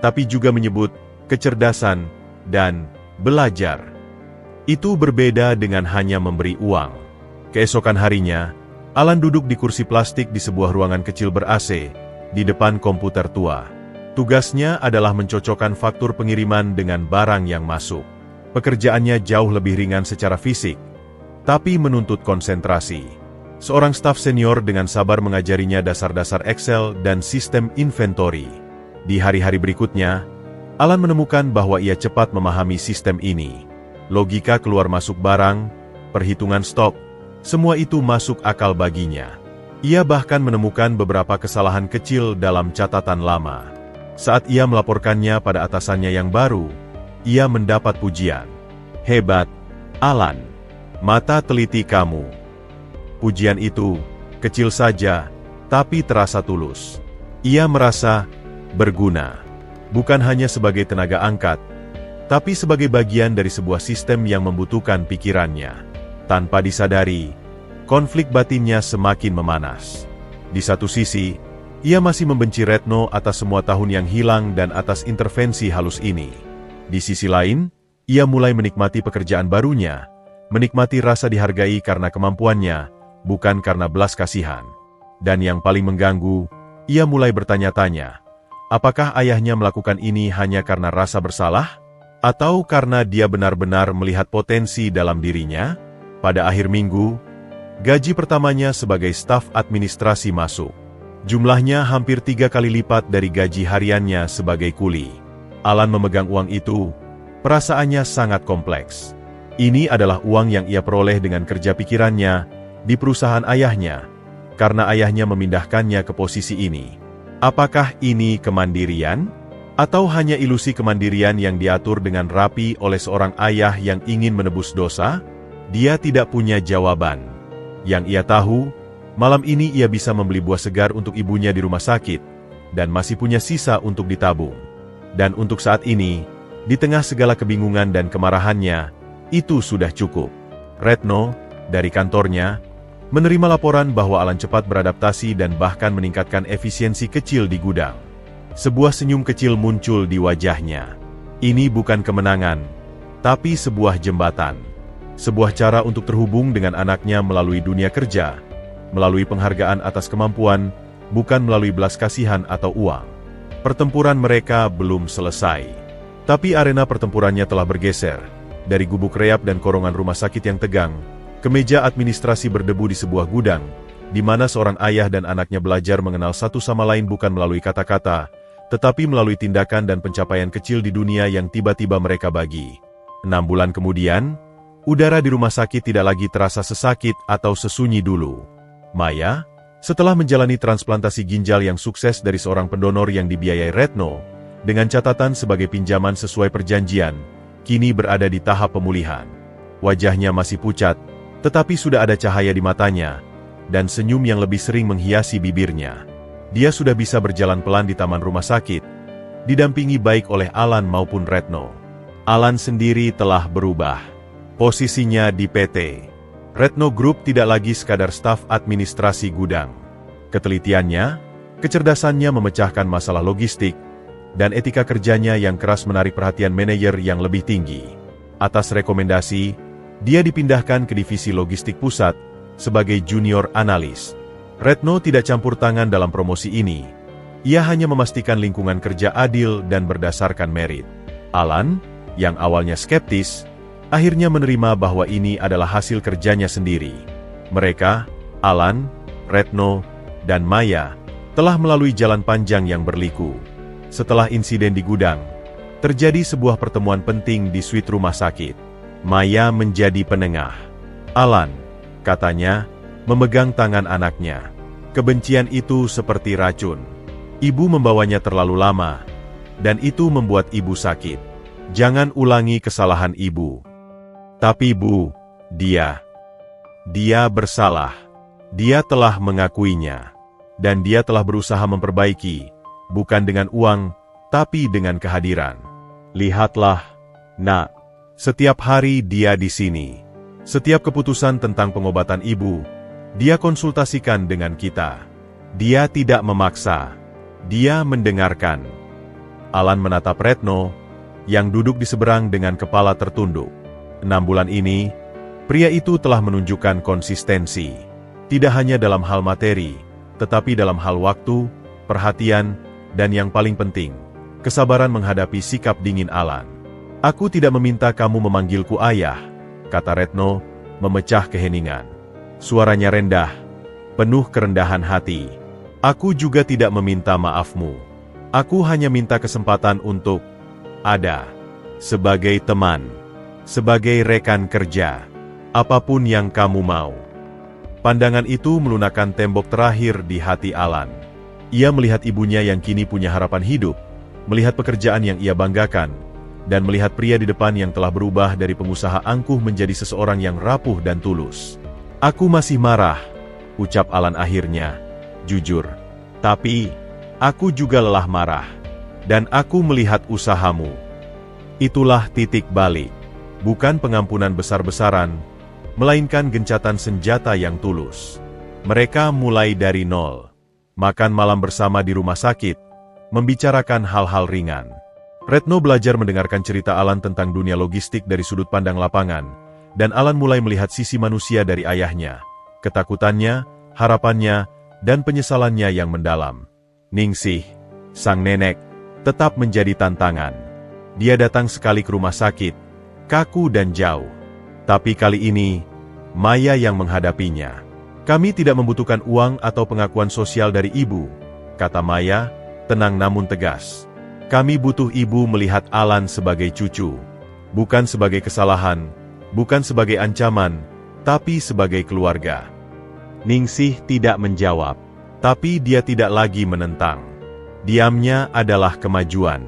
tapi juga menyebut kecerdasan dan belajar. Itu berbeda dengan hanya memberi uang. Keesokan harinya, Alan duduk di kursi plastik di sebuah ruangan kecil ber-AC, di depan komputer tua. Tugasnya adalah mencocokkan faktur pengiriman dengan barang yang masuk. Pekerjaannya jauh lebih ringan secara fisik, tapi menuntut konsentrasi. Seorang staf senior dengan sabar mengajarinya dasar-dasar Excel dan sistem inventory. Di hari-hari berikutnya, Alan menemukan bahwa ia cepat memahami sistem ini. Logika keluar masuk barang, perhitungan stok, semua itu masuk akal baginya. Ia bahkan menemukan beberapa kesalahan kecil dalam catatan lama. Saat ia melaporkannya pada atasannya yang baru, ia mendapat pujian. Hebat, Alan. Mata teliti kamu. Pujian itu, kecil saja, tapi terasa tulus. Ia merasa berguna. Bukan hanya sebagai tenaga angkat, tapi sebagai bagian dari sebuah sistem yang membutuhkan pikirannya. Tanpa disadari, konflik batinnya semakin memanas. Di satu sisi, ia masih membenci Retno atas semua tahun yang hilang dan atas intervensi halus ini. Di sisi lain, ia mulai menikmati pekerjaan barunya, menikmati rasa dihargai karena kemampuannya, bukan karena belas kasihan. Dan yang paling mengganggu, ia mulai bertanya-tanya, apakah ayahnya melakukan ini hanya karena rasa bersalah? Atau karena dia benar-benar melihat potensi dalam dirinya? Pada akhir minggu, gaji pertamanya sebagai staf administrasi masuk. Jumlahnya hampir 3 kali lipat dari gaji hariannya sebagai kuli. Alan memegang uang itu, perasaannya sangat kompleks. Ini adalah uang yang ia peroleh dengan kerja pikirannya di perusahaan ayahnya, karena ayahnya memindahkannya ke posisi ini. Apakah ini kemandirian? Atau hanya ilusi kemandirian yang diatur dengan rapi oleh seorang ayah yang ingin menebus dosa? Dia tidak punya jawaban. Yang ia tahu, malam ini ia bisa membeli buah segar untuk ibunya di rumah sakit, dan masih punya sisa untuk ditabung. Dan untuk saat ini, di tengah segala kebingungan dan kemarahannya, itu sudah cukup. Retno, dari kantornya, menerima laporan bahwa Alan cepat beradaptasi dan bahkan meningkatkan efisiensi kecil di gudang. Sebuah senyum kecil muncul di wajahnya. Ini bukan kemenangan, tapi sebuah jembatan. Sebuah cara untuk terhubung dengan anaknya melalui dunia kerja, melalui penghargaan atas kemampuan, bukan melalui belas kasihan atau uang. Pertempuran mereka belum selesai. Tapi arena pertempurannya telah bergeser, dari gubuk reap dan korongan rumah sakit yang tegang, ke meja administrasi berdebu di sebuah gudang, di mana seorang ayah dan anaknya belajar mengenal satu sama lain bukan melalui kata-kata, tetapi melalui tindakan dan pencapaian kecil di dunia yang tiba-tiba mereka bagi. 6 bulan kemudian, udara di rumah sakit tidak lagi terasa sesakit atau sesunyi dulu. Maya, setelah menjalani transplantasi ginjal yang sukses dari seorang pendonor yang dibiayai Retno, dengan catatan sebagai pinjaman sesuai perjanjian, kini berada di tahap pemulihan. Wajahnya masih pucat, tetapi sudah ada cahaya di matanya, dan senyum yang lebih sering menghiasi bibirnya. Dia sudah bisa berjalan pelan di taman rumah sakit, didampingi baik oleh Alan maupun Retno. Alan sendiri telah berubah. Posisinya di PT Retno Group tidak lagi sekadar staf administrasi gudang. Ketelitiannya, kecerdasannya memecahkan masalah logistik, dan etika kerjanya yang keras menarik perhatian manajer yang lebih tinggi. Atas rekomendasi, dia dipindahkan ke divisi logistik pusat sebagai junior analis. Retno tidak campur tangan dalam promosi ini. Ia hanya memastikan lingkungan kerja adil dan berdasarkan merit. Alan, yang awalnya skeptis, akhirnya menerima bahwa ini adalah hasil kerjanya sendiri. Mereka, Alan, Retno, dan Maya, telah melalui jalan panjang yang berliku. Setelah insiden di gudang, terjadi sebuah pertemuan penting di suite rumah sakit. Maya menjadi penengah. Alan, katanya, memegang tangan anaknya. Kebencian itu seperti racun. Ibu membawanya terlalu lama, dan itu membuat ibu sakit. Jangan ulangi kesalahan ibu. Tapi Bu, dia bersalah. Dia telah mengakuinya. Dan dia telah berusaha memperbaiki, bukan dengan uang, tapi dengan kehadiran. Lihatlah, Nak, setiap hari dia di sini. Setiap keputusan tentang pengobatan ibu, dia konsultasikan dengan kita. Dia tidak memaksa. Dia mendengarkan. Alan menatap Retno, yang duduk di seberang dengan kepala tertunduk. 6 bulan ini, pria itu telah menunjukkan konsistensi. Tidak hanya dalam hal materi, tetapi dalam hal waktu, perhatian, dan yang paling penting, kesabaran menghadapi sikap dingin Alan. Aku tidak meminta kamu memanggilku ayah, kata Retno, memecah keheningan. Suaranya rendah, penuh kerendahan hati. Aku juga tidak meminta maafmu. Aku hanya minta kesempatan untuk ada sebagai teman, sebagai rekan kerja, apapun yang kamu mau. Pandangan itu melunakkan tembok terakhir di hati Alan. Ia melihat ibunya yang kini punya harapan hidup, melihat pekerjaan yang ia banggakan, dan melihat pria di depan yang telah berubah dari pengusaha angkuh menjadi seseorang yang rapuh dan tulus. Aku masih marah, ucap Alan akhirnya, jujur. Tapi, aku juga lelah marah. Dan aku melihat usahamu. Itulah titik balik. Bukan pengampunan besar-besaran, melainkan gencatan senjata yang tulus. Mereka mulai dari nol. Makan malam bersama di rumah sakit, membicarakan hal-hal ringan. Retno belajar mendengarkan cerita Alan tentang dunia logistik dari sudut pandang lapangan, dan Alan mulai melihat sisi manusia dari ayahnya, ketakutannya, harapannya, dan penyesalannya yang mendalam. Ningsih, sang nenek, tetap menjadi tantangan. Dia datang sekali ke rumah sakit, kaku dan jauh. Tapi kali ini, Maya yang menghadapinya. Kami tidak membutuhkan uang atau pengakuan sosial dari ibu, kata Maya, tenang namun tegas. Kami butuh ibu melihat Alan sebagai cucu. Bukan sebagai kesalahan, bukan sebagai ancaman, tapi sebagai keluarga. Ningsih tidak menjawab, tapi dia tidak lagi menentang. Diamnya adalah kemajuan.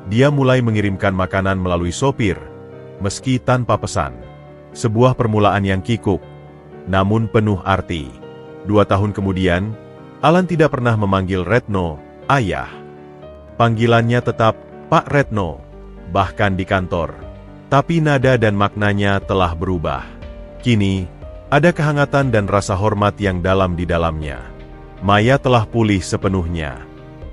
Dia mulai mengirimkan makanan melalui sopir, meski tanpa pesan. Sebuah permulaan yang kikuk, namun penuh arti. 2 tahun kemudian, Alan tidak pernah memanggil Retno ayah. Panggilannya tetap Pak Retno, bahkan di kantor. Tapi nada dan maknanya telah berubah. Kini, ada kehangatan dan rasa hormat yang dalam di dalamnya. Maya telah pulih sepenuhnya.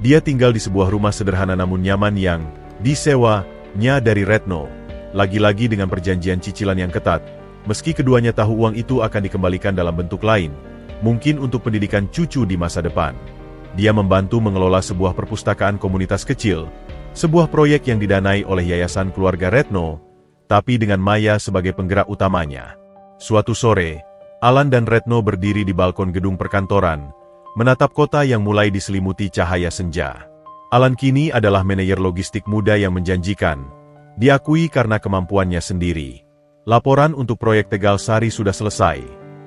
Dia tinggal di sebuah rumah sederhana namun nyaman yang disewanya dari Retno. Lagi-lagi dengan perjanjian cicilan yang ketat, meski keduanya tahu uang itu akan dikembalikan dalam bentuk lain, mungkin untuk pendidikan cucu di masa depan. Dia membantu mengelola sebuah perpustakaan komunitas kecil, sebuah proyek yang didanai oleh Yayasan Keluarga Retno, tapi dengan Maya sebagai penggerak utamanya. Suatu sore, Alan dan Retno berdiri di balkon gedung perkantoran, menatap kota yang mulai diselimuti cahaya senja. Alan kini adalah manajer logistik muda yang menjanjikan, diakui karena kemampuannya sendiri. Laporan untuk proyek Tegal Sari sudah selesai,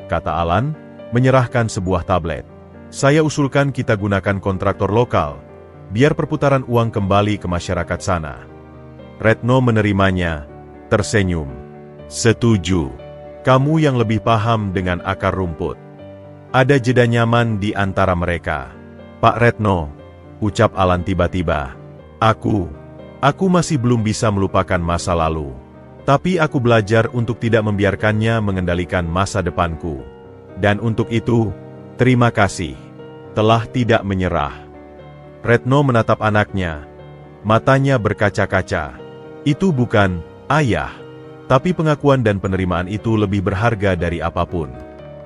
kata Alan, menyerahkan sebuah tablet. Saya usulkan kita gunakan kontraktor lokal, biar perputaran uang kembali ke masyarakat sana. Retno menerimanya, tersenyum. Setuju. Kamu yang lebih paham dengan akar rumput. Ada jeda nyaman di antara mereka. Pak Retno, ucap Alan tiba-tiba. Aku masih belum bisa melupakan masa lalu. Tapi aku belajar untuk tidak membiarkannya mengendalikan masa depanku. Dan untuk itu, terima kasih. Telah tidak menyerah. Retno menatap anaknya. Matanya berkaca-kaca. Itu bukan ayah. Tapi pengakuan dan penerimaan itu lebih berharga dari apapun.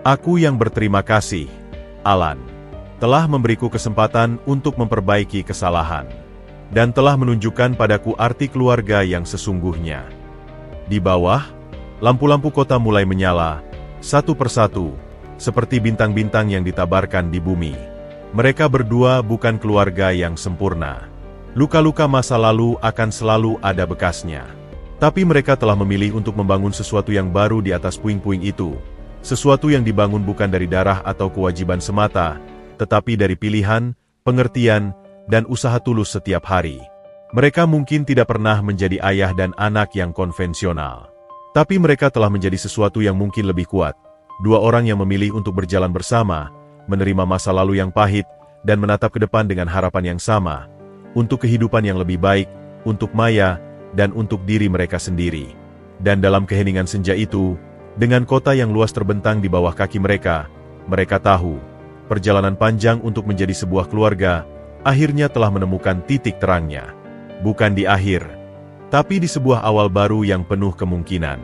Aku yang berterima kasih, Alan. Telah memberiku kesempatan untuk memperbaiki kesalahan. Dan telah menunjukkan padaku arti keluarga yang sesungguhnya. Di bawah, lampu-lampu kota mulai menyala, satu persatu, seperti bintang-bintang yang ditabarkan di bumi. Mereka berdua bukan keluarga yang sempurna. Luka-luka masa lalu akan selalu ada bekasnya. Tapi mereka telah memilih untuk membangun sesuatu yang baru di atas puing-puing itu. Sesuatu yang dibangun bukan dari darah atau kewajiban semata, tetapi dari pilihan, pengertian, dan usaha tulus setiap hari. Mereka mungkin tidak pernah menjadi ayah dan anak yang konvensional. Tapi mereka telah menjadi sesuatu yang mungkin lebih kuat. Dua orang yang memilih untuk berjalan bersama, menerima masa lalu yang pahit, dan menatap ke depan dengan harapan yang sama. Untuk kehidupan yang lebih baik, untuk Maya, dan untuk diri mereka sendiri. Dan dalam keheningan senja itu, dengan kota yang luas terbentang di bawah kaki mereka, mereka tahu, perjalanan panjang untuk menjadi sebuah keluarga, akhirnya telah menemukan titik terangnya. Bukan di akhir, tapi di sebuah awal baru yang penuh kemungkinan.